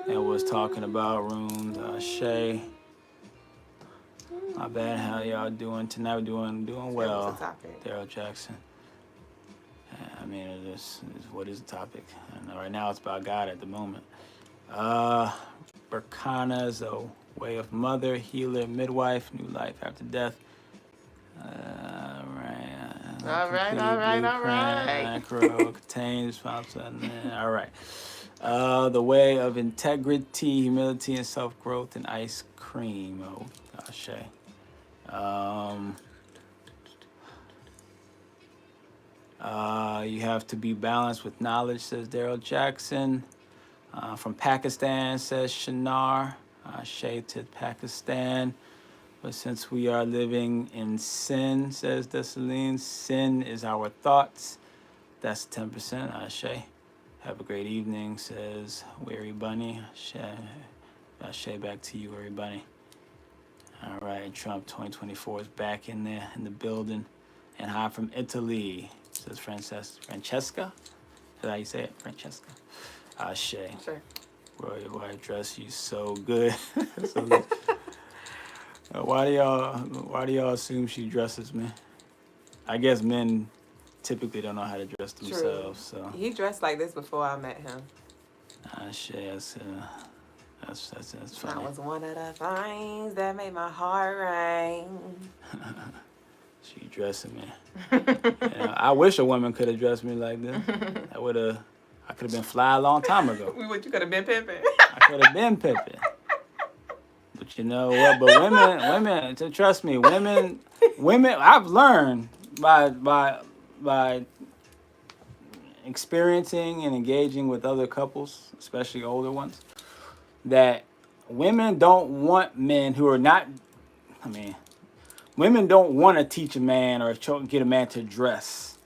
and was talking about runes. Ashe. My bad. How y'all doing tonight? We're doing well. Daryl Jackson. I mean, what is the topic? I know right now it's about God at the moment. Berkana is a way of mother, healer, midwife, new life after death. All right. Macro contains sponsor. All right. The way of integrity, humility, and self-growth, and ice cream. Oh, Ashe. You have to be balanced with knowledge, says Daryl Jackson. From Pakistan, says Shanar. Ashe to Pakistan. But since we are living in sin, says Dessalines, sin is our thoughts. That's 10%. Ashe. Have a great evening, says Weary Bunny. Ashe, back to you, Weary Bunny. All right, Trump 2024 is back in there in the building. And hi from Italy, says Francesca. Is that how you say it? Francesca. Ashe. Sure. Roy, I dress you so good. So good. Why do y'all assume she dresses me? I guess men typically don't know how to dress themselves. So he dressed like this before I met him. Ashe, that's funny. That was one of the things that made my heart rain. She dressing me. I wish a woman could have dressed me like this. I could have been fly a long time ago. What, you could have been pimping? I could have been pimping. But you know what? But women, trust me, women. I've learned by experiencing and engaging with other couples, especially older ones, that women don't want men who are not. I mean, women don't want to teach a man or get a man to dress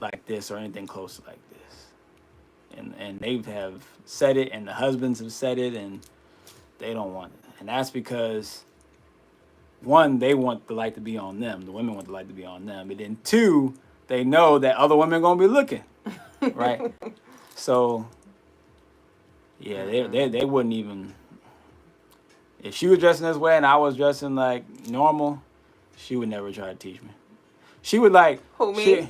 like this or anything close to like this. And they have said it, and the husbands have said it, and they don't want it. And that's because, one, they want the light to be on them. The women want the light to be on them. But then two, they know that other women are going to be looking, right? So, yeah, they wouldn't even... If she was dressing this way and I was dressing like normal, she would never try to teach me. She would like... Who, me?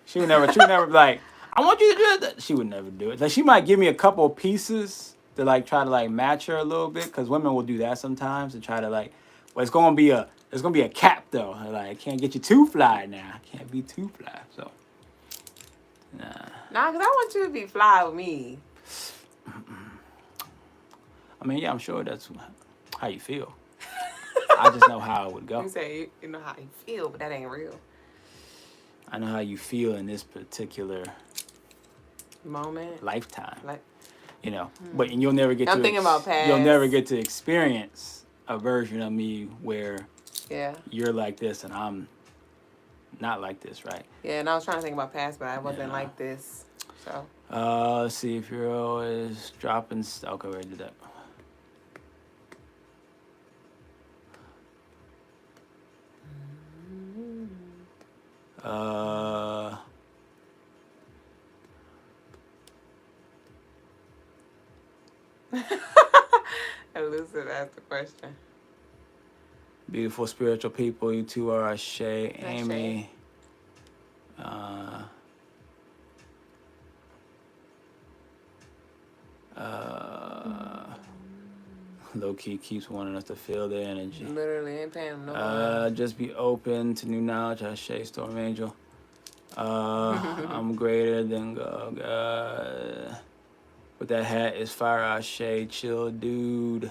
She would never be like, I want you to do that. She would never do it. Like, she might give me a couple of pieces to like try to like match her a little bit, because women will do that sometimes to try to like, well, it's gonna be There's gonna be a cap though. Like, I can't get you too fly now. I can't be too fly. So, nah. Nah, because I want you to be fly with me. I mean, yeah, I'm sure that's how you feel. I just know how it would go. You say you know how you feel, but that ain't real. I know how you feel in this particular moment, lifetime. Like, you know, but you'll never get. I'm thinking about past. You'll never get to experience a version of me where you're like this and I'm not like this, right? Yeah, and I was trying to think about past, but I wasn't like this. So. Let's see if you're always dropping. Okay, we already did that. Elusive asked the question. Beautiful spiritual people, you two are Ashe, Amy. Low key keeps wanting us to feel their energy. Literally ain't paying no just be open to new knowledge, Ashe, Storm Angel. I'm greater than God. With that hat is fire, Ashe, chill dude.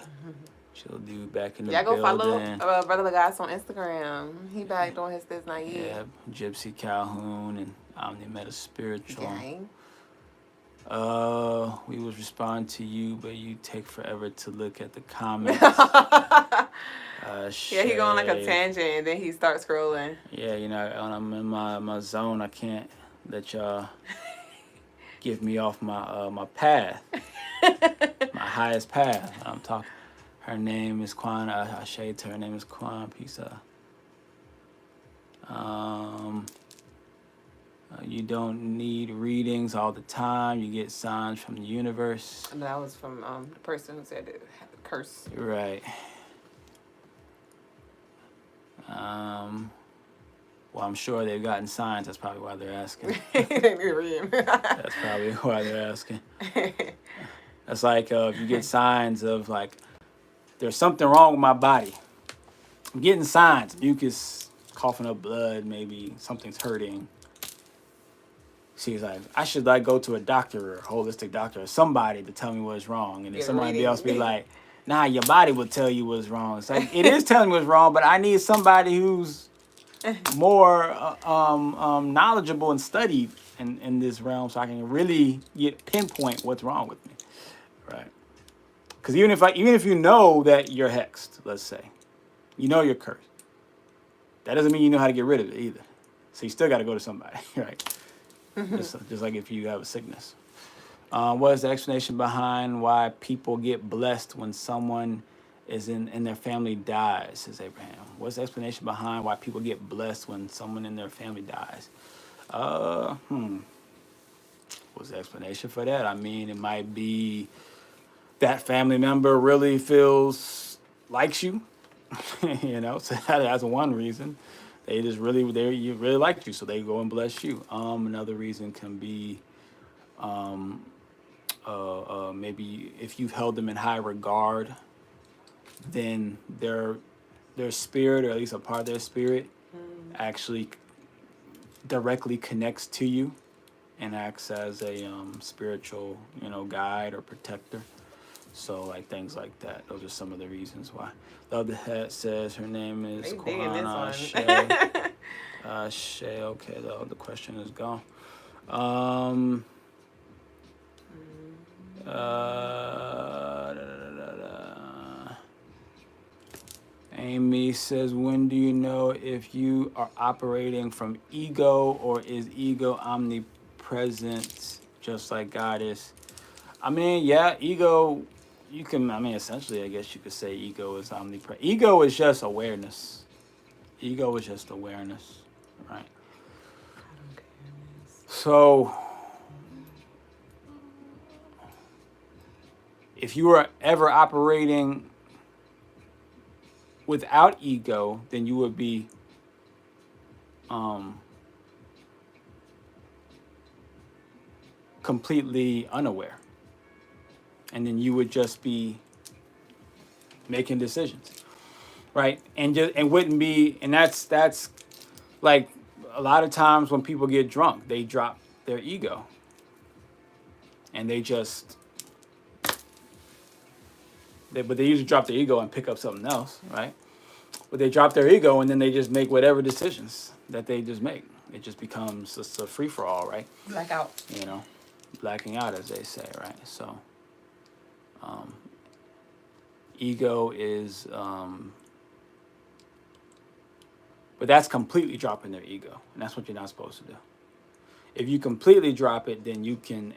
Chill dude back in the building. Y'all go follow Brother Guys on Instagram. He back doing his this night. Yeah, Gypsy Calhoun and Omni Meta Spiritual. Gang. We was responding to you, but you take forever to look at the comments. Yeah, he going like a tangent and then he starts scrolling. Yeah, you know, when I'm in my zone, I can't let y'all give me off my path, my highest path. I'm talking. Her name is Quan. I shade to her name is Quan. Peace out. You don't need readings all the time. You get signs from the universe. And that was from the person who said it had a curse. Right. Well, I'm sure they've gotten signs. That's probably why they're asking. That's probably why they're asking. That's like if you get signs of like, there's something wrong with my body. I'm getting signs. Mucus, coughing up blood, maybe something's hurting. She's like, I should like go to a doctor or a holistic doctor or somebody to tell me what's wrong. And then somebody else be like, nah, your body will tell you what's wrong. It's like, it is telling me what's wrong, but I need somebody who's more knowledgeable and studied in this realm so I can really pinpoint what's wrong with me. Right. Because even if you know that you're hexed, let's say, you know you're cursed, that doesn't mean you know how to get rid of it either. So you still got to go to somebody, right? Just like if you have a sickness. What is the explanation behind why people get blessed when someone is in their family dies, says Abraham. What's the explanation behind why people get blessed when someone in their family dies? What's the explanation for that? I mean, it might be that family member really likes you, you know, so that's one reason. They really like you, so they go and bless you. Another reason can be maybe if you've held them in high regard, then their spirit, or at least a part of their spirit, actually directly connects to you and acts as a spiritual, guide or protector. So, like, things like that. Those are some of the reasons why. The other hat says her name is Kwana Shay. Okay, the question is gone. Amy says, when do you know if you are operating from ego, or is ego omnipresent just like God is? I mean, yeah, ego, essentially, I guess you could say ego is omnipresent. Ego is just awareness. Ego is just awareness, right? So, if you are ever operating without ego, then you would be completely unaware. And then you would just be making decisions. right? And wouldn't be, and that's like a lot of times when people get drunk, they drop their ego, and but they usually drop their ego and pick up something else, right? But they drop their ego and then they just make whatever decisions that they just make. It just becomes just a free for all, right? Blackout. You know, blacking out, as they say, right? So, ego is, but that's completely dropping their ego, and that's what you're not supposed to do. If you completely drop it, then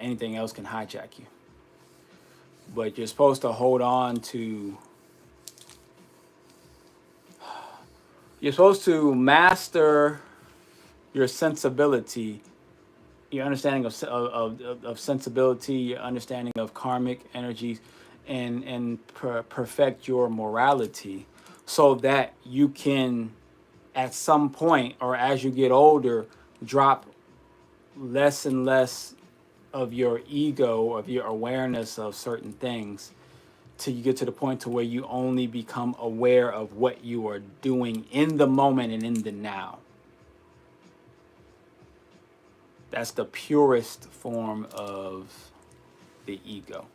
anything else can hijack you. But you're supposed to hold on to. You're supposed to master your sensibility, your understanding of sensibility, your understanding of karmic energies, and perfect your morality, so that you can, at some point or as you get older, drop less and less of your ego, of your awareness of certain things, till you get to the point to where you only become aware of what you are doing in the moment and in the now. That's the purest form of the ego.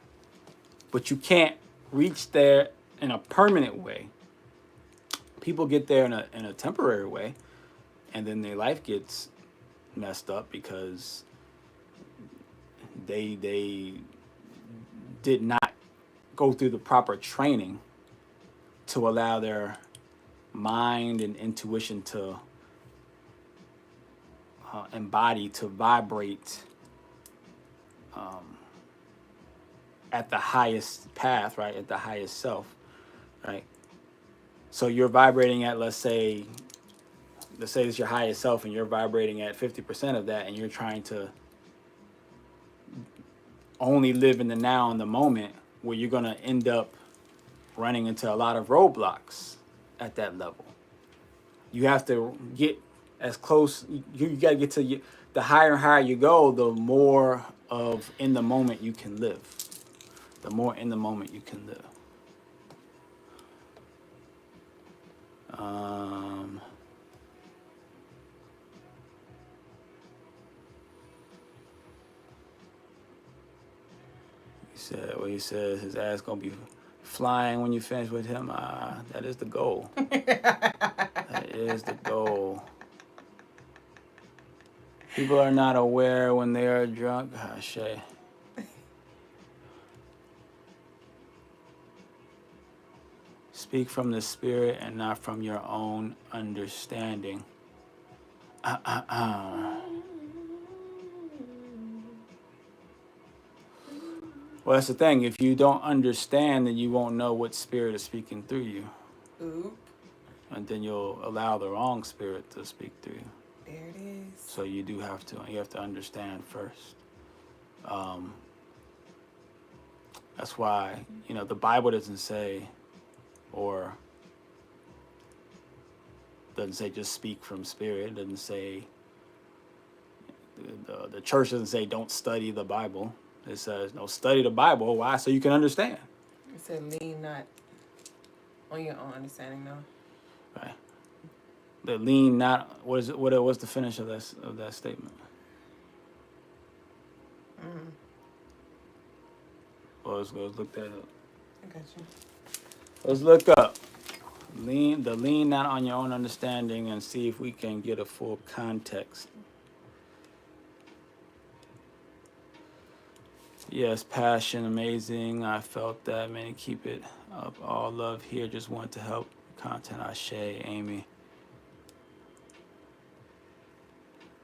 But you can't reach there in a permanent way. People get there in a temporary way, and then their life gets messed up because they did not go through the proper training to allow their mind and intuition to embody, to vibrate at the highest path, right? At the highest self, right? So you're vibrating at, let's say it's your highest self, and you're vibrating at 50% of that, and you're trying to only live in the now, in the moment, where you're going to end up running into a lot of roadblocks at that level. You have to get as close. You got to get to the higher and higher you go, the more of in the moment you can live. The more in the moment you can live. He said his ass gonna be flying when you finish with him. That is the goal. That is the goal. People are not aware when they are drunk. Shay. Speak from the spirit and not from your own understanding. Well, that's the thing. If you don't understand, then you won't know what spirit is speaking through you. Oop. And then you'll allow the wrong spirit to speak through you. There it is. So you have to understand first. That's why, the Bible doesn't say just speak from spirit. It doesn't say, the church doesn't say don't study the Bible. It says, no, study the Bible. Why? So you can understand. It said lean not on your own understanding, though. Right. The lean not, what's the finish of that statement? Well, let's look that up. I got you. Let's look up lean not on your own understanding and see if we can get a full context. Yes, passion, amazing. I felt that. Man, keep it up. All love here. Just want to help. Content, Ashe, Amy.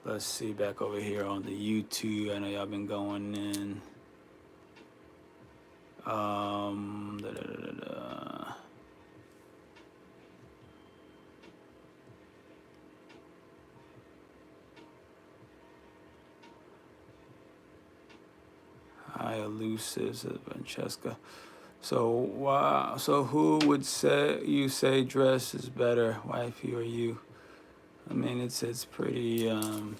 Let's see, back over here on the YouTube. I know y'all been going in. Hi, elusive, says Francesca. So who would say dress is better, wifey or you? I mean, it's pretty. Well,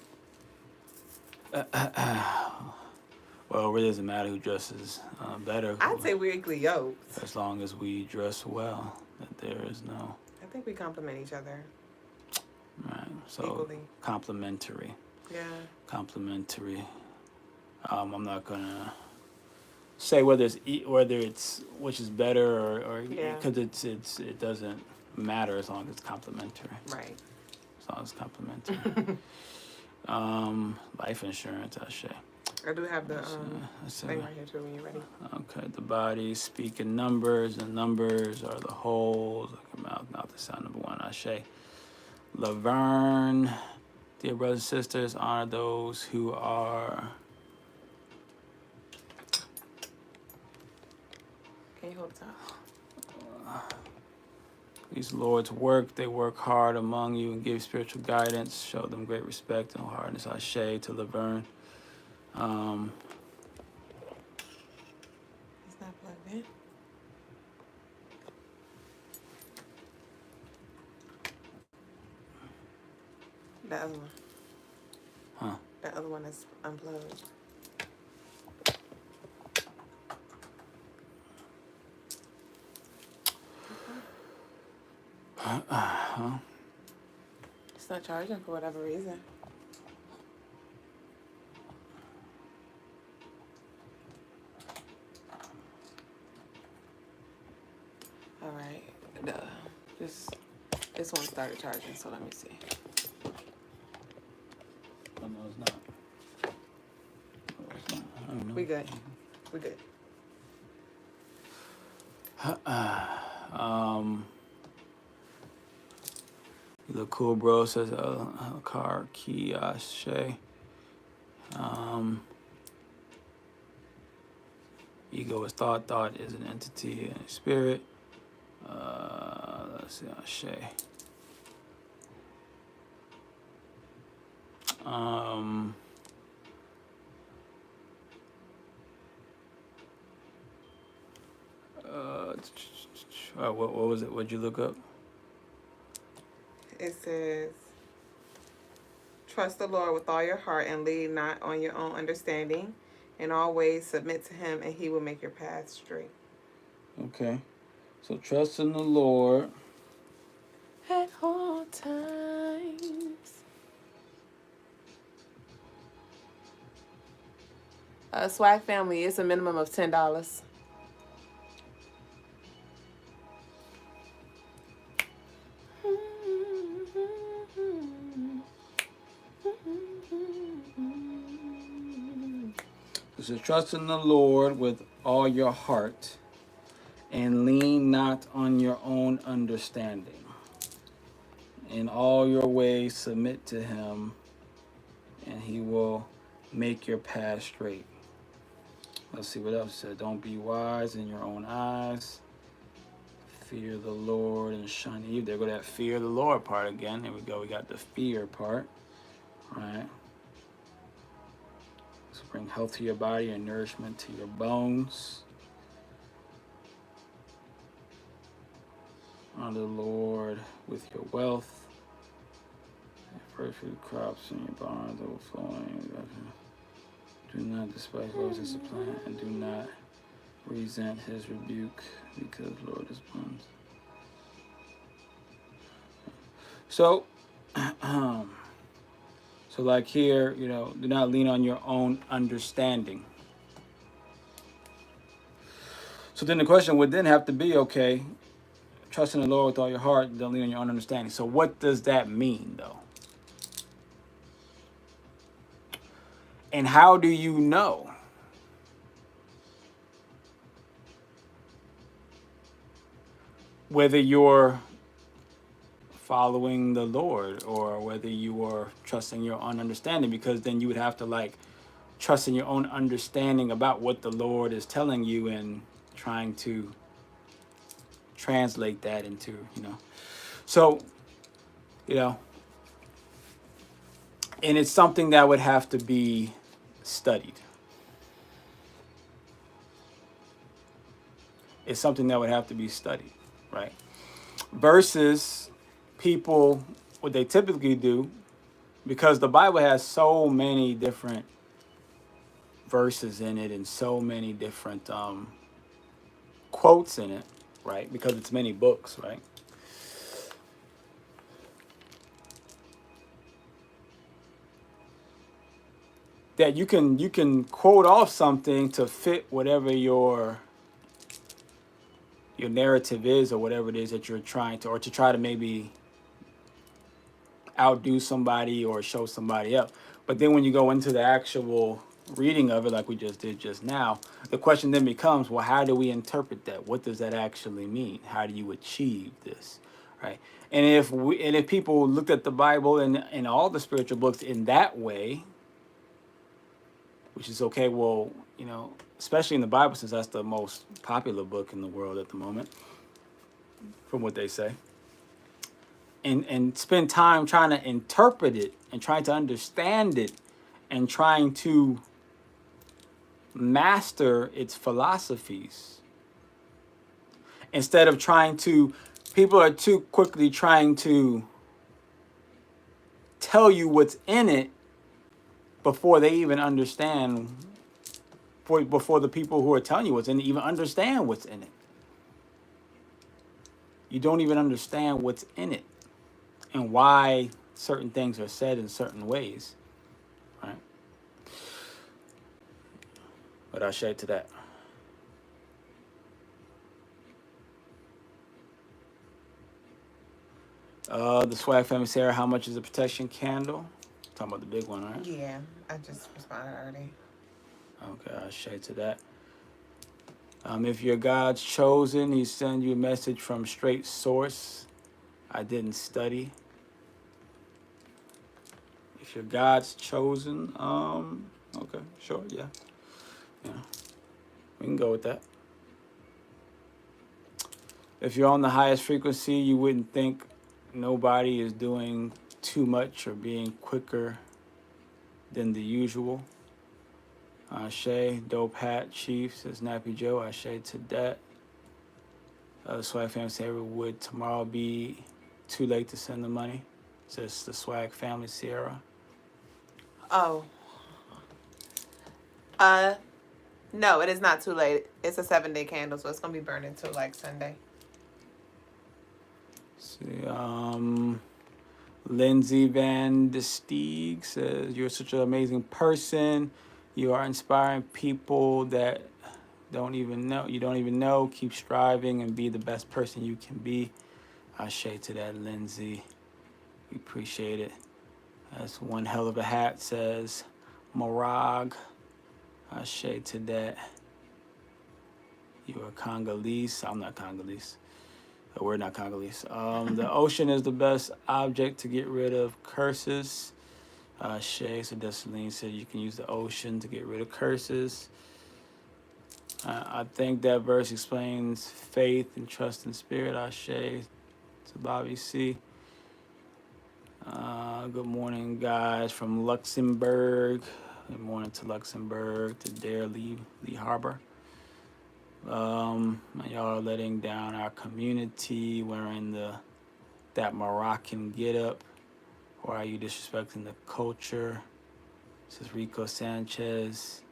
it really doesn't matter who dresses better. I'd say we're equally yoked. As long as we dress well, that there is no. I think we complement each other. Right. So equally. complementary. Yeah. Complementary. I'm not gonna say whether it's which is better or because it doesn't matter as long as it's complementary. Right. As long as it's complementary. Life insurance, I say. I do have the thing right here too when you're ready. Okay, the body speaking numbers, and numbers are the wholes. Mouth, the sound. Number one, I say. Laverne, dear brothers and sisters, honor those who are. Can you hold it up? These lords work, they work hard among you and give spiritual guidance. Show them great respect and hardness. I say to Laverne. It's not plugged in. The other one. Huh. The other one is unplugged. It's not charging for whatever reason. All right. This one started charging, so let me see. Oh, no, it's not. Oh, it's not. I don't know. We good. We good. You look cool, bro. Says car key Ashe. Ego is thought. Thought is an entity and a spirit. Let's see, Ashe. What was it? What'd you look up? It says, trust the Lord with all your heart and lean not on your own understanding. In all ways submit to him and he will make your path straight. Okay. So trust in the Lord. At all times. Swag family, it's a minimum of $10. So trust in the Lord with all your heart and lean not on your own understanding. In all your ways submit to him and he will make your path straight. Let's see what else it said. Don't be wise in your own eyes. Fear the Lord and shun evil. There go that fear the Lord part again. There we go. We got the fear part. All right. So bring health to your body and nourishment to your bones. Honor the Lord with your wealth. First fruit crops in your barns overflowing. Do not despise Lord's discipline and do not resent his rebuke because Lord is blunt. So, so like here, do not lean on your own understanding. So then the question would then have to be, okay, trust in the Lord with all your heart, don't lean on your own understanding. So what does that mean, though? And how do you know? Whether you're following the Lord or whether you are trusting your own understanding, because then you would have to trust in your own understanding about what the Lord is telling you and trying to translate that into, So, and it's something that would have to be studied. It's something that would have to be studied, right? Versus people, what they typically do, because the Bible has so many different verses in it and so many different quotes in it, right? Because it's many books, right? that you can quote off something to fit whatever your narrative is, or whatever it is that you're trying to, or to try to maybe outdo somebody or show somebody up. But then when you go into the actual reading of it, like we just did just now, the question then becomes, well, how do we interpret that? What does that actually mean? How do you achieve this, right? And if people looked at the Bible and all the spiritual books in that way, which is okay, well, especially in the Bible, since that's the most popular book in the world at the moment, from what they say, and spend time trying to interpret it and trying to understand it and trying to master its philosophies, instead of people are too quickly trying to tell you what's in it before they even understand, before the people who are telling you what's in it even understand what's in it. You don't even understand what's in it and why certain things are said in certain ways, right? But I'll share to that. The Swag Family, Sarah, how much is a protection candle? Talking about the big one, right? Yeah, I just responded already. Okay, I'll share to that. If you're God's chosen, He sends you a message from straight source. I didn't study. If you're God's chosen, okay, sure, yeah. We can go with that. If you're on the highest frequency, you wouldn't think nobody is doing too much or being quicker than the usual. Shay, Dope Hat Chief, says Nappy Joe. I Shay to that. Swag Family Sierra, would tomorrow be too late to send the money? Says the Swag Family Sierra. Oh. No, it is not too late. It's a 7-day candle, so it's gonna be burned until like Sunday. See, Lindsay Van de Steeg says, you're such an amazing person. You are inspiring people that you don't even know. Keep striving and be the best person you can be. I shade to that, Lindsay. We appreciate it. That's one hell of a hat, says Morag. I shade to that. You are Congolese. I'm not Congolese. We're not Congolese. The ocean is the best object to get rid of curses. Shay, so Dessalene said you can use the ocean to get rid of curses. I think that verse explains faith and trust in spirit. Shay, to Bobby C. Good morning, guys, from Luxembourg. Good morning to Luxembourg, to Dare Lee Harbor. Y'all are letting down our community wearing that Moroccan get-up. Or are you disrespecting the culture? This is Rico Sanchez.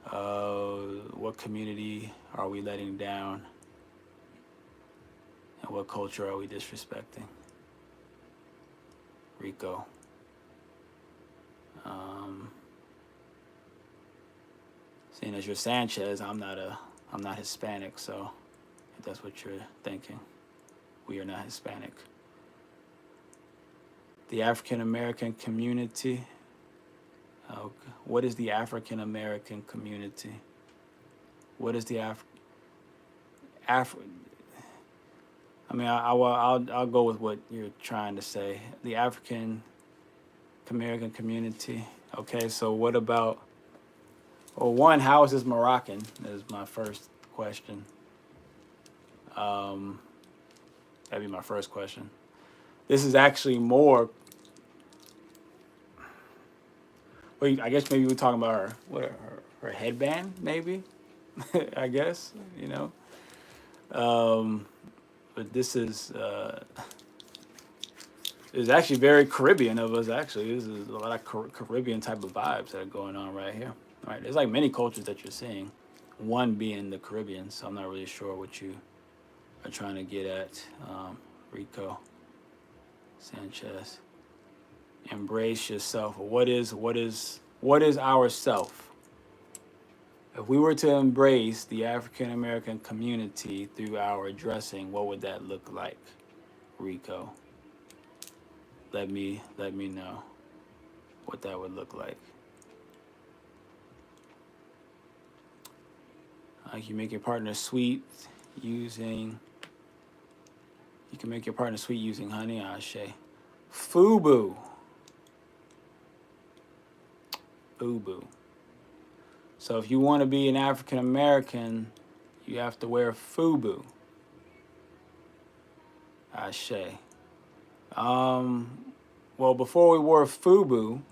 What community are we letting down? And what culture are we disrespecting? Rico. Seeing as you're Sanchez, I'm not Hispanic, so if that's what you're thinking, we are not Hispanic. The African American community. What is the African American community? What is the I mean, I'll go with what you're trying to say. The African American community. Okay, so what about? Well, one, how is this Moroccan? Is my first question. That'd be my first question. This is actually more. Well, I guess maybe we're talking about her headband, maybe. I guess, but this is it's actually very Caribbean of us. Actually, this is a lot of Caribbean type of vibes that are going on right here. All right, there's like many cultures that you're seeing. One being the Caribbean, so I'm not really sure what you are trying to get at. Rico Sanchez, embrace yourself. What is What is our self? If we were to embrace the African American community through our dressing, what would that look like, Rico? Let me know what that would look like. You make your partner sweet using. You can make your partner sweet using honey, Ashe. Fubu. Fubu. So if you want to be an African American, you have to wear fubu. Ashe. Well, before we wore fubu,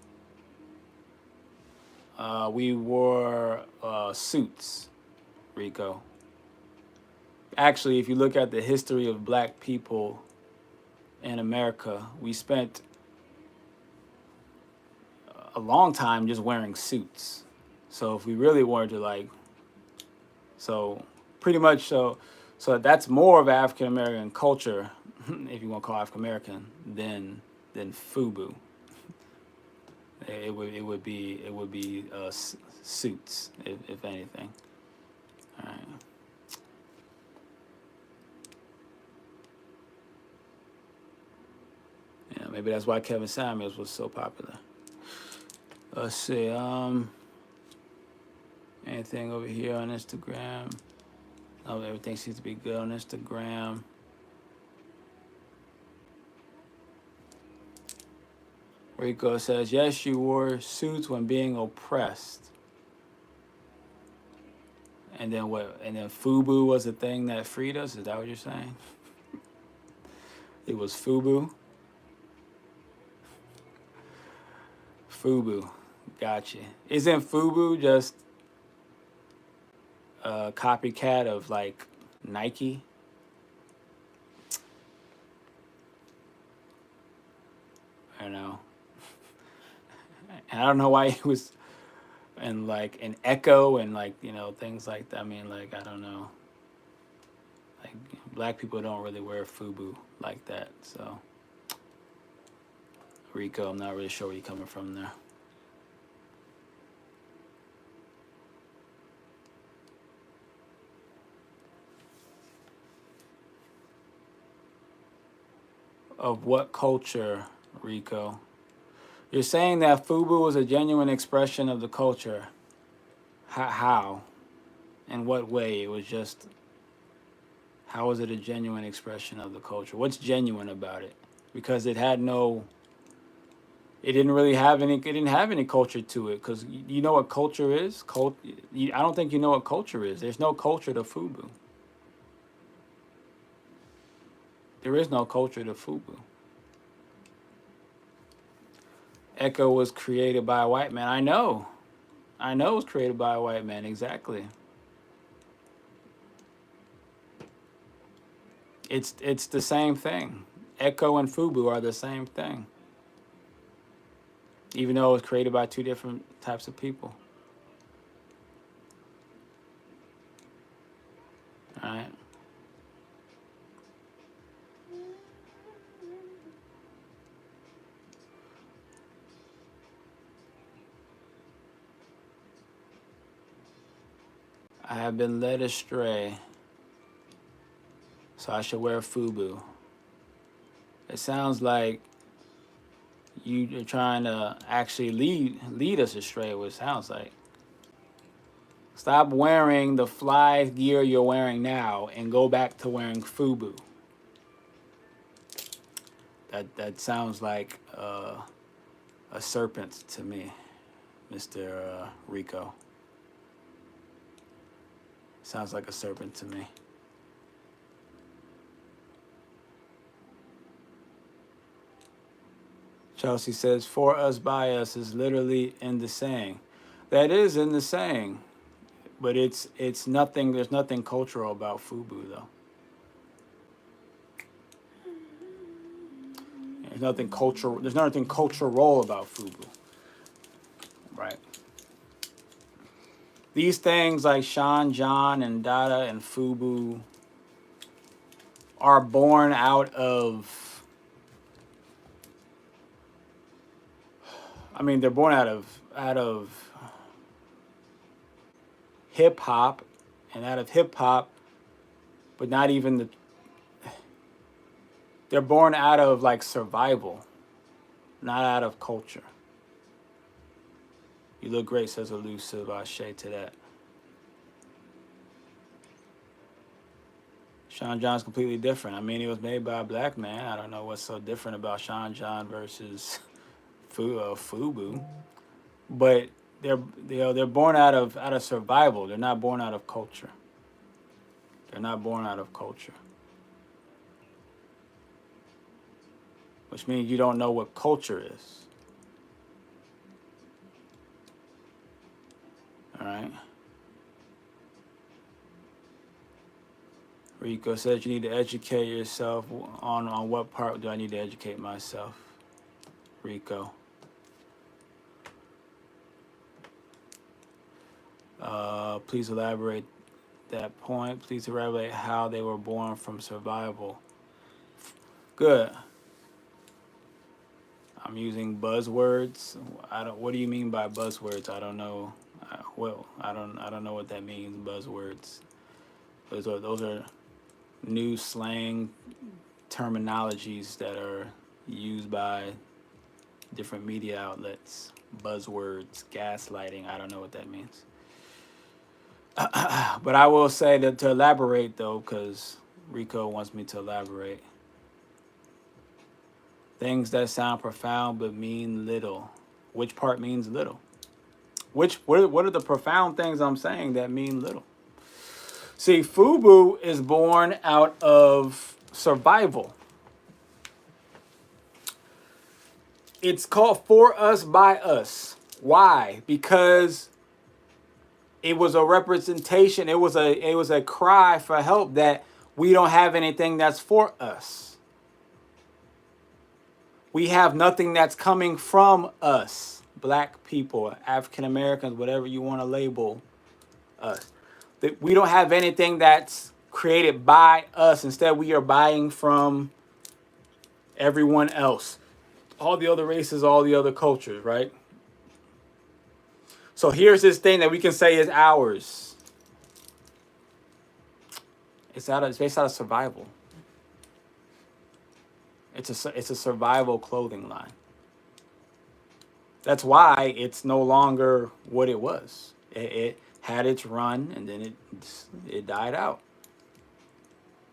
we wore suits, Rico. Actually, if you look at the history of black people in America, we spent a long time just wearing suits. So if we really wanted to so pretty much so that's more of African American culture, if you want to call African American, than FUBU. It would be suits, if anything. All right. Yeah, maybe that's why Kevin Samuels was so popular. Let's see. Anything over here on Instagram? Oh, everything seems to be good on Instagram. Rico says, yes, you wore suits when being oppressed. And then what? And then FUBU was the thing that freed us? Is that what you're saying? It was FUBU? FUBU. Gotcha. Isn't FUBU just a copycat of like Nike? I don't know. And I don't know why he was and like an Echo and like, you know, things like that. I mean, like, I don't know. Like, black people don't really wear FUBU like that. So, Rico, I'm not really sure where you're coming from there. Of what culture, Rico? You're saying that FUBU was a genuine expression of the culture. How? In what way? It was just. How was it a genuine expression of the culture? What's genuine about it? Because it had no. It didn't really have any. It didn't have any culture to it. Because you know what culture is. I don't think you know what culture is. There's no culture to FUBU. There is no culture to FUBU. Echo was created by a white man. I know it was created by a white man, exactly. It's the same thing. Echo and FUBU are the same thing. Even though it was created by two different types of people. All right. I have been led astray, so I should wear FUBU. It sounds like you're trying to actually lead us astray, what it sounds like. Stop wearing the fly gear you're wearing now and go back to wearing FUBU. That sounds like a serpent to me, Mr. Rico. Sounds like a serpent to me. Chelsea says, for us, by us is literally in the saying. That is in the saying. But it's nothing, there's nothing cultural about FUBU, though. There's nothing cultural about FUBU. Right. These things like Sean John and Dada and FUBU are born out of, I mean, they're born out of hip hop, and out of hip hop, but not even the. They're born out of like survival, not out of culture. You look great, says Elusive. Ashe to that. Sean John's completely different. I mean, he was made by a black man. I don't know what's so different about Sean John versus Fubu, but they're born out of survival. They're not born out of culture. They're not born out of culture, which means you don't know what culture is. All right. Rico says you need to educate yourself on what part do I need to educate myself? Rico. Please elaborate that point. Please elaborate how they were born from survival. Good. I'm using buzzwords. What do you mean by buzzwords? I don't know. I don't know what that means. Buzzwords. Those are new slang terminologies that are used by different media outlets. Buzzwords, gaslighting. I don't know what that means. But I will say that to elaborate though, because Rico wants me to elaborate. Things that sound profound but mean little. Which part means little? What are the profound things I'm saying that mean little? See, Fubu is born out of survival. It's called For Us by Us. Why? Because it was a representation. It was a cry for help that we don't have anything that's for us. We have nothing that's coming from us, black people, African Americans, whatever you want to label us. We don't have anything that's created by us. Instead, we are buying from everyone else. All the other races, all the other cultures, right? So here's this thing that we can say is ours. It's based out of survival. It's a survival clothing line. That's why it's no longer what it was. It had its run and then it died out.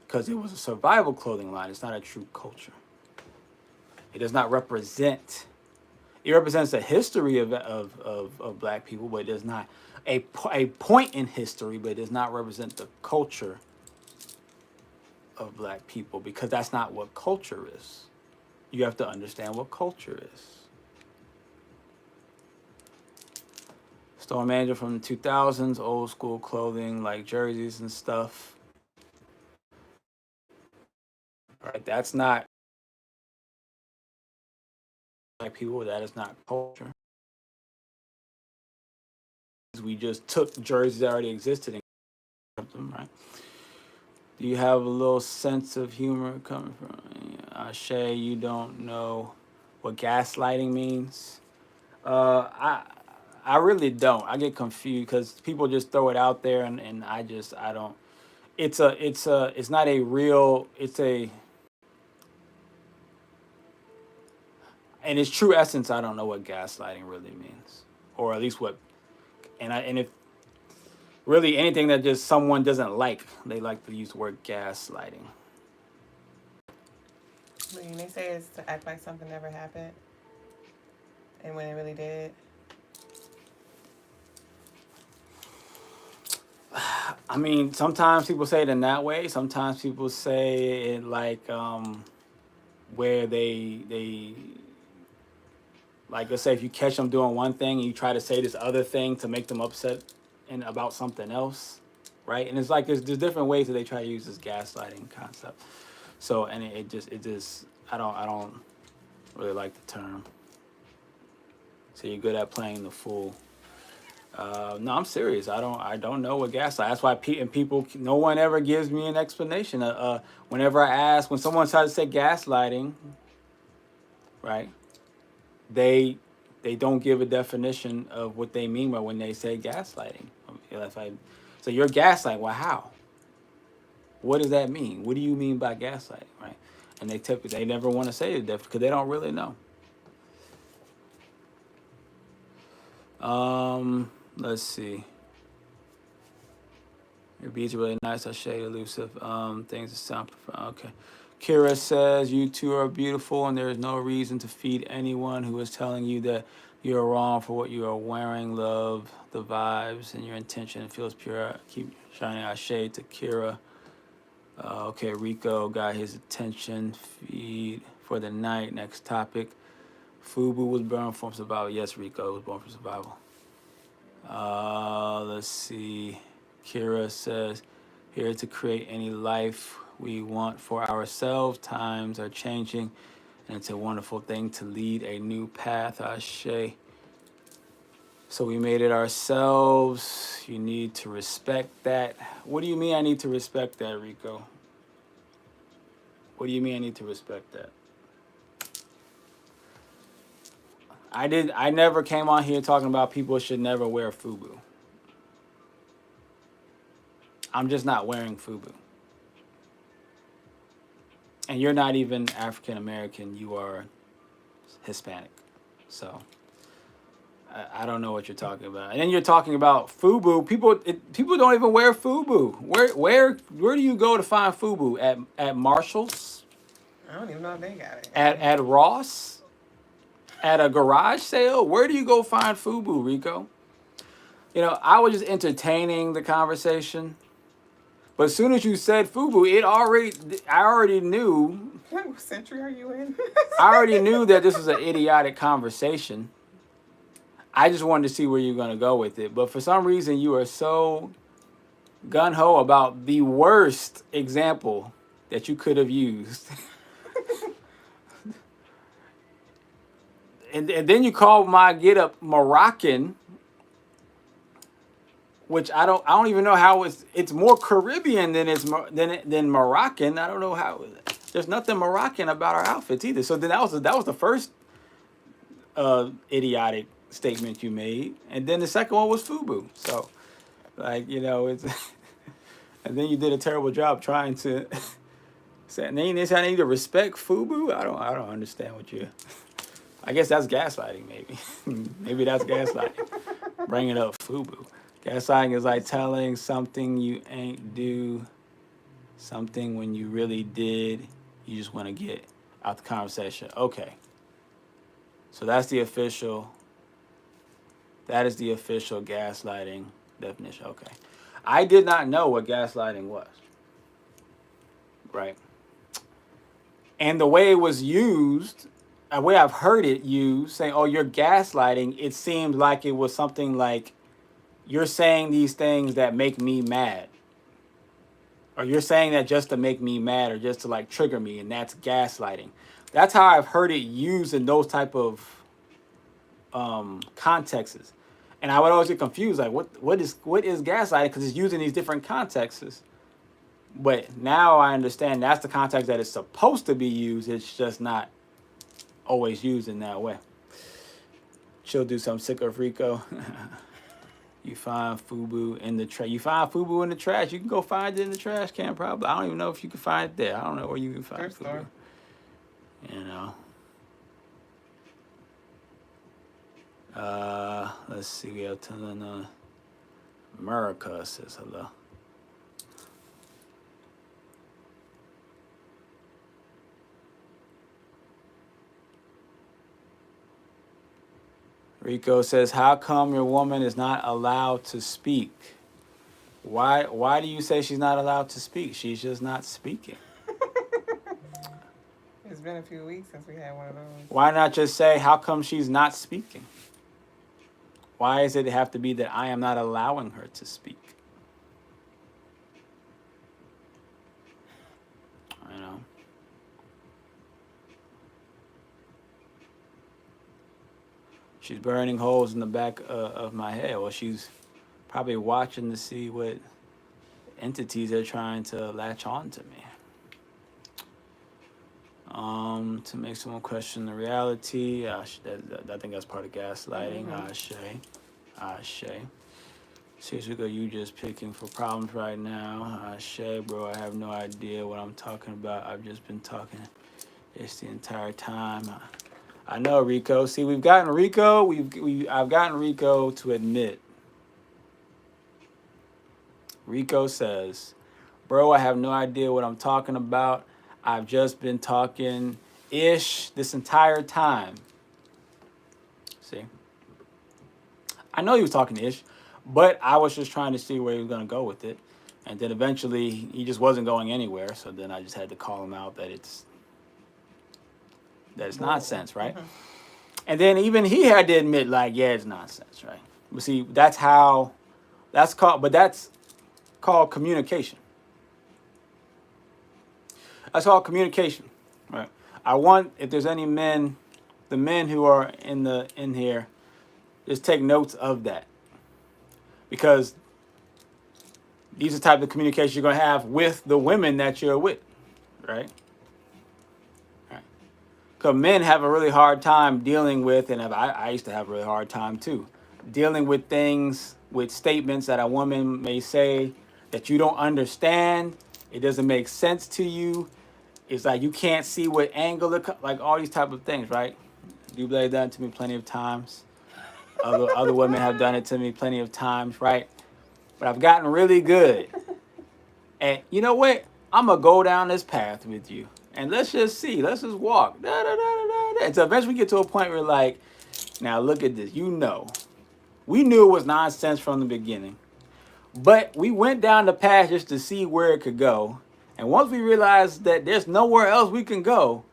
Because it was a survival clothing line. It's not a true culture. It does not represent. It represents the history of black people, but it does not a point in history, but it does not represent the culture of black people, because that's not what culture is. You have to understand what culture is. Store manager from the 2000s, old school clothing like jerseys and stuff. All right, that's not black people. That is not culture. We just took jerseys that already existed and kept them, right? Do you have a little sense of humor coming from Shay? You don't know what gaslighting means. I really don't. I get confused because people just throw it out there, and I don't. It's not a real. In its true essence, I don't know what gaslighting really means, or at least what. And if really anything that just someone doesn't like, they like to use the word gaslighting. When they say it's to act like something never happened, and when it really did. I mean, sometimes people say it in that way. Sometimes people say it like where they like, let's say if you catch them doing one thing and you try to say this other thing to make them upset and about something else, right? And it's like there's different ways that they try to use this gaslighting concept. So, and it just I don't really like the term. So you're good at playing the fool. No, I'm serious. I don't know what gaslight. That's why people, no one ever gives me an explanation. Whenever I ask, when someone tries to say gaslighting, right? They they don't give a definition of what they mean by when they say gaslighting. If I, so you're gaslighting. Well, how? What does that mean? What do you mean by gaslighting, right? And they never want to say it because they don't really know. Let's see. Your beats are really nice. I shade elusive. Things that sound profound. Okay. Kira says you two are beautiful, and there is no reason to feed anyone who is telling you that you are wrong for what you are wearing. Love the vibes and your intention. It feels pure. Keep shining our shade to Kira. Okay, Rico got his attention. Feed for the night. Next topic. Fubu was born from survival. Yes, Rico was born from survival. Let's see. Kira says, here to create any life we want for ourselves. Times are changing, and it's a wonderful thing to lead a new path. Ashe. So we made it ourselves. You need to respect that. What do you mean I need to respect that, Rico? What do you mean I need to respect that? I never came on here talking about people should never wear FUBU. I'm just not wearing FUBU. And you're not even African American, you are Hispanic. So I don't know what you're talking about. And then you're talking about FUBU. People don't even wear FUBU. Where do you go to find FUBU? At Marshall's? I don't even know if they got it. At Ross? At a garage sale? Where do you go find FUBU, Rico? You know, I was just entertaining the conversation. But as soon as you said FUBU, I already knew. What century are you in? I already knew that this was an idiotic conversation. I just wanted to see where you're going to go with it. But for some reason, you are so gung-ho about the worst example that you could have used. and then you call my get-up Moroccan, which I don't even know how it's more Caribbean than Moroccan. I don't know how. There's nothing Moroccan about our outfits either. So then that was the first idiotic statement you made, and then the second one was FUBU. So, like, you know, it's and then you did a terrible job trying to say. And then you say I need to respect FUBU. I don't understand what you. I guess that's gaslighting, maybe. Maybe that's gaslighting. Bringing up FUBU. Gaslighting is like telling something you ain't do something when you really did. You just want to get out the conversation. Okay. So that is the official gaslighting definition. Okay. I did not know what gaslighting was. Right. And the way it was used, the way I've heard it used, saying, oh, you're gaslighting, it seemed like it was something like, you're saying these things that make me mad. Or you're saying that just to make me mad or just to like trigger me, and that's gaslighting. That's how I've heard it used in those type of contexts. And I would always get confused, like what is gaslighting, because it's used in these different contexts. But now I understand that's the context that it's supposed to be used. It's just not always used in that way. She'll do something sick of Rico. You find FUBU in the trash. You find FUBU in the trash. You can go find it in the trash can, probably. I don't even know if you can find it there. I don't know where you can find FUBU. You know. Let's see. We have America says hello. Rico says, how come your woman is not allowed to speak? Why do you say she's not allowed to speak? She's just not speaking. It's been a few weeks since we had one of those. Why not just say, how come she's not speaking? Why does it have to be that I am not allowing her to speak? You know. She's burning holes in the back of my head. Well, she's probably watching to see what entities are trying to latch on to me. To make someone question the reality. I think that's part of gaslighting. Ashe. Seriously, you just picking for problems right now. Ashe, bro, I have no idea what I'm talking about. I've just been talking the entire time. I know, Rico. See, we've gotten Rico. I've gotten Rico to admit. Rico says, bro, I have no idea what I'm talking about. I've just been talking ish this entire time. See? I know he was talking ish, but I was just trying to see where he was going to go with it. And then eventually he just wasn't going anywhere. So then I just had to call him out that it's nonsense, right? Mm-hmm. And then even he had to admit, like, yeah, it's nonsense, right? But see, that's called communication. That's called communication, right? I want, if there's any men, the men who are in here, just take notes of that, because these are the type of communication you're gonna have with the women that you're with, right? Right. Because men have a really hard time dealing with, and I used to have a really hard time too, dealing with things, with statements that a woman may say that you don't understand. It doesn't make sense to you. It's like you can't see what angle, like all these type of things, right? Duüblè done it to me plenty of times. Other women have done it to me plenty of times, right? But I've gotten really good. And you know what? I'm going to go down this path with you. And let's just see. Let's just walk. And so eventually we get to a point where, like, now look at this. You know, we knew it was nonsense from the beginning. But we went down the path just to see where it could go. And once we realized that there's nowhere else we can go,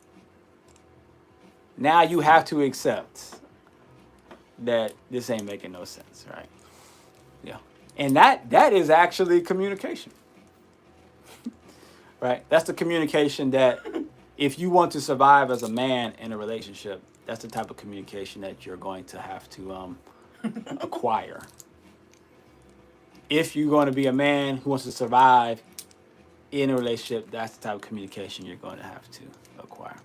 now you have to accept that this ain't making no sense, right? Yeah. And that is actually communication. Right? That's the communication that if you want to survive as a man in a relationship, that's the type of communication that you're going to have to acquire. If you're going to be a man who wants to survive in a relationship, that's the type of communication you're going to have to acquire.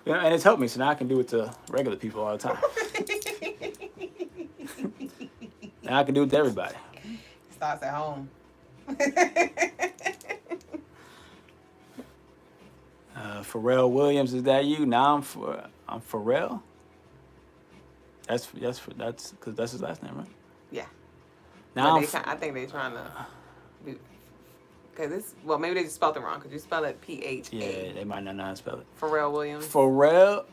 Yeah, and it's helped me, so now I can do it to regular people all the time. Now I can do it to everybody. It starts at home. Pharrell Williams, is that you? Now I'm Pharrell. That's because that's his last name, right? Yeah. Now I think they're trying to do, because maybe they just spelled it wrong. Could you spell it PHA? Yeah, they might not know how to spell it. Pharrell Williams. Pharrell.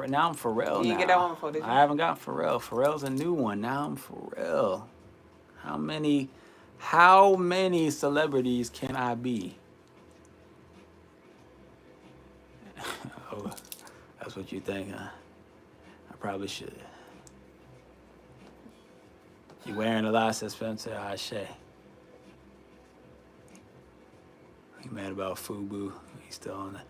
Now I'm Pharrell. You didn't get that one before, did you? I haven't got Pharrell. Pharrell's a new one. Now I'm Pharrell. How many celebrities can I be? Oh, that's what you think, huh? I probably should. You wearing a lot, says Spencer. Ashe. You mad about Fubu? He's still on it.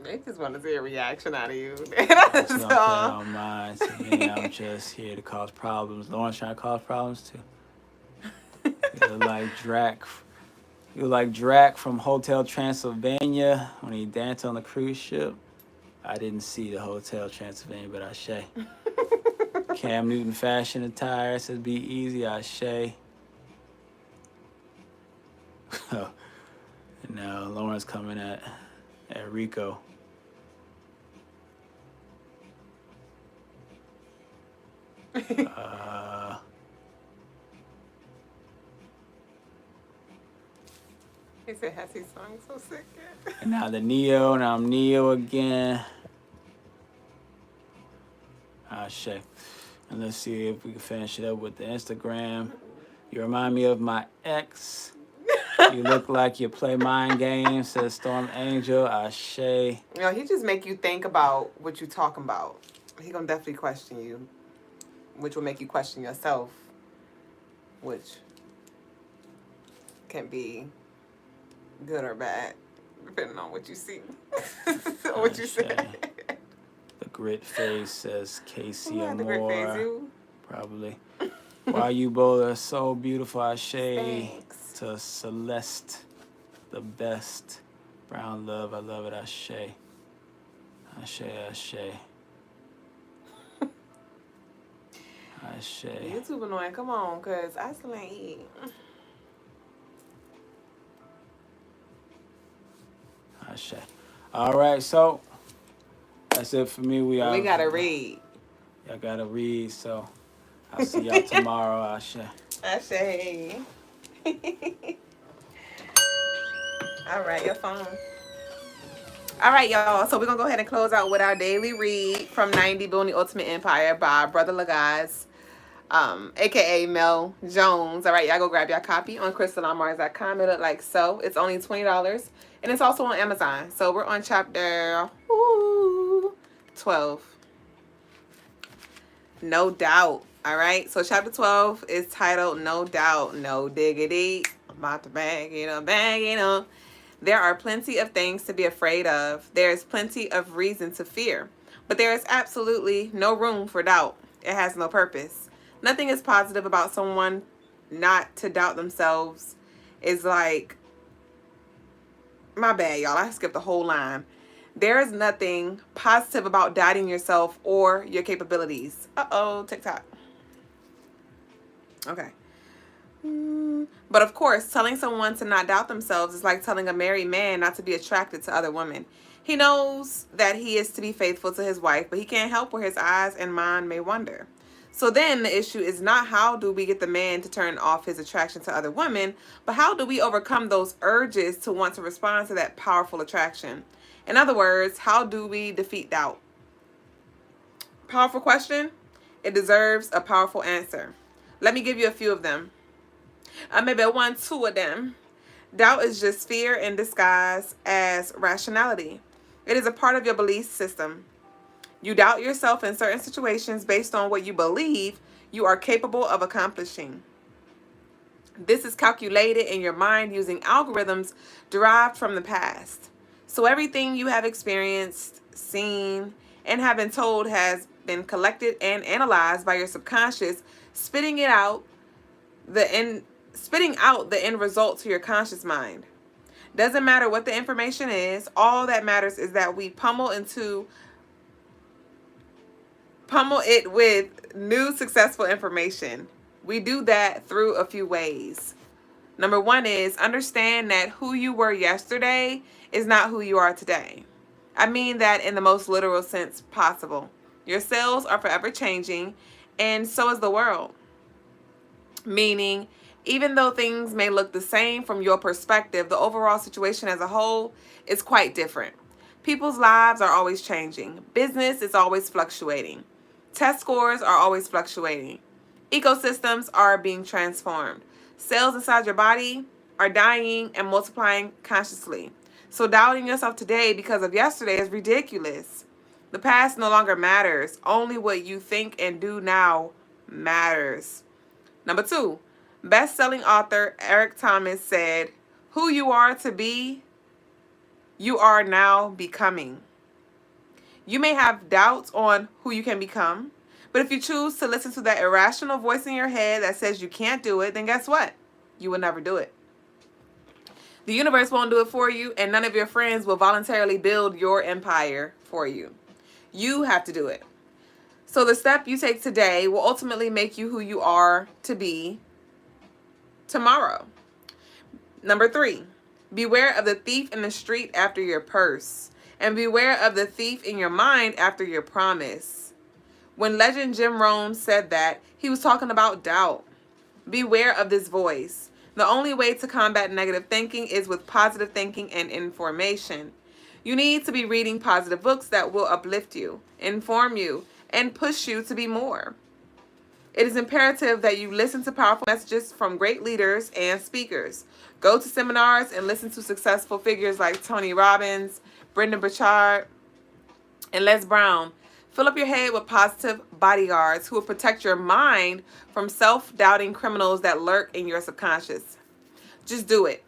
They just want to see a reaction out of you. That's nothing on mine. Yeah, I'm just here to cause problems. Lauren's trying to cause problems too. You're like Drac from Hotel Transylvania when he danced on the cruise ship. I didn't see the Hotel Transylvania, but Ashe. Cam Newton fashion attire says be easy, Ashe. Now Lauren's coming at Rico. He said, has he sung so sick yet? And now now I'm Neo again. Ashe. And let's see if we can finish it up with the Instagram. You remind me of my ex. You look like you play mind games, says Storm Angel. Ashe. You know, he just make you think about what you talking about. He gonna definitely question you, which will make you question yourself, which can be good or bad, depending on what you see. What you say. The Grit Face says Casey Moore. The Grit Face, you? Probably. Well, Why you both are so beautiful. Ashe Thanks. to Celeste, the best. Brown love, I love it. Ashe. Ashe, ashe. Ashe. YouTube annoying. Come on, cause I still ain't eat. Ashe. All right, so that's it for me. We gotta read. Y'all gotta read, so I'll see y'all tomorrow. Ashe. Ashe. All right, your phone. All right, y'all. So we're gonna go ahead and close out with our daily read from 90 Building the Ultimate Empire by Brother Lagaz, aka Mel Jones. All right, y'all go grab your copy on crystalinemars.com. It look like so. It's only $20, and it's also on Amazon. So we're on chapter 12. No doubt. All right. So chapter 12 is titled No Doubt, No Diggity. I'm about to bag it up. There are plenty of things to be afraid of. There is plenty of reason to fear. But there is absolutely no room for doubt. It has no purpose. Nothing is positive about someone not to doubt themselves. Is like, my bad, y'all. I skipped the whole line. There is nothing positive about doubting yourself or your capabilities. Uh-oh, TikTok. Okay. But of course, telling someone to not doubt themselves is like telling a married man not to be attracted to other women. He knows that he is to be faithful to his wife, but he can't help where his eyes and mind may wander. So then the issue is not how do we get the man to turn off his attraction to other women, but how do we overcome those urges to want to respond to that powerful attraction? In other words, how do we defeat doubt? Powerful question. It deserves a powerful answer. Let me give you a few of them. Maybe two of them. Doubt is just fear in disguise as rationality. It is a part of your belief system. You doubt yourself in certain situations based on what you believe you are capable of accomplishing. This is calculated in your mind using algorithms derived from the past. So everything you have experienced, seen, and have been told has been collected and analyzed by your subconscious, spitting out the end result to your conscious mind. Doesn't matter what the information is. All that matters is that we pummel it with new successful information. We do that through a few ways. Number one is understand that who you were yesterday is not who you are today. I mean that in the most literal sense possible. Your cells are forever changing, and so is the world. Meaning, even though things may look the same from your perspective, the overall situation as a whole is quite different. People's lives are always changing. Business is always fluctuating. Test scores are always fluctuating. Ecosystems are being transformed. Cells inside your body are dying and multiplying consciously. So doubting yourself today because of yesterday is ridiculous. The past no longer matters. Only what you think and do now matters. Number two, best-selling author Eric Thomas said, "Who you are to be, you are now becoming." You may have doubts on who you can become, but if you choose to listen to that irrational voice in your head that says you can't do it, then guess what? You will never do it. The universe won't do it for you, and none of your friends will voluntarily build your empire for you. You have to do it. So the step you take today will ultimately make you who you are to be tomorrow. Number three, beware of the thief in the street after your purse, and beware of the thief in your mind after your promise. When legend Jim Rohn said that, he was talking about doubt. Beware of this voice. The only way to combat negative thinking is with positive thinking and information. You need to be reading positive books that will uplift you, inform you, and push you to be more. It is imperative that you listen to powerful messages from great leaders and speakers. Go to seminars and listen to successful figures like Tony Robbins, Brendan Burchard, and Les Brown. Fill up your head with positive bodyguards who will protect your mind from self-doubting criminals that lurk in your subconscious. Just do it.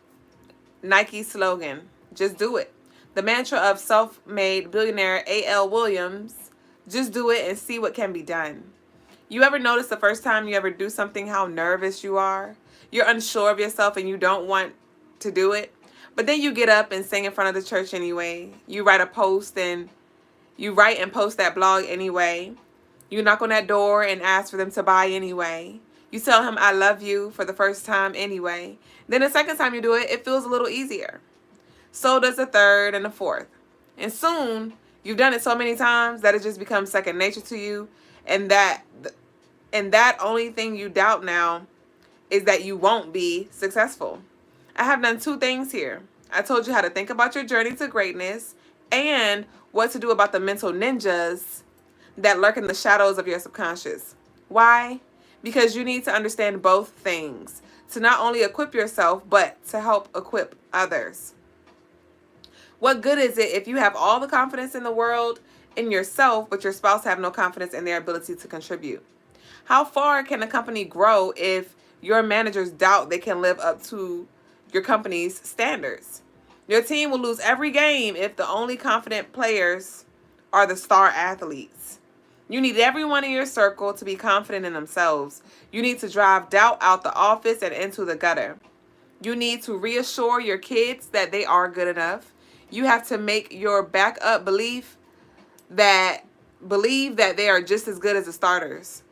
Nike slogan, just do it. The mantra of self-made billionaire A.L. Williams, just do it and see what can be done. You ever notice the first time you ever do something how nervous you are? You're unsure of yourself and you don't want to do it. But then you get up and sing in front of the church anyway. You write a post and you write and post that blog anyway. You knock on that door and ask for them to buy anyway. You tell him I love you for the first time anyway. Then the second time you do it, it feels a little easier. So does the third and the fourth. And soon, you've done it so many times that it just becomes second nature to you. And that only thing you doubt now is that you won't be successful. I have done two things here. I told you how to think about your journey to greatness and what to do about the mental ninjas that lurk in the shadows of your subconscious. Why? Because you need to understand both things to not only equip yourself, but to help equip others. What good is it if you have all the confidence in the world in yourself, but your spouse have no confidence in their ability to contribute? How far can a company grow if your managers doubt they can live up to your company's standards? Your team will lose every game if the only confident players are the star athletes. You need everyone in your circle to be confident in themselves. You need to drive doubt out the office and into the gutter. You need to reassure your kids that they are good enough. You have to make your backup believe that they are just as good as the starters.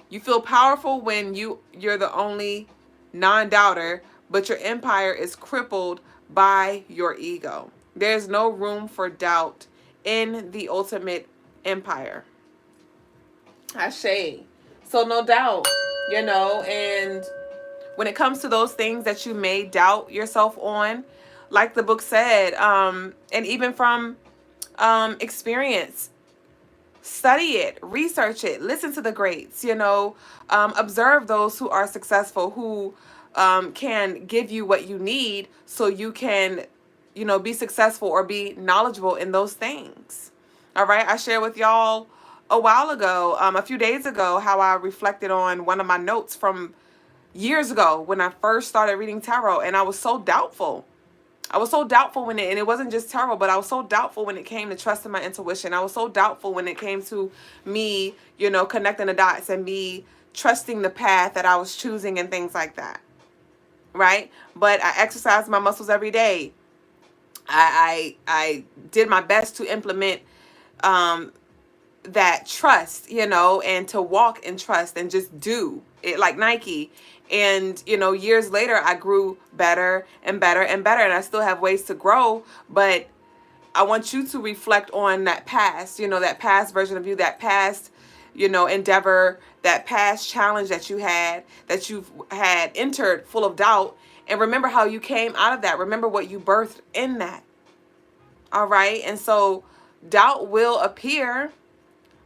You feel powerful when you're the only non-doubter, but your empire is crippled by your ego. There's no room for doubt in the ultimate empire. Ashe. So no doubt, and when it comes to those things that you may doubt yourself on, like the book said, and even from experience, study it, research it, listen to the greats, observe those who are successful, who can give you what you need so you can, be successful or be knowledgeable in those things. All right. I shared with y'all a while ago, a few days ago, how I reflected on one of my notes from years ago when I first started reading tarot, and I was so doubtful. I was so doubtful and it wasn't just tarot, but I was so doubtful when it came to trusting my intuition. I was so doubtful when it came to me, connecting the dots and me trusting the path that I was choosing and things like that. Right? But I exercised my muscles every day. I did my best to implement that trust, and to walk in trust and just do it like Nike. And, years later, I grew better and better and better. And I still have ways to grow. But I want you to reflect on that past, that past version of you, that past, endeavor, that past challenge that you've had entered full of doubt. And remember how you came out of that. Remember what you birthed in that. All right. And so doubt will appear,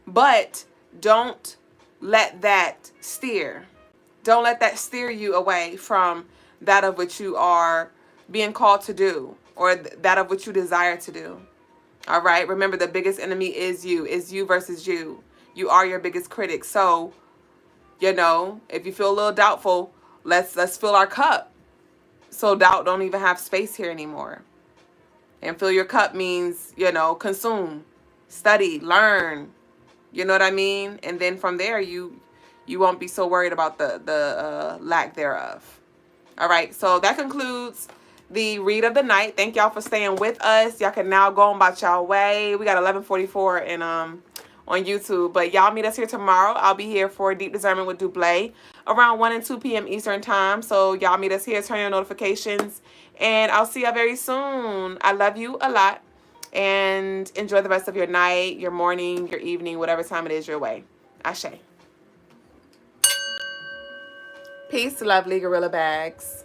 but don't let that steer. Don't let that steer you away from that of which you are being called to do, or that of which you desire to do. All right. Remember, the biggest enemy is you versus you. You are your biggest critic. So, if you feel a little doubtful, let's fill our cup. So doubt don't even have space here anymore. And fill your cup means, consume, study, learn. You know what I mean? And then from there, you won't be so worried about the lack thereof. All right. So that concludes the read of the night. Thank y'all for staying with us. Y'all can now go on about y'all way. We got 11:44 and on YouTube. But y'all meet us here tomorrow. I'll be here for Deep Discernment with Duüblè around 1 and 2 p.m. Eastern time. So y'all meet us here. Turn your notifications. And I'll see y'all very soon. I love you a lot. And enjoy the rest of your night, your morning, your evening, whatever time it is your way. Ashe. Peace, lovely gorilla bags.